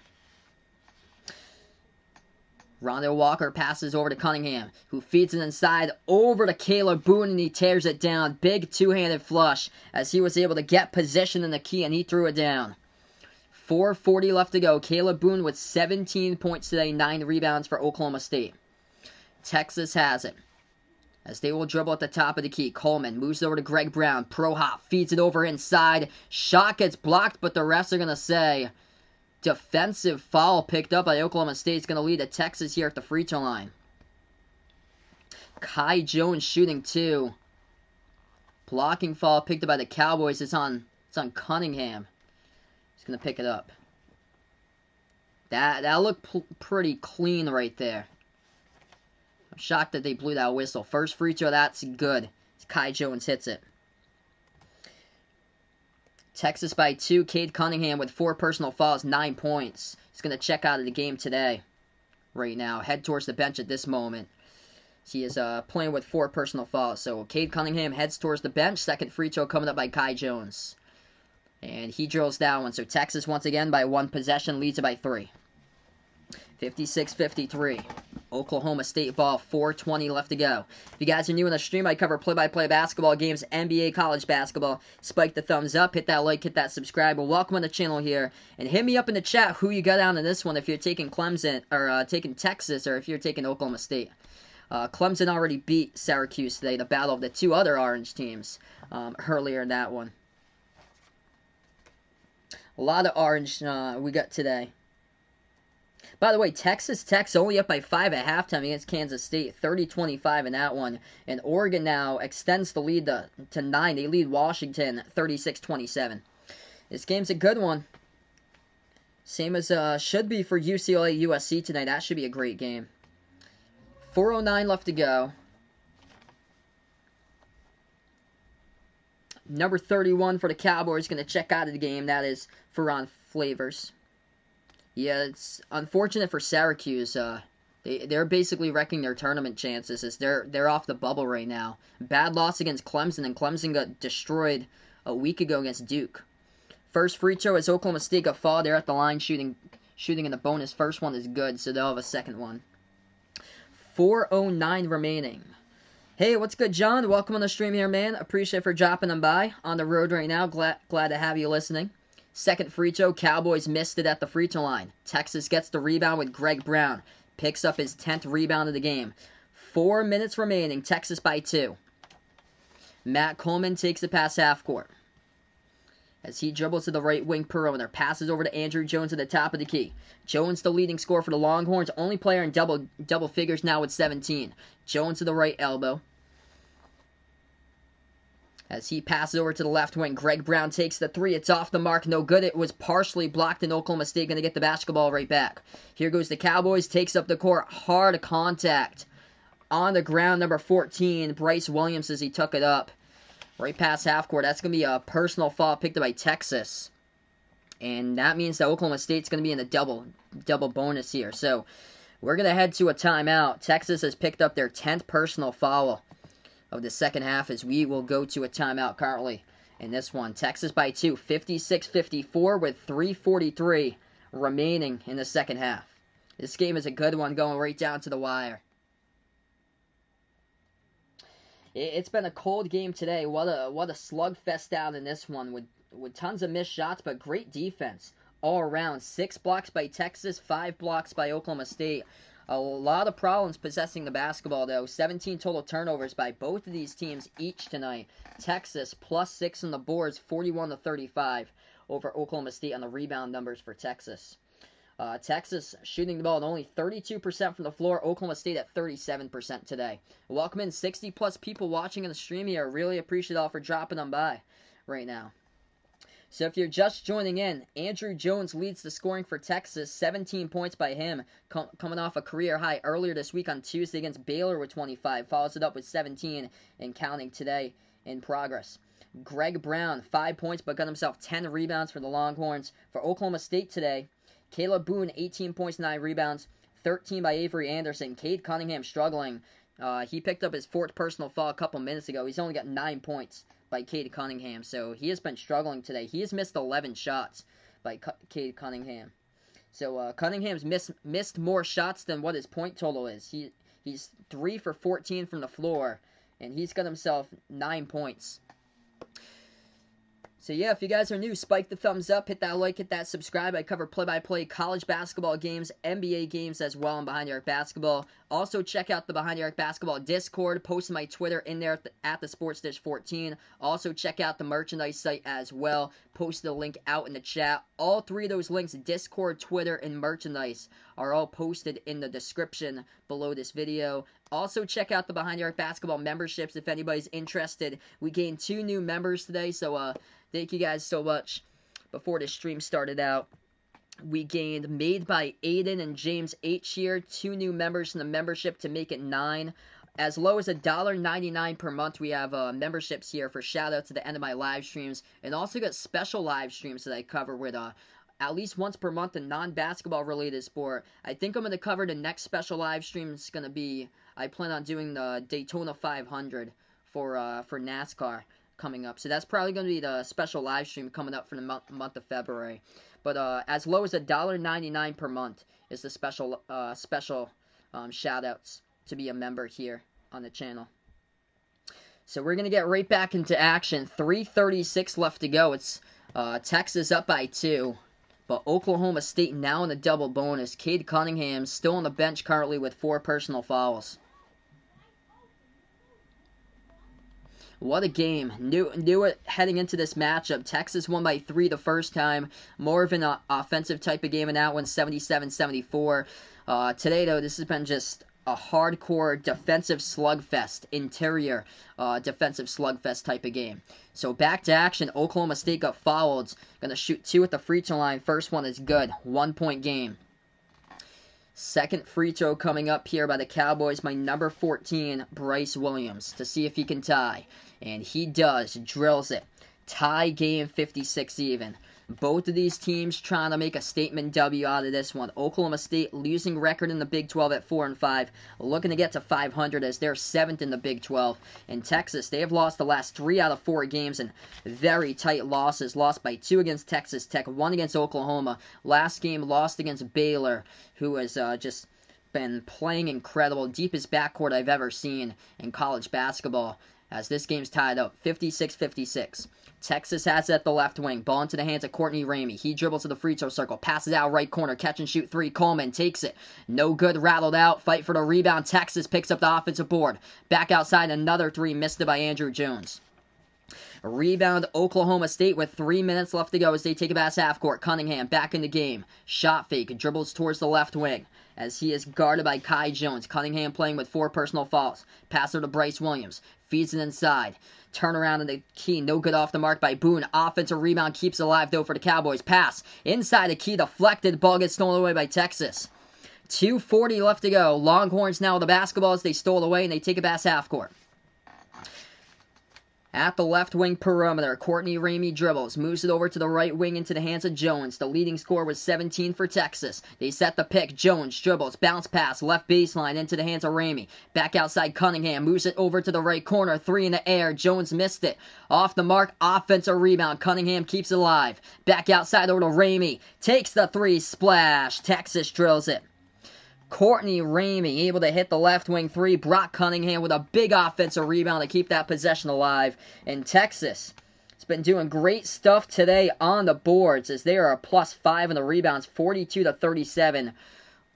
Rondo Walker passes over to Cunningham, who feeds it inside over to Caleb Boone, and he tears it down. Big two-handed flush as he was able to get position in the key, and he threw it down. 4:40 left to go. Caleb Boone with 17 points today, 9 rebounds for Oklahoma State. Texas has it, as they will dribble at the top of the key. Coleman moves over to Greg Brown. Pro hop, feeds it over inside. Shot gets blocked, but the refs are going to say defensive foul picked up by Oklahoma State. Is going to lead to Texas here at the free throw line. Kai Jones shooting 2. Blocking foul picked up by the Cowboys. It's on Cunningham. He's going to pick it up. That looked pretty clean right there. I'm shocked that they blew that whistle. First free throw, that's good. Kai Jones hits it. Texas by 2. Cade Cunningham with 4 personal fouls, 9 points. He's going to check out of the game today. Right now. Head towards the bench at this moment. He is playing with 4 personal fouls. So Cade Cunningham heads towards the bench. Second free throw coming up by Kai Jones. And he drills that one. So Texas once again by 1 possession leads it by 3. 56-53. Oklahoma State ball, 4:20 left to go. If you guys are new in the stream, I cover play-by-play basketball games, NBA, college basketball. Spike the thumbs up, hit that like, hit that subscribe. Welcome on the channel here. And hit me up in the chat who you got down in this one if you're taking Clemson, or taking Texas, or if you're taking Oklahoma State. Clemson already beat Syracuse today, the battle of the 2 other orange teams earlier in that one. A lot of orange we got today. By the way, Texas Tech's only up by 5 at halftime against Kansas State, 30-25 in that one. And Oregon now extends the lead to 9. They lead Washington 36-27. This game's a good one. Same as should be for UCLA USC tonight. That should be a great game. 4:09 left to go. Number 31 for the Cowboys going to check out of the game. That is Ferron Flavors. Yeah, it's unfortunate for Syracuse. They're basically wrecking their tournament chances as they're off the bubble right now. Bad loss against Clemson, and Clemson got destroyed a week ago against Duke. First free throw is Oklahoma State got fouled. They're at the line shooting in the bonus. First one is good, so they'll have a second one. 4:09 remaining. Hey, what's good, John? Welcome on the stream here, man. Appreciate for dropping them by. On the road right now. Glad to have you listening. Second free throw, Cowboys missed it at the free throw line. Texas gets the rebound with Greg Brown. Picks up his 10th rebound of the game. 4 minutes remaining, Texas by 2. Matt Coleman takes it past half court. As he dribbles to the right wing perimeter, passes over to Andrew Jones at the top of the key. Jones the leading scorer for the Longhorns, only player in double figures now with 17. Jones to the right elbow. As he passes over to the left wing, Greg Brown takes the 3. It's off the mark. No good. It was partially blocked, and Oklahoma State going to get the basketball right back. Here goes the Cowboys. Takes up the court. Hard contact. On the ground, number 14, Bryce Williams, as he took it up. Right past half court. That's going to be a personal foul picked up by Texas. And that means that Oklahoma State's going to be in the double bonus here. So we're going to head to a timeout. Texas has picked up their 10th personal foul of the second half as we will go to a timeout currently in this one. Texas by 2, 56-54 with 3:43 remaining in the second half. This game is a good one going right down to the wire. It's been a cold game today. What a slugfest down in this one with tons of missed shots, but great defense all around. 6 blocks by Texas, 5 blocks by Oklahoma State. A lot of problems possessing the basketball, though. 17 total turnovers by both of these teams each tonight. Texas +6 on the boards, 41-35 over Oklahoma State on the rebound numbers for Texas. Texas shooting the ball at only 32% from the floor. Oklahoma State at 37% today. Welcome in 60+ people watching in the stream here. Really appreciate all for dropping them by right now. So if you're just joining in, Andrew Jones leads the scoring for Texas, 17 points by him, coming off a career high earlier this week on Tuesday against Baylor with 25. Follows it up with 17 and counting today in progress. Greg Brown, 5 points, but got himself 10 rebounds for the Longhorns. For Oklahoma State today, Caleb Boone, 18 points, 9 rebounds, 13 by Avery Anderson. Cade Cunningham struggling. He picked up his 4th personal foul a couple minutes ago. He's only got 9 points by Cade Cunningham, so he has been struggling today. He has missed 11 shots by Cade Cunningham. So Cunningham's missed more shots than what his point total is. He's 3 for 14 from the floor, and he's got himself 9 points. So yeah, if you guys are new, spike the thumbs up, hit that like, hit that subscribe. I cover play-by-play college basketball games, NBA games as well, and Behind the Arc Basketball. Also, check out the Behind the Arc Basketball Discord. Post my Twitter in there at the SportsDish14. Also, check out the merchandise site as well. Post the link out in the chat. All 3 of those links, Discord, Twitter, and merchandise, are all posted in the description below this video. Also, check out the Behind the Arc Basketball memberships if anybody's interested. We gained 2 new members today, so thank you guys so much. Before the stream started out, we gained Made by Aiden and James H here, 2 new members in the membership to make it 9. As low as $1.99 per month, we have memberships here for shout-outs at the end of my live streams. And also got special live streams that I cover with at least once per month a non-basketball related sport. I think I'm going to cover the next special live stream. It's going to be, I plan on doing the Daytona 500 for NASCAR coming up. So that's probably going to be the special live stream coming up for the month of February. But as low as $1.99 per month is the special shout-outs to be a member here on the channel. So we're going to get right back into action. 3:36 left to go. It's Texas up by 2. But Oklahoma State now in the double bonus. Cade Cunningham still on the bench currently with 4 personal fouls. What a game. Knew it heading into this matchup. Texas won by 3 the first time. More of an offensive type of game in that one, 77-74. Today, though, this has been just a hardcore defensive slugfest, interior defensive slugfest type of game. So back to action. Oklahoma State got fouled. Going to shoot 2 at the free throw line. First one is good. 1-point game. Second free throw coming up here by the Cowboys, my number 14, Bryce Williams, to see if he can tie. And he does. Drills it. Tie game, 56 even. Both of these teams trying to make a statement W out of this one. Oklahoma State losing record in the Big 12 at 4-5, looking to get to 500 as they're 7th in the Big 12. And Texas, they have lost the last 3 out of 4 games and very tight losses. Lost by 2 against Texas Tech, 1 against Oklahoma. Last game lost against Baylor, who has just been playing incredible. Deepest backcourt I've ever seen in college basketball. As this game's tied up, 56-56. Texas has it at the left wing. Ball into the hands of Courtney Ramey. He dribbles to the free throw circle. Passes out right corner. Catch and shoot 3. Coleman takes it. No good. Rattled out. Fight for the rebound. Texas picks up the offensive board. Back outside. Another 3. Missed it by Andrew Jones. Rebound Oklahoma State with 3 minutes left to go as they take it past half court. Cunningham back in the game. Shot fake. Dribbles towards the left wing as he is guarded by Kai Jones. Cunningham playing with 4 personal fouls. Passer to Bryce Williams. Feeds it inside. Turnaround in the key. No good off the mark by Boone. Offensive rebound keeps alive though for the Cowboys. Pass. Inside the key. Deflected. Ball gets stolen away by Texas. 2:40 left to go. Longhorns now with the basketball as they stole away and they take it past half court. At the left wing perimeter, Courtney Ramey dribbles, moves it over to the right wing into the hands of Jones. The leading scorer was 17 for Texas. They set the pick. Jones dribbles, bounce pass, left baseline into the hands of Ramey. Back outside Cunningham, moves it over to the right corner, 3 in the air. Jones missed it. Off the mark, offensive rebound. Cunningham keeps it alive. Back outside over to Ramey. Takes the 3, splash. Texas drills it. Courtney Ramey able to hit the left wing 3. Brock Cunningham with a big offensive rebound to keep that possession alive. And Texas has been doing great stuff today on the boards as they are a +5 in the rebounds, 42-37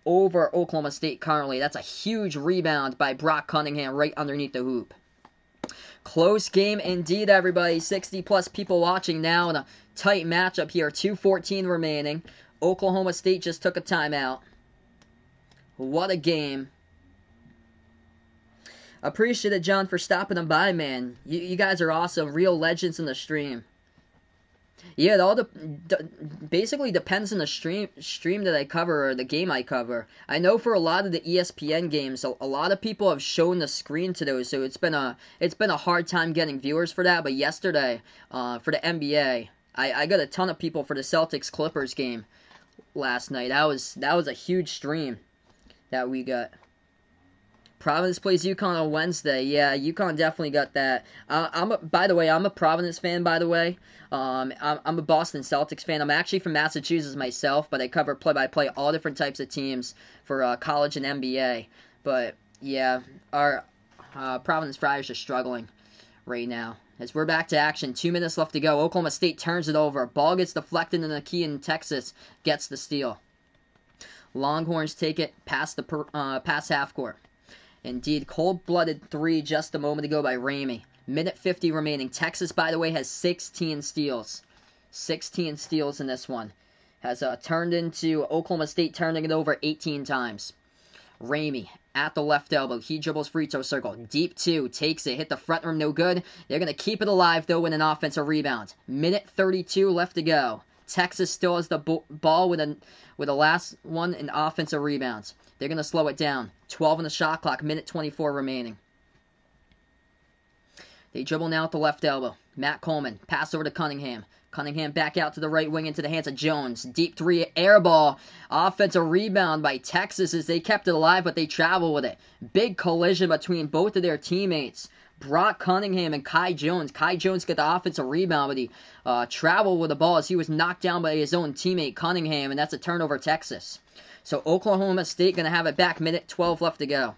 over Oklahoma State currently. That's a huge rebound by Brock Cunningham right underneath the hoop. Close game indeed, everybody. 60+ people watching now in a tight matchup here. 2:14 remaining. Oklahoma State just took a timeout. What a game. Appreciate it, John, for stopping them by, man. You guys are awesome. Real legends in the stream. Yeah, it all basically depends on the stream that I cover or the game I cover. I know for a lot of the ESPN games, a lot of people have shown the screen to those, so it's been a hard time getting viewers for that. But yesterday, for the NBA, I got a ton of people for the Celtics Clippers game last night. That was a huge stream that we got. Providence plays UConn on Wednesday. Yeah, UConn definitely got that. By the way, I'm a Providence fan. By the way, I'm a Boston Celtics fan. I'm actually from Massachusetts myself, but I cover play-by-play all different types of teams for college and NBA. But yeah, our Providence Friars are struggling right now. As we're back to action, 2 minutes left to go. Oklahoma State turns it over. Ball gets deflected, and the key in Texas gets the steal. Longhorns take it past half court. Indeed, cold-blooded three just a moment ago by Ramey. Minute 50 remaining. Texas, by the way, has 16 steals. 16 steals in this one. Has turned into Oklahoma State turning it over 18 times. Ramey at the left elbow. He dribbles free throw circle. Deep two. Takes it. Hit the front rim. No good. They're going to keep it alive, though, with an offensive rebound. Minute 32 left to go. Texas still has the ball with a last one in offensive rebounds. They're going to slow it down. 12 on the shot clock. Minute 24 remaining. They dribble now at the left elbow. Matt Coleman. Pass over to Cunningham. Cunningham back out to the right wing into the hands of Jones. Deep three, air ball. Offensive rebound by Texas as they kept it alive, but they travel with it. Big collision between both of their teammates. Brock Cunningham and Kai Jones. Kai Jones got the offensive rebound, but he traveled with the ball as he was knocked down by his own teammate Cunningham, and that's a turnover Texas. So Oklahoma State going to have it back. Minute 12 left to go.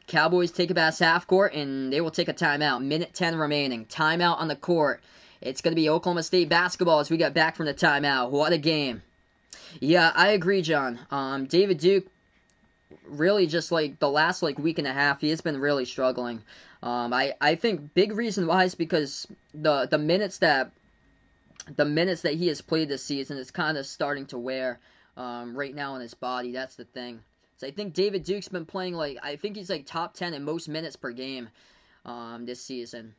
Cowboys take it past half court, and they will take a timeout. Minute 10 remaining. Timeout on the court. It's going to be Oklahoma State basketball as we get back from the timeout. What a game. Yeah, I agree, John. David Duke, really just like the last week and a half, he has been really struggling. I think big reason why is because the minutes that he has played this season is kind of starting to wear right now on his body. That's the thing. So I think David Duke's been playing I think he's top 10 in most minutes per game this season.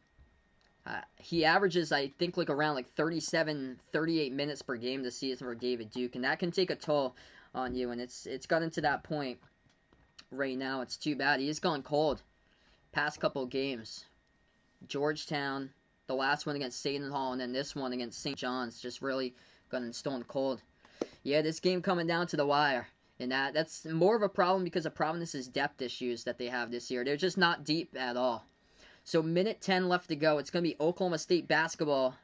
He averages, I think, around 37, 38 minutes per game this season for David Duke, and that can take a toll on you, and it's gotten to that point right now. It's too bad. He has gone cold past couple games. Georgetown, the last one against Seton Hall, and then this one against St. John's, just really gotten stone cold. Yeah, this game coming down to the wire, and that's more of a problem because of Providence's depth issues that they have this year. They're just not deep at all. So minute 10 left to go. It's going to be Oklahoma State basketball.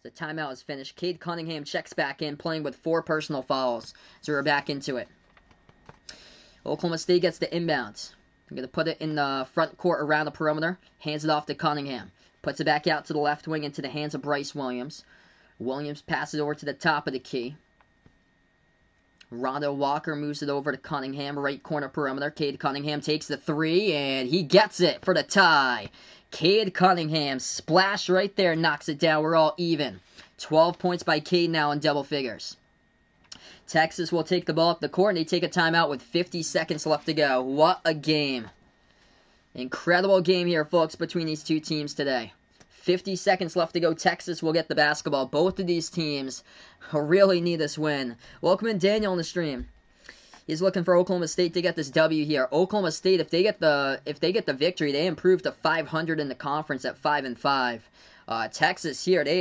The timeout is finished. Cade Cunningham checks back in, playing with 4 personal fouls. So we're back into it. Oklahoma State gets the inbounds. They're going to put it in the front court around the perimeter. Hands it off to Cunningham. Puts it back out to the left wing into the hands of Bryce Williams. Williams passes it over to the top of the key. Rondo Walker moves it over to Cunningham, right corner perimeter. Cade Cunningham takes the three, and he gets it for the tie. Cade Cunningham, splash right there, knocks it down. We're all even. 12 points by Cade now in double figures. Texas will take the ball up the court, and they take a timeout with 50 seconds left to go. What a game. Incredible game here, folks, between these two teams today. 50 seconds left to go. Texas will get the basketball. Both of these teams really need this win. Welcome in Daniel on the stream. He's looking for Oklahoma State to get this W here. Oklahoma State, if they get the victory, they improve to 500 in the conference at 5-5. Texas here, they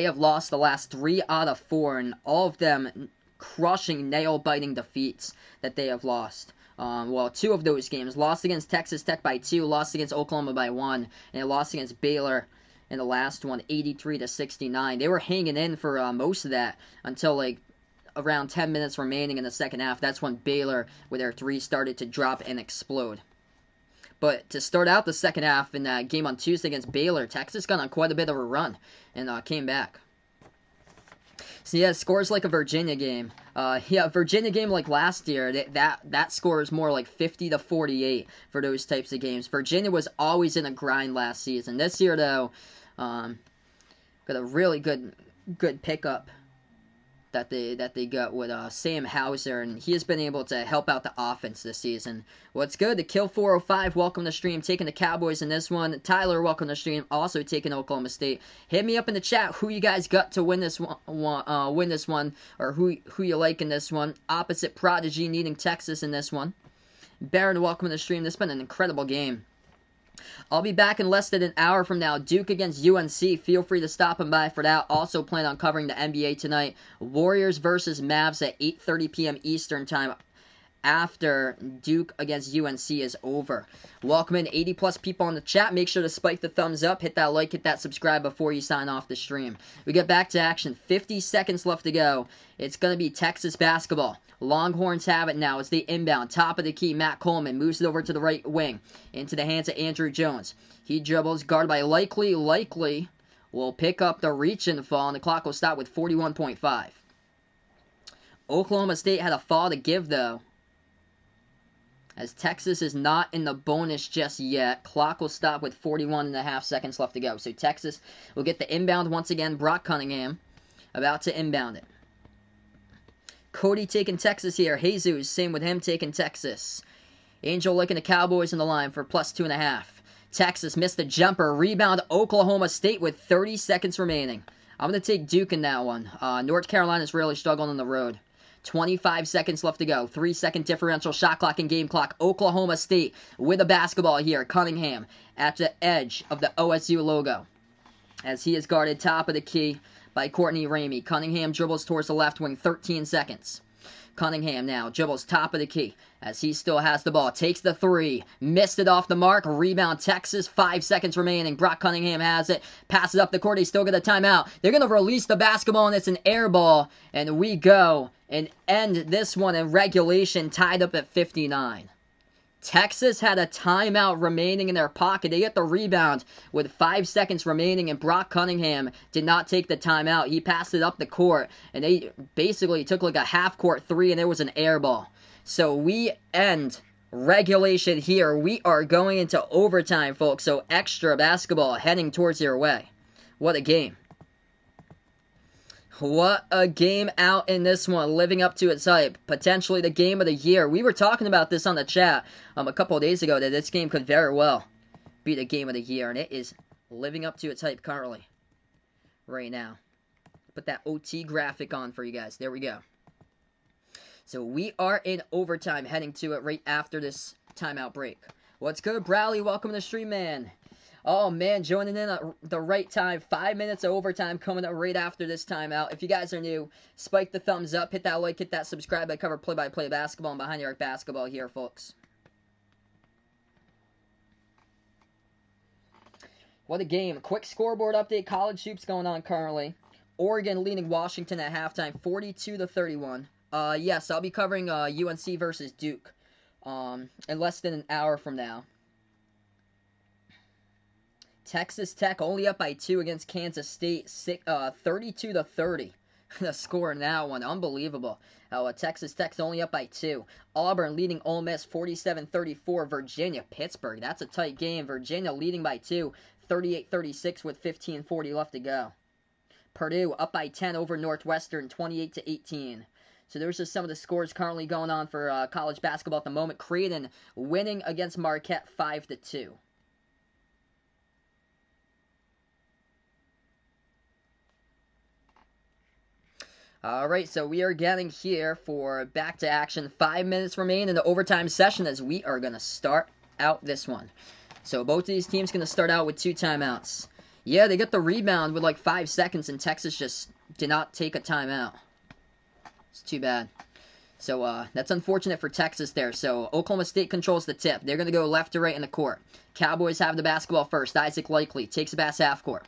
have lost the last 3 out of 4, and all of them crushing, nail-biting defeats that they have lost. 2 of those games. Lost against Texas Tech by 2, lost against Oklahoma by 1, and they lost against Baylor in the last one, 83-69. They were hanging in for most of that until around 10 minutes remaining in the second half. That's when Baylor, with their 3, started to drop and explode. But to start out the second half in that game on Tuesday against Baylor, Texas got on quite a bit of a run and came back. So yeah, scores like a Virginia game. Virginia game like last year, that score is more like 50-48 for those types of games. Virginia was always in a grind last season. This year, though, got a really good pickup that they got with Sam Hauser, and he has been able to help out the offense this season. What's good? The Kill 405, welcome to stream, taking the Cowboys in this one. Tyler, welcome to stream, also taking Oklahoma State. Hit me up in the chat who you guys got to win this one, or who you like in this one. Opposite Prodigy needing Texas in this one. Baron, welcome to the stream. This has been an incredible game. I'll be back in less than an hour from now. Duke against UNC. Feel free to stop and by for that. Also plan on covering the NBA tonight. Warriors versus Mavs at 8:30 p.m. Eastern time after Duke against UNC is over. Welcome in 80+ people on the chat. Make sure to spike the thumbs up. Hit that like, hit that subscribe before you sign off the stream. We get back to action. 50 seconds left to go. It's going to be Texas basketball. Longhorns have it now as they inbound. Top of the key, Matt Coleman moves it over to the right wing. Into the hands of Andrew Jones. He dribbles, guarded by Likely. Likely will pick up the reach and fall, and the clock will stop with 41.5. Oklahoma State had a foul to give, though, as Texas is not in the bonus just yet. Clock will stop with 41.5 seconds left to go. So Texas will get the inbound once again. Brock Cunningham about to inbound it. Cody taking Texas here. Jesus, same with him, taking Texas. Angel looking the Cowboys in the line for +2.5. Texas missed the jumper. Rebound Oklahoma State with 30 seconds remaining. I'm going to take Duke in that one. North Carolina's really struggling on the road. 25 seconds left to go. 3-second differential, shot clock and game clock. Oklahoma State with a basketball here. Cunningham at the edge of the OSU logo, as he is guarded top of the key by Courtney Ramey. Cunningham dribbles towards the left wing, 13 seconds. Cunningham now dribbles top of the key as he still has the ball. Takes the three. Missed it off the mark. Rebound Texas. 5 seconds remaining. Brock Cunningham has it. Passes up the court. He still got a timeout. They're going to release the basketball, and it's an air ball. And we go and end this one in regulation, tied up at 59. Texas had a timeout remaining in their pocket. They get the rebound with 5 seconds remaining, and Brock Cunningham did not take the timeout. He passed it up the court, and they basically took like a half-court three, and there was an air ball. So we end regulation here. We are going into overtime, folks, so extra basketball heading towards your way. What a game. What a game out in this one, living up to its hype. Potentially the game of the year. We were talking about this on the chat a couple of days ago, that this game could very well be the game of the year, and it is living up to its hype currently, right now. Put that OT graphic on for you guys. There we go. So we are in overtime, heading to it right after this timeout break. What's good, Bradley? Welcome to the stream, man. Oh, man, joining in at the right time. 5 minutes of overtime coming up right after this timeout. If you guys are new, spike the thumbs up, hit that like, hit that subscribe. I cover play-by-play basketball and behind the arc basketball here, folks. What a game. Quick scoreboard update. College hoops going on currently. Oregon leading Washington at halftime, 42-31. Yes, I'll be covering UNC versus Duke in less than an hour from now. Texas Tech only up by 2 against Kansas State, 32-30. The score in that one, unbelievable. Texas Tech's only up by 2. Auburn leading Ole Miss, 47-34. Virginia, Pittsburgh, that's a tight game. Virginia leading by 2, 38-36 with 15:40 left to go. Purdue up by 10 over Northwestern, 28-18. So those are some of the scores currently going on for college basketball at the moment. Creighton winning against Marquette, 5-2. Alright, so we are getting here for back to action. 5 minutes remain in the overtime session as we are going to start out this one. So both of these teams going to start out with 2 timeouts. Yeah, they got the rebound with like 5 seconds, and Texas just did not take a timeout. It's too bad. So that's unfortunate for Texas there. So Oklahoma State controls the tip. They're going to go left to right in the court. Cowboys have the basketball first. Isaac Likely takes a pass half court.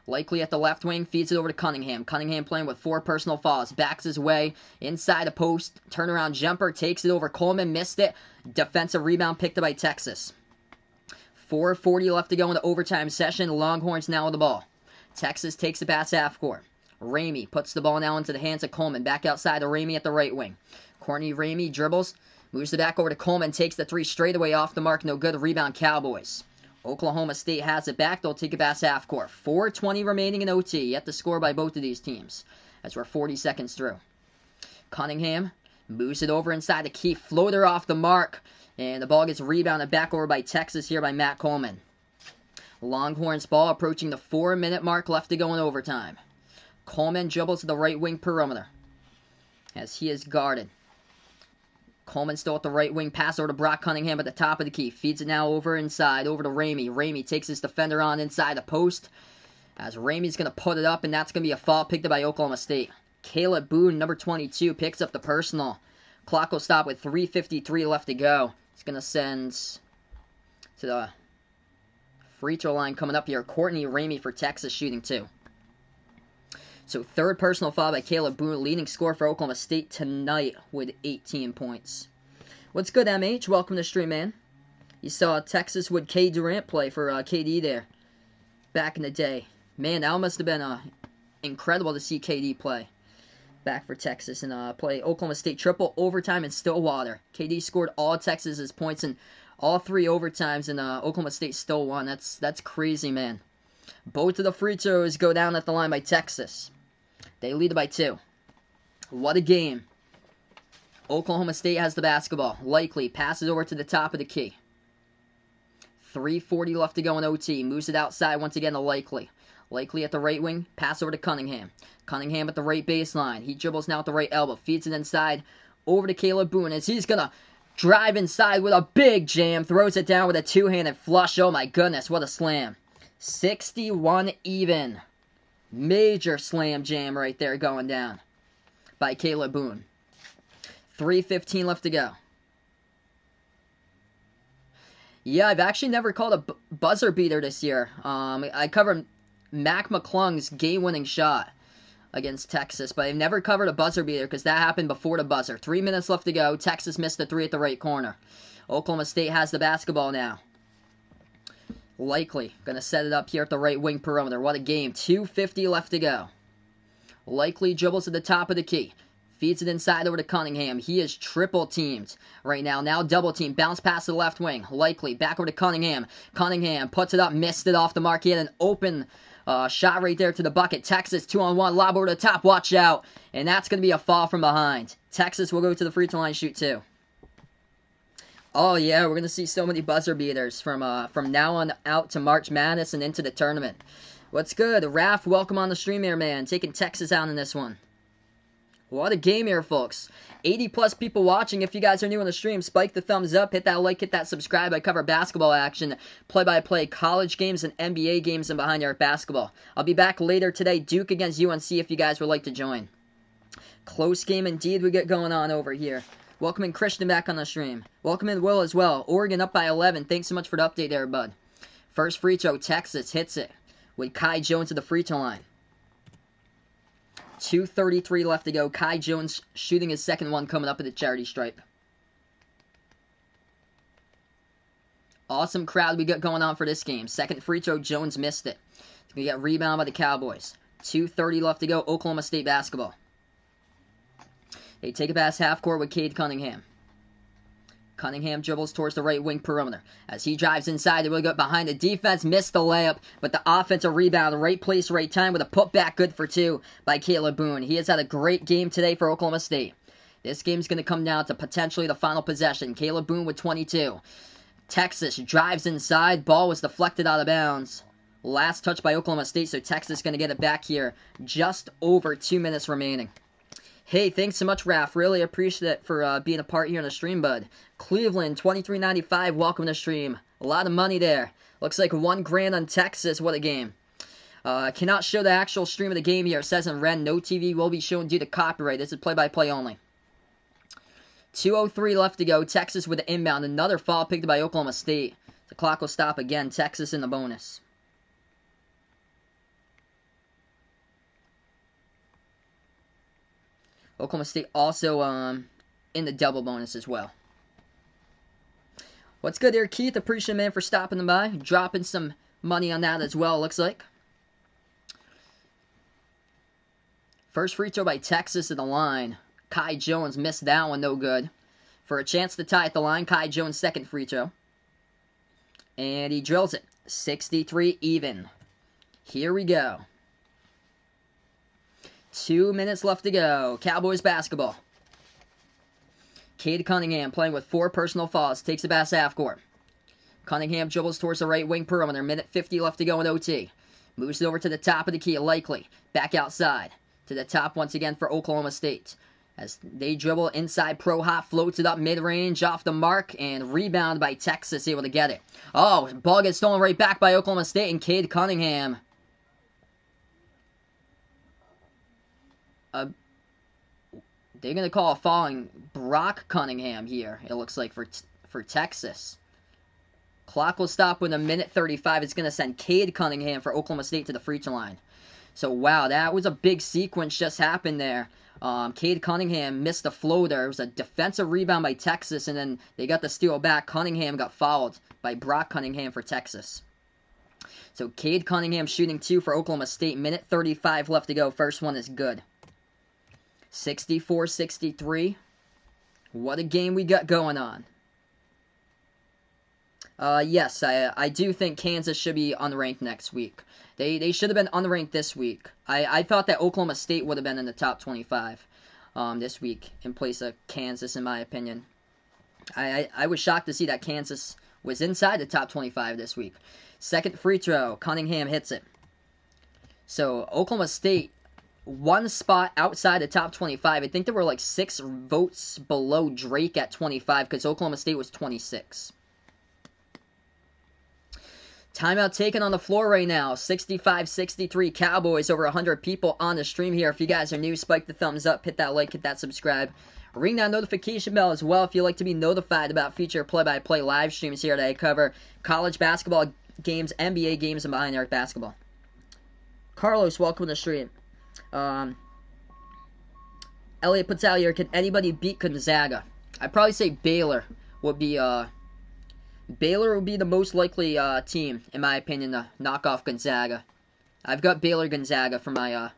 Likely at the left wing, feeds it over to Cunningham. Cunningham playing with 4 personal fouls. Backs his way inside a post. Turnaround jumper. Takes it over. Coleman missed it. Defensive rebound picked up by Texas. 4:40 left to go in the overtime session. Longhorns now with the ball. Texas takes the pass half court. Ramey puts the ball now into the hands of Coleman. Back outside to Ramey at the right wing. Courtney Ramey dribbles. Moves it back over to Coleman. Takes the 3 straight away off the mark. No good. Rebound Cowboys. Oklahoma State has it back. They'll take a pass half court. 4:20 remaining in OT. Yet to score by both of these teams, as we're 40 seconds through. Cunningham moves it over inside the key. Floater off the mark. And the ball gets rebounded back over by Texas here by Matt Coleman. Longhorns ball approaching the 4-minute mark left to go in overtime. Coleman dribbles to the right wing perimeter as he is guarded. Coleman still at the right wing. Pass over to Brock Cunningham at the top of the key. Feeds it now over inside. Over to Ramey. Ramey takes his defender on inside the post. As Ramey's going to put it up, and that's going to be a foul picked up by Oklahoma State. Caleb Boone, number 22, picks up the personal. Clock will stop with 3:53 left to go. It's going to send to the free throw line coming up here. Courtney Ramey for Texas shooting 2. So third personal foul by Caleb Boone, leading scorer for Oklahoma State tonight with 18 points. What's good, MH? Welcome to the stream, man. You saw Texas with K. Durant play for KD there back in the day. Man, that must have been incredible to see KD play back for Texas and play Oklahoma State triple overtime in Stillwater. KD scored all Texas's points in all 3 overtimes, and Oklahoma State still won. That's crazy, man. Both of the free throws go down at the line by Texas. They lead by 2. What a game. Oklahoma State has the basketball. Likely passes over to the top of the key. 3:40 left to go in OT. Moves it outside once again to Likely. Likely at the right wing. Pass over to Cunningham. Cunningham at the right baseline. He dribbles now at the right elbow. Feeds it inside over to Caleb Boone as he's going to drive inside with a big jam. Throws it down with a two-handed flush. Oh my goodness, what a slam. 61 even. Major slam jam right there going down by Caleb Boone. 3:15 left to go. Yeah, I've actually never called a buzzer beater this year. I covered Mac McClung's game-winning shot against Texas, but I've never covered a buzzer beater because that happened before the buzzer. 3 minutes left to go. Texas missed the 3 at the right corner. Oklahoma State has the basketball now. Likely going to set it up here at the right wing perimeter. What a game. 2:50 left to go. Likely dribbles to the top of the key. Feeds it inside over to Cunningham. He is triple teamed right now. Now double team. Bounce past the left wing. Likely back over to Cunningham. Cunningham puts it up. Missed it off the mark. He had an open shot right there to the bucket. Texas 2-on-1. Lob over the top. Watch out. And that's going to be a fall from behind. Texas will go to the free throw line, shoot 2. Oh yeah, we're gonna see so many buzzer beaters from now on out to March Madness and into the tournament. What's good, Raph? Welcome on the stream here, man. Taking Texas out in this one. What a game here, folks. 80+ people watching. If you guys are new on the stream, spike the thumbs up, hit that like, hit that subscribe. I cover basketball action, play-by-play, college games, and NBA games, and behind arc basketball. I'll be back later today, Duke against UNC, if you guys would like to join. Close game indeed we get going on over here. Welcome in Christian back on the stream. Welcome in Will as well. Oregon up by 11. Thanks so much for the update there, bud. First free throw, Texas hits it with Kai Jones to the free throw line. 2:33 left to go. Kai Jones shooting his second one coming up at the charity stripe. Awesome crowd we got going on for this game. Second free throw, Jones missed it. He's going to get rebounded by the Cowboys. 2:30 left to go. Oklahoma State basketball. They take it past half court with Cade Cunningham. Cunningham dribbles towards the right wing perimeter. As he drives inside, they will go behind the defense, missed the layup, but the offensive rebound, right place, right time with a putback good for 2 by Caleb Boone. He has had a great game today for Oklahoma State. This game's going to come down to potentially the final possession. Caleb Boone with 22. Texas drives inside. Ball was deflected out of bounds. Last touch by Oklahoma State, so Texas going to get it back here. Just over 2 minutes remaining. Hey, thanks so much, Raph. Really appreciate it for being a part here on the stream, bud. Cleveland, $23.95. Welcome to the stream. A lot of money there. Looks like $1,000 on Texas. What a game. Cannot show the actual stream of the game here. It says in red, no TV will be shown due to copyright. This is play-by-play only. 2:03 left to go. Texas with the inbound. Another foul picked by Oklahoma State. The clock will stop again. Texas in the bonus. Oklahoma State also in the double bonus as well. What's good there, Keith? Appreciate it, man, for stopping by. Dropping some money on that as well, looks like. First free throw by Texas at the line. Kai Jones missed that one, no good. For a chance to tie at the line, Kai Jones' second free throw. And he drills it. 63 even. Here we go. 2 minutes left to go. Cowboys basketball. Cade Cunningham playing with 4 personal fouls. Takes the pass half court. Cunningham dribbles towards the right wing perimeter. Minute 50 left to go in OT. Moves it over to the top of the key. Likely. Back outside. To the top once again for Oklahoma State. As they dribble inside, Pro Hot floats it up mid-range off the mark. And rebound by Texas, able to get it. Oh, ball gets stolen right back by Oklahoma State. And Cade Cunningham. They're going to call a foul on Brock Cunningham here, it looks like, for Texas. Clock will stop with a minute 35. It's going to send Cade Cunningham for Oklahoma State to the free throw line. So, wow, that was a big sequence just happened there. Cade Cunningham missed a floater. It was a defensive rebound by Texas, and then they got the steal back. Cunningham got fouled by Brock Cunningham for Texas. So, Cade Cunningham shooting 2 for Oklahoma State. Minute 35 left to go. First one is good. 64-63. What a game we got going on. Yes, I do think Kansas should be unranked next week. They should have been unranked this week. I thought that Oklahoma State would have been in the top 25 this week in place of Kansas, in my opinion. I was shocked to see that Kansas was inside the top 25 this week. Second free throw, Cunningham hits it. So, Oklahoma State, one spot outside the top 25. I think there were like 6 votes below Drake at 25 because Oklahoma State was 26. Timeout taken on the floor right now. 65-63 Cowboys. Over 100 people on the stream here. If you guys are new, spike the thumbs up, hit that like, hit that subscribe. Ring that notification bell as well if you'd like to be notified about future play-by-play live streams here that I cover college basketball games, NBA games, and behind arc basketball. Carlos, welcome to the stream. Elliot puts out here, can anybody beat Gonzaga? I'd probably say Baylor would be the most likely team, in my opinion, to knock off Gonzaga. I've got Baylor-Gonzaga for my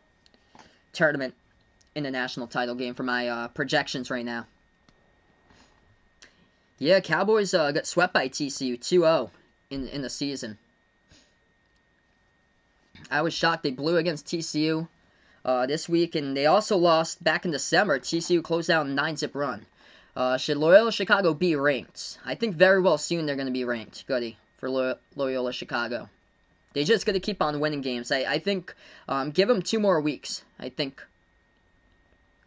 tournament in the national title game for my projections right now. Yeah, Cowboys got swept by TCU 2-0 in the season. I was shocked. They blew against TCU this week, and they also lost back in December. TCU closed out a 9-zip run. Should Loyola Chicago be ranked? I think very well soon they're going to be ranked, Goody, for Loyola Chicago. They just got to keep on winning games. I think, give them 2 more weeks. I think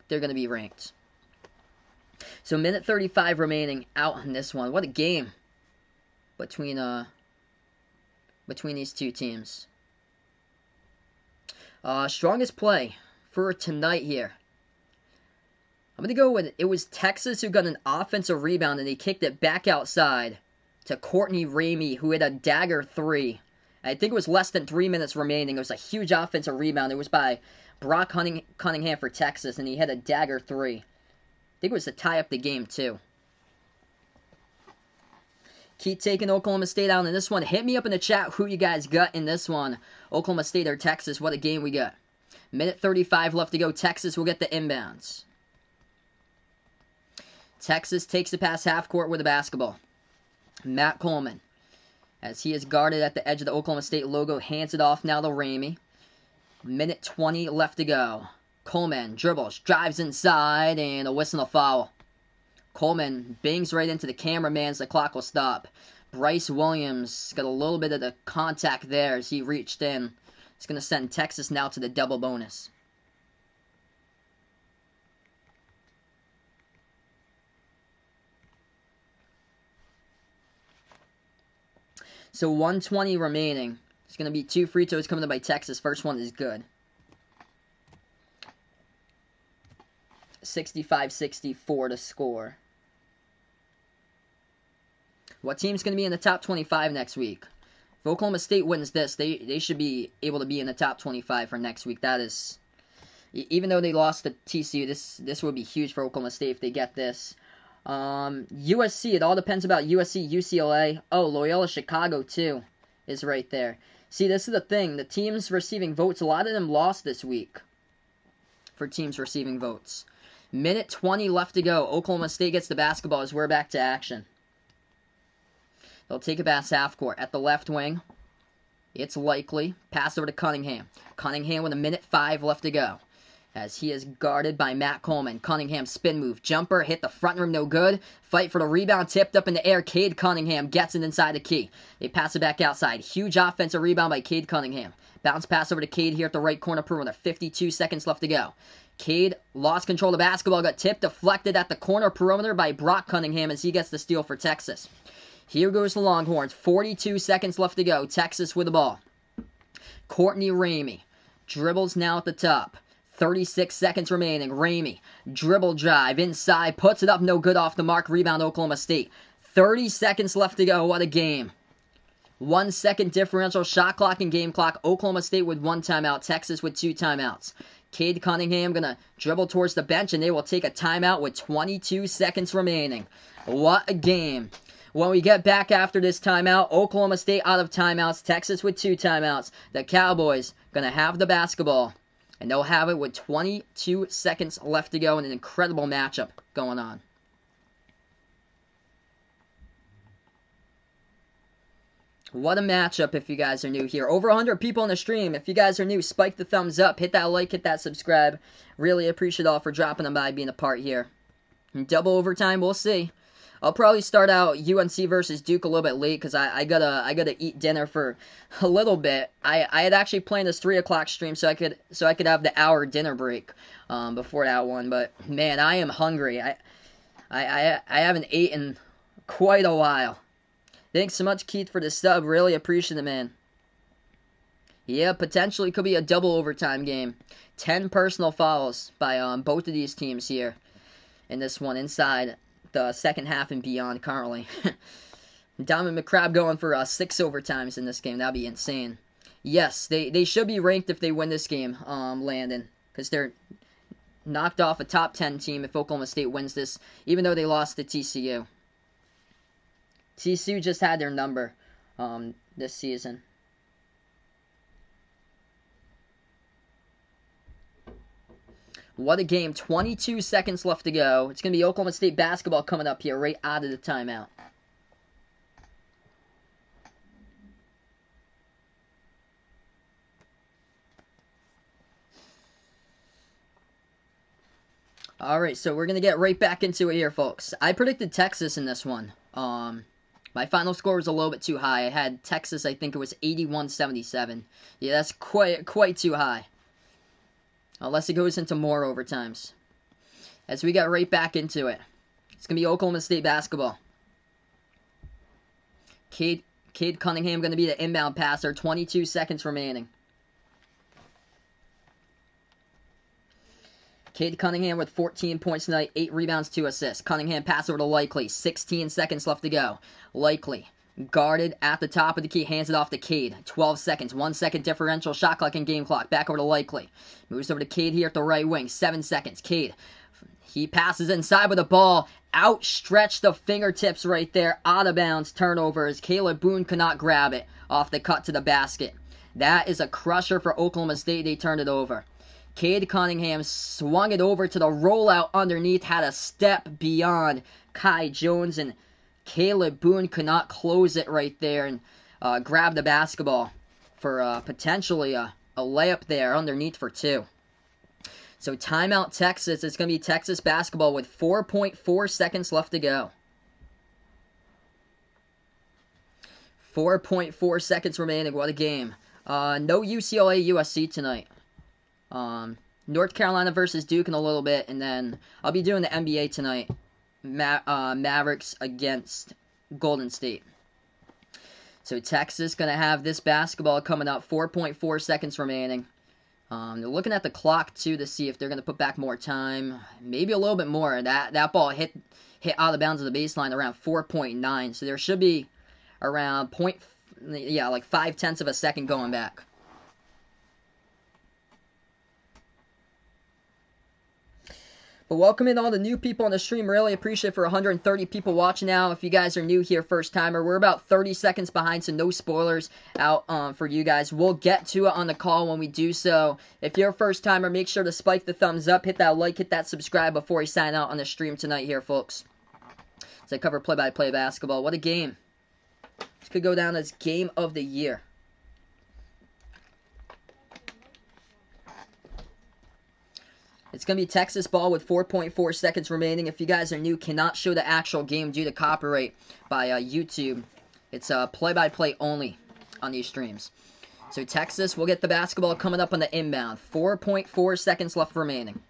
they're going to be ranked. So, minute 35 remaining out on this one. What a game between these two teams. Strongest play for tonight here. I'm going to go with, it was Texas who got an offensive rebound, and they kicked it back outside to Courtney Ramey, who hit a dagger 3. I think it was less than 3 minutes remaining. It was a huge offensive rebound. It was by Brock Cunningham for Texas, and he hit a dagger 3. I think it was to tie up the game, too. Keep taking Oklahoma State out in this one. Hit me up in the chat who you guys got in this one. Oklahoma State or Texas. What a game we got. Minute 35 left to go. Texas will get the inbounds. Texas takes the pass half court with a basketball. Matt Coleman, as he is guarded at the edge of the Oklahoma State logo, hands it off now to Ramey. Minute 20 left to go. Coleman dribbles, drives inside, and a whistle and a foul. Coleman bangs right into the cameraman as the clock will stop. Bryce Williams got a little bit of the contact there as he reached in. It's going to send Texas now to the double bonus. So 1:20 remaining. It's going to be 2 free throws coming up by Texas. First one is good. 65-64 to score. What team's going to be in the top 25 next week? If Oklahoma State wins this, they should be able to be in the top 25 for next week. That is, even though they lost to TCU, this would be huge for Oklahoma State if they get this. USC, it all depends about USC, UCLA. Oh, Loyola Chicago, too, is right there. See, this is the thing. The teams receiving votes, a lot of them lost this week for teams receiving votes. Minute 20 left to go. Oklahoma State gets the basketball as we're back to action. They'll take a pass half court at the left wing. It's likely. Pass over to Cunningham. Cunningham with a minute 5 left to go. as he is guarded by Matt Coleman. Cunningham spin move. Jumper hit the front rim, no good. Fight for the rebound, tipped up in the air. Cade Cunningham gets it inside the key. They pass it back outside. Huge offensive rebound by Cade Cunningham. Bounce pass over to Cade here at the right corner perimeter. 52 seconds left to go. Cade lost control of the basketball, got tipped, deflected at the corner perimeter by Brock Cunningham as he gets the steal for Texas. Here goes the Longhorns. 42 seconds left to go. Texas with the ball. Courtney Ramey dribbles now at the top. 36 seconds remaining. Ramey, dribble drive, inside, puts it up, no good off the mark. Rebound, Oklahoma State. 30 seconds left to go. What a game. 1 second differential, shot clock and game clock. Oklahoma State with 1 timeout. Texas with 2 timeouts. Cade Cunningham going to dribble towards the bench, and they will take a timeout with 22 seconds remaining. What a game. When we get back after this timeout, Oklahoma State out of timeouts, Texas with 2 timeouts. The Cowboys going to have the basketball, and they'll have it with 22 seconds left to go, and an incredible matchup going on. What a matchup if you guys are new here. Over 100 people on the stream. If you guys are new, spike the thumbs up. Hit that like, hit that subscribe. Really appreciate all for dropping them by, being a part here. And double overtime, we'll see. I'll probably start out UNC versus Duke a little bit late because I gotta eat dinner for a little bit. I had actually planned this 3 o'clock stream so I could have the hour dinner break before that one. But man, I am hungry. I haven't eaten quite a while. Thanks so much, Keith, for the sub. Really appreciate it, man. Yeah, potentially could be a double overtime game. 10 personal fouls by both of these teams here in this one inside the second half and beyond currently. Diamond McCrabb going for 6 overtimes in this game. That'd be insane. Yes, they should be ranked if they win this game, Landon, because they're knocked off a top 10 team if Oklahoma State wins this, even though they lost to TCU. TCU just had their number this season. What a game. 22 seconds left to go. It's going to be Oklahoma State basketball coming up here right out of the timeout. Alright, so we're going to get right back into it here, folks. I predicted Texas in this one. My final score was a little bit too high. I had Texas, I think it was 81-77. Yeah, that's quite too high. Unless it goes into more overtimes. As we get right back into it. It's going to be Oklahoma State basketball. Cade Cunningham going to be the inbound passer. 22 seconds remaining. Cade Cunningham with 14 points tonight, 8 rebounds, 2 assists. Cunningham pass over to Likely. 16 seconds left to go. Likely guarded at the top of the key, hands it off to Cade. 12 seconds, 1 second differential, shot clock and game clock. Back over to Likely. Moves over to Cade here at the right wing. 7 seconds. Cade, he passes inside with the ball. Outstretched the fingertips right there. Out of bounds turnovers. Caleb Boone could not grab it off the cut to the basket. That is a crusher for Oklahoma State. They turned it over. Cade Cunningham swung it over to the rollout underneath, had a step beyond Kai Jones, and Caleb Boone could not close it right there and grab the basketball for potentially a layup there underneath for 2. So timeout Texas. It's going to be Texas basketball with 4.4 seconds left to go. 4.4 seconds remaining. What a game. No UCLA USC tonight. North Carolina versus Duke in a little bit, and then I'll be doing the NBA tonight. Mavericks against Golden State. So Texas going to have this basketball coming up. 4.4 seconds remaining. They're looking at the clock too to see if they're going to put back more time. Maybe a little bit more. That ball hit out of bounds of the baseline around 4.9. So there should be around like 0.5 of a second going back. But welcome in all the new people on the stream. Really appreciate it for 130 people watching now. If you guys are new here, first timer, we're about 30 seconds behind, so no spoilers out for you guys. We'll get to it on the call when we do so. If you're a first timer, make sure to spike the thumbs up, hit that like, hit that subscribe before you sign out on the stream tonight here, folks. As I cover play-by-play basketball. What a game. This could go down as game of the year. It's going to be Texas ball with 4.4 seconds remaining. If you guys are new, cannot show the actual game due to copyright by YouTube. It's play-by-play only on these streams. So Texas will get the basketball coming up on the inbound. 4.4 seconds left remaining.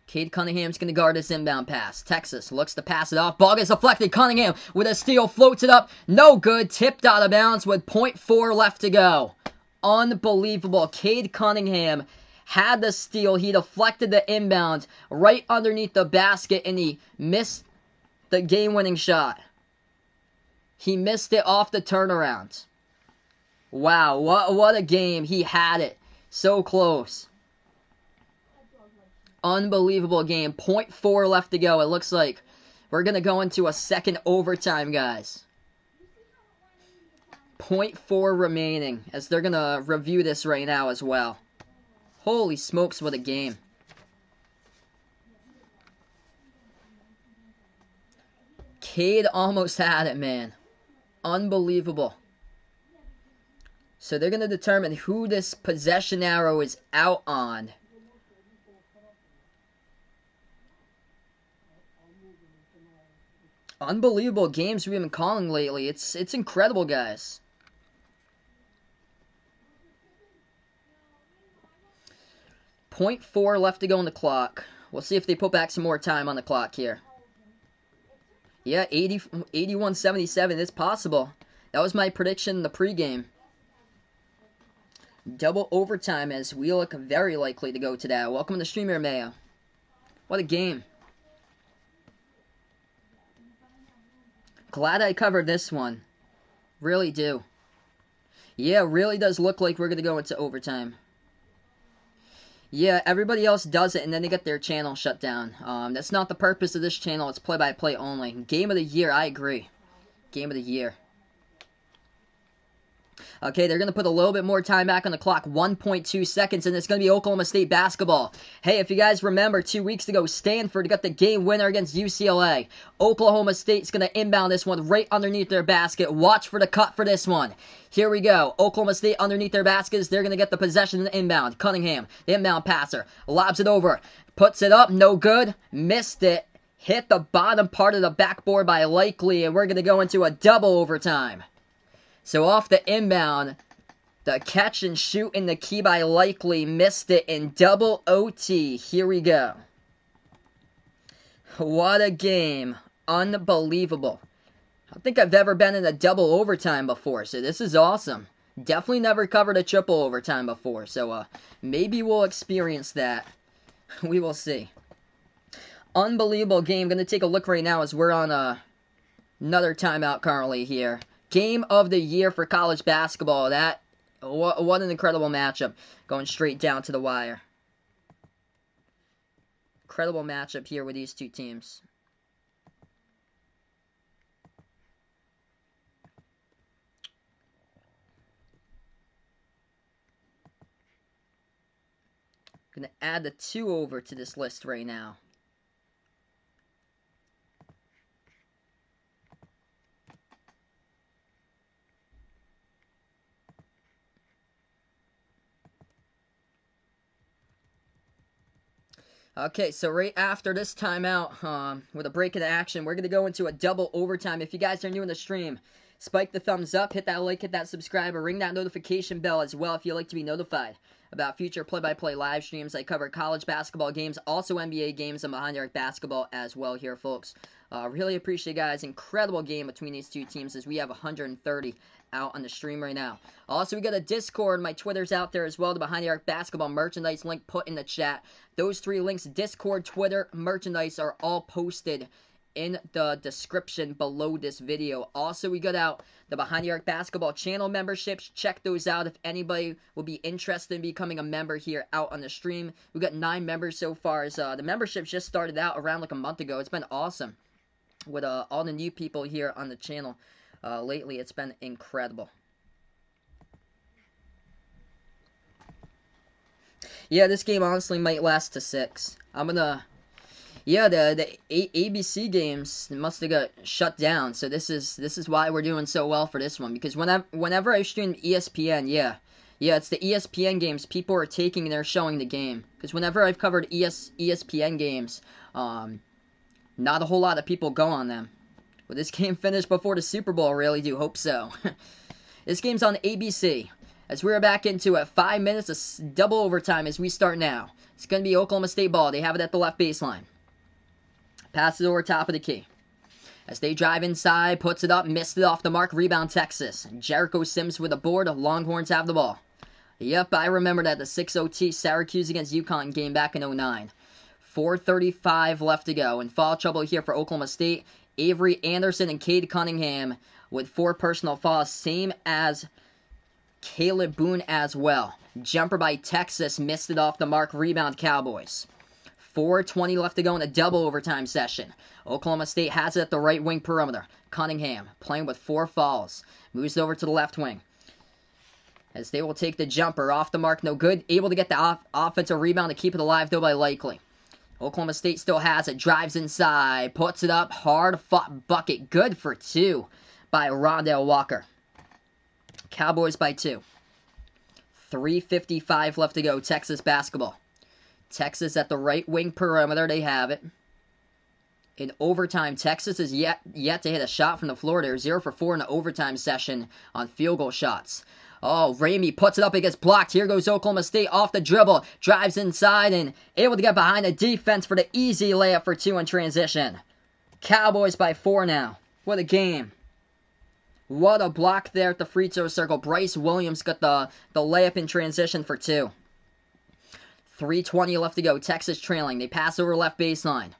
Cade Cunningham's going to guard this inbound pass. Texas looks to pass it off. Ball gets deflected. Cunningham with a steal floats it up. No good. Tipped out of bounds with 0.4 left to go. Unbelievable. Cade Cunningham had the steal. He deflected the inbound right underneath the basket, and he missed the game-winning shot. He missed it off the turnaround. Wow, what a game. He had it. So close. Unbelievable game. 0.4 left to go. It looks like we're going to go into a second overtime, guys. 0.4 remaining as they're going to review this right now as well. Holy smokes, what a game. Cade almost had it, man. Unbelievable. So they're going to determine who this possession arrow is out on. Unbelievable games we've been calling lately. It's incredible, guys. .4 left to go on the clock. We'll see if they put back some more time on the clock here. Yeah, 81-77. It's possible. That was my prediction in the pregame. Double overtime as we look very likely to go to that. Welcome to the stream here, Mayo. What a game. Glad I covered this one. Really do. Yeah, really does look like we're going to go into overtime. Yeah, everybody else does it, and then they get their channel shut down. That's not the purpose of this channel. It's play-by-play only. Game of the year, I agree. Game of the year. Okay, they're going to put a little bit more time back on the clock. 1.2 seconds, and it's going to be Oklahoma State basketball. Hey, if you guys remember, 2 weeks ago, Stanford got the game winner against UCLA. Oklahoma State's going to inbound this one right underneath their basket. Watch for the cut for this one. Here we go. Oklahoma State underneath their baskets. They're going to get the possession in the inbound. Cunningham, the inbound passer, lobs it over. Puts it up. No good. Missed it. Hit the bottom part of the backboard by Likely, and we're going to go into a double overtime. So off the inbound, the catch and shoot in the key by Likely missed it in double OT. Here we go. What a game. Unbelievable. I don't think I've ever been in a double overtime before, so this is awesome. Definitely never covered a triple overtime before, so maybe we'll experience that. We will see. Unbelievable game. Going to take a look right now as we're on another timeout currently here. Game of the year for college basketball. What an incredible matchup. Going straight down to the wire. Incredible matchup here with these two teams. Going to add the 2 over to this list right now. Okay, so right after this timeout, with a break in the action, we're going to go into a double overtime. If you guys are new in the stream, spike the thumbs up, hit that like, hit that subscribe, or ring that notification bell as well if you'd like to be notified about future play-by-play live streams. I cover college basketball games, also NBA games, and behind the arc basketball as well here, folks. Really appreciate guys. Incredible game between these two teams as we have 130 out on the stream right now. Also, we got a Discord. My Twitter's out there as well. The Behind the Arc Basketball merchandise link put in the chat. Those 3 links, Discord, Twitter, merchandise, are all posted in the description below this video. Also, we got out the Behind the Arc Basketball channel memberships. Check those out if anybody will be interested in becoming a member here out on the stream. We got 9 members so far. The memberships just started out around like a month ago. It's been awesome with all the new people here on the channel. Lately, it's been incredible. Yeah, this game honestly might last to 6. I'm gonna... Yeah, the ABC games must have got shut down, so this is why we're doing so well for this one. Because whenever I stream ESPN, yeah, Yeah, it's the ESPN games. People are taking and they're showing the game. Because whenever I've covered ESPN games, not a whole lot of people go on them. Will this game finish before the Super Bowl? I really do hope so. This game's on ABC. As we're back into it, 5 minutes of double overtime as we start now. It's going to be Oklahoma State ball. They have it at the left baseline. Pass it over top of the key. As they drive inside, puts it up, missed it off the mark. Rebound Texas. Jericho Sims with a board. Longhorns have the ball. Yep, I remember that. The 6-0 Syracuse against UConn game back in 09. 4:35 left to go. In foul trouble here for Oklahoma State. Avery Anderson and Cade Cunningham with 4 personal fouls. Same as Caleb Boone as well. Jumper by Texas. Missed it off the mark. Rebound Cowboys. 4:20 left to go in a double overtime session. Oklahoma State has it at the right wing perimeter. Cunningham playing with 4 fouls. Moves it over to the left wing. As they will take the jumper off the mark, no good. Able to get the offensive rebound to keep it alive though by Likely. Oklahoma State still has it. Drives inside. Puts it up. Hard fought bucket. Good for 2 by Rondell Walker. Cowboys by 2. 3:55 left to go. Texas basketball. Texas at the right wing perimeter. They have it. In overtime, Texas is yet to hit a shot from the floor. They're 0 for 4 in the overtime session on field goal shots. Oh, Ramey puts it up. It gets blocked. Here goes Oklahoma State off the dribble. Drives inside and able to get behind the defense for the easy layup for 2 in transition. Cowboys by 4 now. What a game. What a block there at the free throw circle. Bryce Williams got the layup in transition for 2. 3:20 left to go. Texas trailing. They pass over left baseline.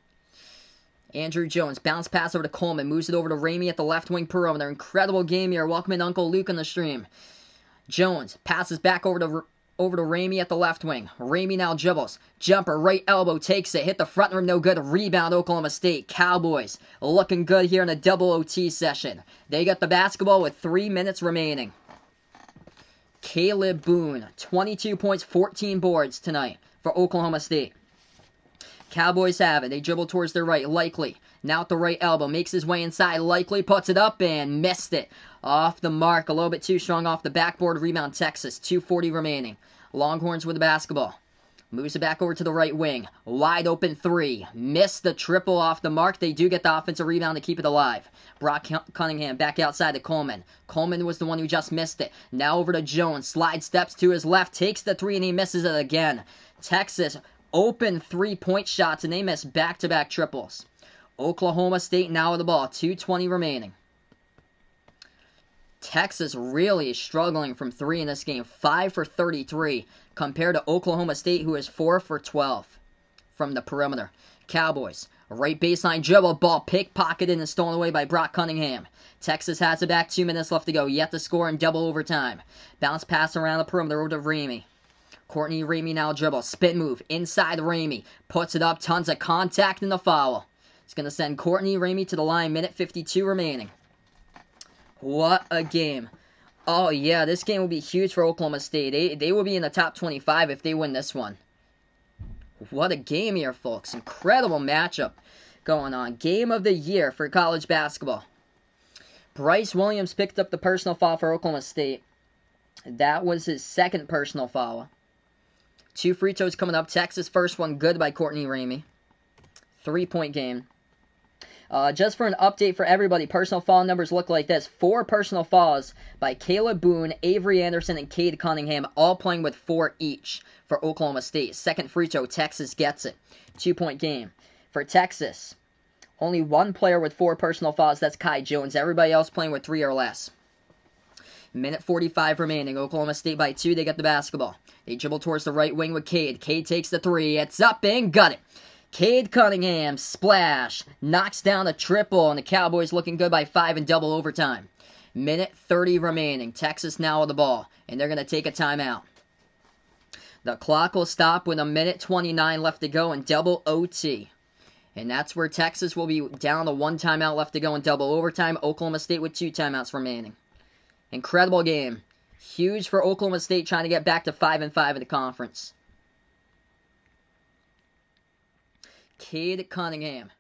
Andrew Jones. Bounce pass over to Coleman. Moves it over to Ramey at the left wing perimeter. Incredible game here. Welcome in Uncle Luke on the stream. Jones passes back over to Ramey at the left wing. Ramey now dribbles. Jumper, right elbow, takes it. Hit the front rim, no good. Rebound, Oklahoma State. Cowboys looking good here in a double OT session. They got the basketball with 3 minutes remaining. Caleb Boone, 22 points, 14 boards tonight for Oklahoma State. Cowboys have it. They dribble towards their right. Likely. Now at the right elbow. Makes his way inside. Likely puts it up and missed it. Off the mark. A little bit too strong off the backboard. Rebound Texas. 2:40 remaining. Longhorns with the basketball. Moves it back over to the right wing. Wide open 3. Missed the triple off the mark. They do get the offensive rebound to keep it alive. Brock Cunningham back outside to Coleman. Coleman was the one who just missed it. Now over to Jones. Slide steps to his left. Takes the 3 and he misses it again. Texas open 3-point shots and they miss back-to-back triples. Oklahoma State now with the ball. 2:20 remaining. Texas really struggling from 3 in this game. 5 for 33 compared to Oklahoma State, who is 4 for 12 from the perimeter. Cowboys, right baseline dribble, ball pickpocketed and stolen away by Brock Cunningham. Texas has it back. 2 minutes left to go. Yet to score in double overtime. Bounce pass around the perimeter over to Ramey. Courtney Ramey now dribbles. Spin move inside Ramey. Puts it up. Tons of contact and the foul. It's going to send Courtney Ramey to the line. Minute 52 remaining. What a game. Oh, yeah, this game will be huge for Oklahoma State. They will be in the top 25 if they win this one. What a game here, folks. Incredible matchup going on. Game of the year for college basketball. Bryce Williams picked up the personal foul for Oklahoma State. That was his 2nd personal foul. 2 free throws coming up. Texas first one good by Courtney Ramey. 3-point game. Just for an update for everybody, personal foul numbers look like this. 4 personal fouls by Caleb Boone, Avery Anderson, and Cade Cunningham, all playing with 4 each for Oklahoma State. 2nd free throw, Texas gets it. 2-point game. For Texas, only 1 player with 4 personal fouls, that's Kai Jones. Everybody else playing with 3 or less. Minute 45 remaining. Oklahoma State by 2. They get the basketball. They dribble towards the right wing with Cade. Cade takes the 3. It's up and got it. Cade Cunningham, splash. Knocks down a triple, and the Cowboys looking good by 5 in double overtime. Minute 30 remaining. Texas now with the ball, and they're going to take a timeout. The clock will stop with a minute 29 left to go in double OT. And that's where Texas will be down to 1 timeout left to go in double overtime. Oklahoma State with 2 timeouts remaining. Incredible game. Huge for Oklahoma State trying to get back to 5-5 in the conference. Cade Cunningham.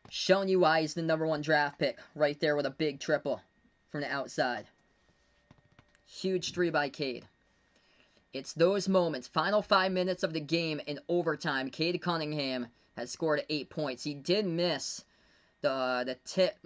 Showing you why he's the #1 draft pick. Right there with a big triple from the outside. Huge 3 by Cade. It's those moments. Final 5 minutes of the game in overtime. Cade Cunningham has scored 8 points. He did miss the tip.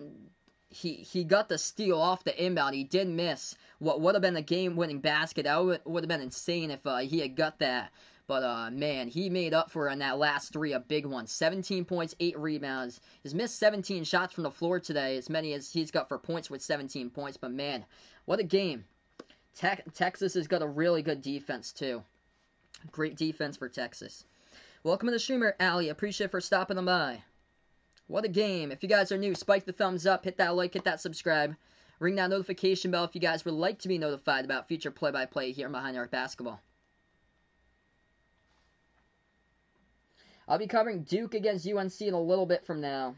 He got the steal off the inbound. He did miss what would have been a game-winning basket. That would have been insane if he had got that. But, man, he made up for it on that last three, a big one. 17 points, 8 rebounds. He's missed 17 shots from the floor today, as many as he's got for points with 17 points. But, man, what a game. Texas has got a really good defense, too. Great defense for Texas. Welcome to the streamer, Allie. Appreciate it for stopping by. What a game. If you guys are new, spike the thumbs up, hit that like, hit that subscribe. Ring that notification bell if you guys would like to be notified about future play-by-play here on Behind the Arc Basketball. I'll be covering Duke against UNC in a little bit from now.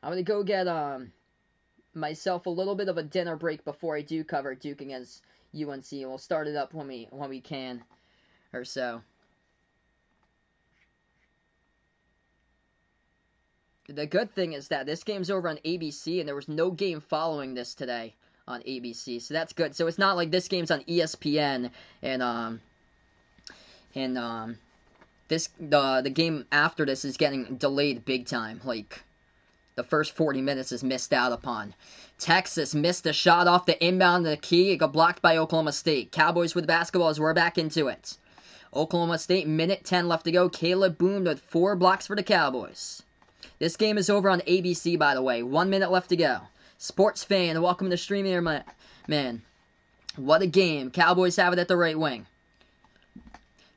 I'm going to go get myself a little bit of a dinner break before I do cover Duke against UNC. We'll start it up when we can or so. The good thing is that this game's over on ABC, and there was no game following this today on ABC, so that's good. So it's not like this game's on ESPN, and the game after this is getting delayed big time. Like, the first 40 minutes is missed out upon. Texas missed a shot off the inbound of the key. It got blocked by Oklahoma State. Cowboys with the basketball as we're back into it. Oklahoma State, minute 10 left to go. Caleb Boone with 4 blocks for the Cowboys. This game is over on ABC, by the way. 1 minute left to go. Sports fan, welcome to the stream here, man. What a game. Cowboys have it at the right wing.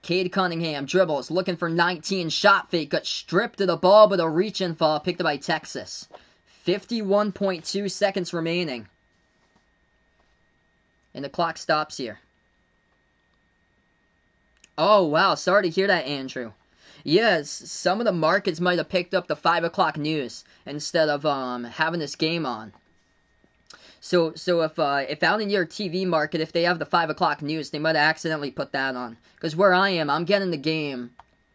Cade Cunningham dribbles, looking for 19. Shot fake, got stripped of the ball, but a reach-in fall picked up by Texas. 51.2 seconds remaining. And the clock stops here. Oh, wow. Sorry to hear that, Andrew. Yes, some of the markets might have picked up the 5 o'clock news instead of having this game on. So if out in your TV market, if they have the 5 o'clock news, they might have accidentally put that on. Because where I am, I'm getting the game.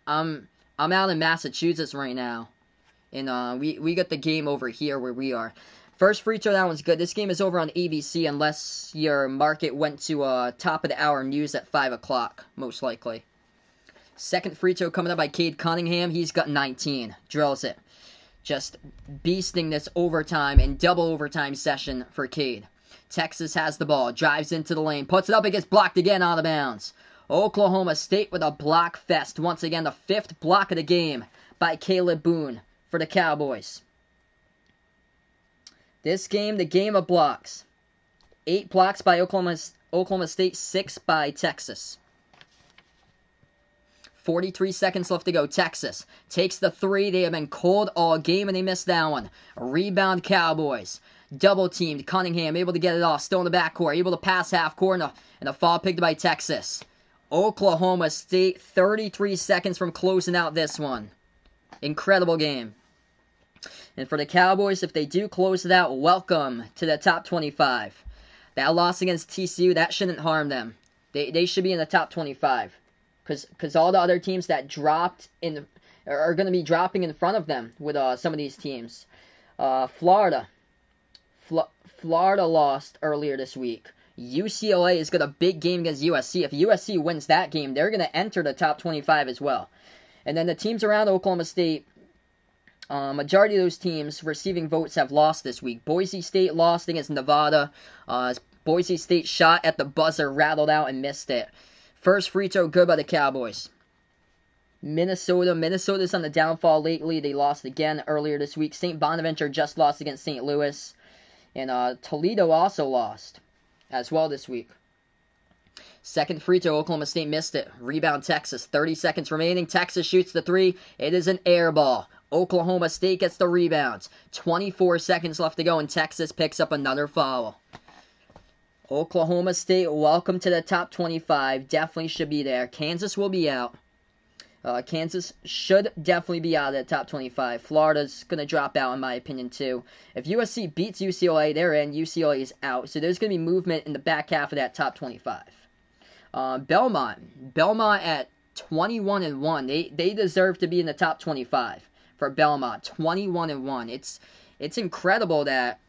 I'm out in Massachusetts right now, and we got the game over here where we are. First free throw, that one's good. This game is over on ABC unless your market went to top of the hour news at 5 o'clock, most likely. Second free throw coming up by Cade Cunningham. He's got 19. Drills it. Just beasting this overtime and double overtime session for Cade. Texas has the ball. Drives into the lane. Puts it up. It gets blocked again out of bounds. Oklahoma State with a block fest. Once again, the 5th block of the game by Caleb Boone for the Cowboys. This game, the game of blocks. 8 blocks by Oklahoma State, 6 by Texas. 43 seconds left to go. Texas takes the 3. They have been cold all game, and they missed that one. Rebound Cowboys. Double teamed. Cunningham able to get it off. Still in the backcourt. Able to pass half court, and a fall picked by Texas. Oklahoma State, 33 seconds from closing out this one. Incredible game. And for the Cowboys, if they do close it out, welcome to the top 25. That loss against TCU, that shouldn't harm them. They should be in the top 25. Because all the other teams that dropped are going to be dropping in front of them with some of these teams. Florida lost earlier this week. UCLA has got a big game against USC. If USC wins that game, they're going to enter the top 25 as well. And then the teams around Oklahoma State, majority of those teams receiving votes have lost this week. Boise State lost against Nevada. Boise State shot at the buzzer, rattled out, and missed it. First free throw good by the Cowboys. Minnesota's on the downfall lately. They lost again earlier this week. St. Bonaventure just lost against St. Louis. And Toledo also lost as well this week. Second free throw, Oklahoma State missed it. Rebound Texas, 30 seconds remaining. Texas shoots the 3. It is an air ball. Oklahoma State gets the rebound. 24 seconds left to go, and Texas picks up another foul. Oklahoma State, welcome to the top 25. Definitely should be there. Kansas will be out. Kansas should definitely be out of the top 25. Florida's going to drop out, in my opinion, too. If USC beats UCLA, they're in. UCLA is out. So there's going to be movement in the back half of that top 25. Belmont at 21-1. They deserve to be in the top 25 for Belmont. 21-1. It's incredible that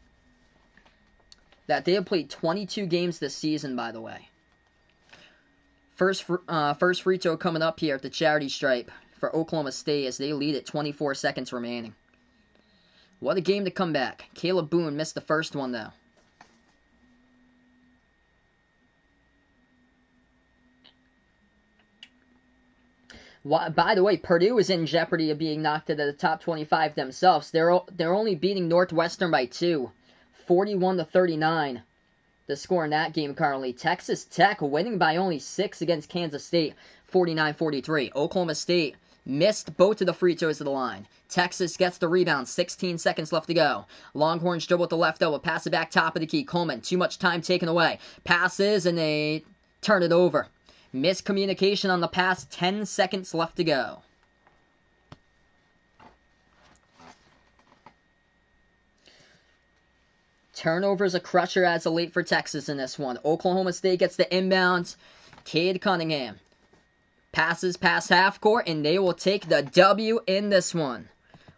they have played 22 games this season, by the way. First free throw coming up here at the charity stripe for Oklahoma State as they lead at 24 seconds remaining. What a game to come back. Caleb Boone missed the first one, though. By the way, Purdue is in jeopardy of being knocked out of the top 25 themselves. They're only beating Northwestern by 2, 41-39. The score in that game currently. Texas Tech winning by only 6 against Kansas State, 49-43. Oklahoma State missed both of the free throws at the line. Texas gets the rebound, 16 seconds left to go. Longhorns dribble with the left elbow, pass it back top of the key. Coleman, too much time taken away. Passes, and they turn it over. Miscommunication on the pass, 10 seconds left to go. Turnovers a crusher as a late for Texas in this one. Oklahoma State gets the inbounds. Cade Cunningham passes past half court, and they will take the W in this one.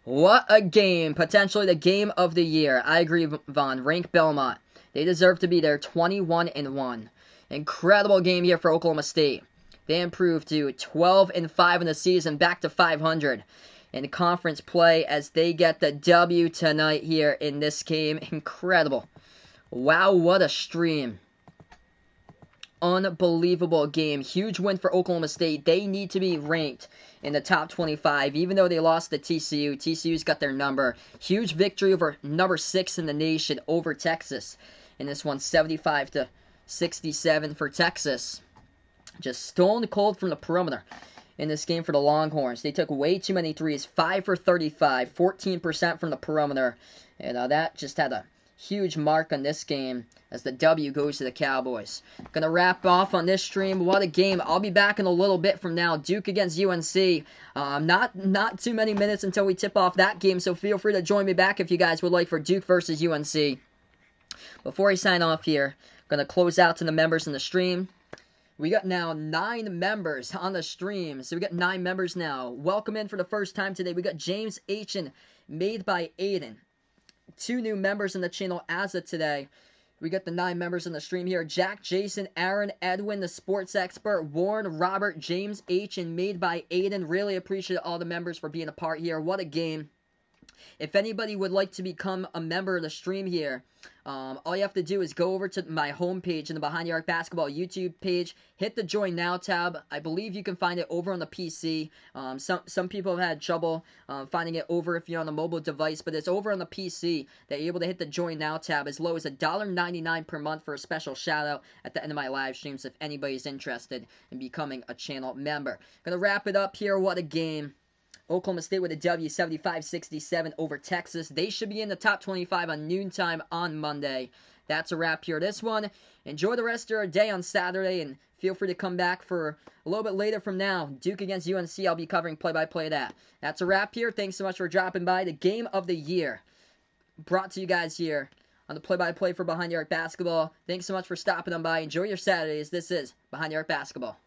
What a game. Potentially the game of the year. I agree, Vaughn. Rank Belmont. They deserve to be there, 21-1. Incredible game here for Oklahoma State. They improved to 12-5 in the season, back to 500 in conference play as they get the W tonight here in this game. Incredible. Wow, what a stream. Unbelievable game. Huge win for Oklahoma State. They need to be ranked in the top 25, even though they lost to TCU. TCU's got their number. Huge victory over number 6 in the nation over Texas. In this one, 75-67 for Texas. Just stone cold from the perimeter in this game for the Longhorns. They took way too many threes, 5 for 35, 14% from the perimeter. And that just had a huge mark on this game as the W goes to the Cowboys. Gonna wrap off on this stream. What a game. I'll be back in a little bit from now. Duke against UNC. Not too many minutes until we tip off that game, so feel free to join me back if you guys would like for Duke versus UNC. Before I sign off here, gonna close out to the members in the stream. We got now 9 members on the stream. So we got 9 members now. Welcome in for the first time today. We got James Achen, made by Aiden. 2 new members in the channel as of today. We got the 9 members in the stream here. Jack, Jason, Aaron, Edwin, the sports expert, Warren, Robert, James Achen, made by Aiden. Really appreciate all the members for being a part here. What a game. If anybody would like to become a member of the stream here, all you have to do is go over to my homepage in the Behind the Arc Basketball YouTube page, hit the Join Now tab. I believe you can find it over on the PC. Some people have had trouble finding it over if you're on a mobile device, but it's over on the PC that you're able to hit the Join Now tab as low as $1.99 per month for a special shout out at the end of my live streams if anybody's interested in becoming a channel member. Gonna wrap it up here. What a game. Oklahoma State with a W, 75-67 over Texas. They should be in the top 25 on noontime on Monday. That's a wrap here. This one, enjoy the rest of your day on Saturday, and feel free to come back for a little bit later from now. Duke against UNC, I'll be covering play-by-play of that. That's a wrap here. Thanks so much for dropping by. The game of the year brought to you guys here on the play-by-play for Behind the Arc Basketball. Thanks so much for stopping on by. Enjoy your Saturdays. This is Behind the Arc Basketball.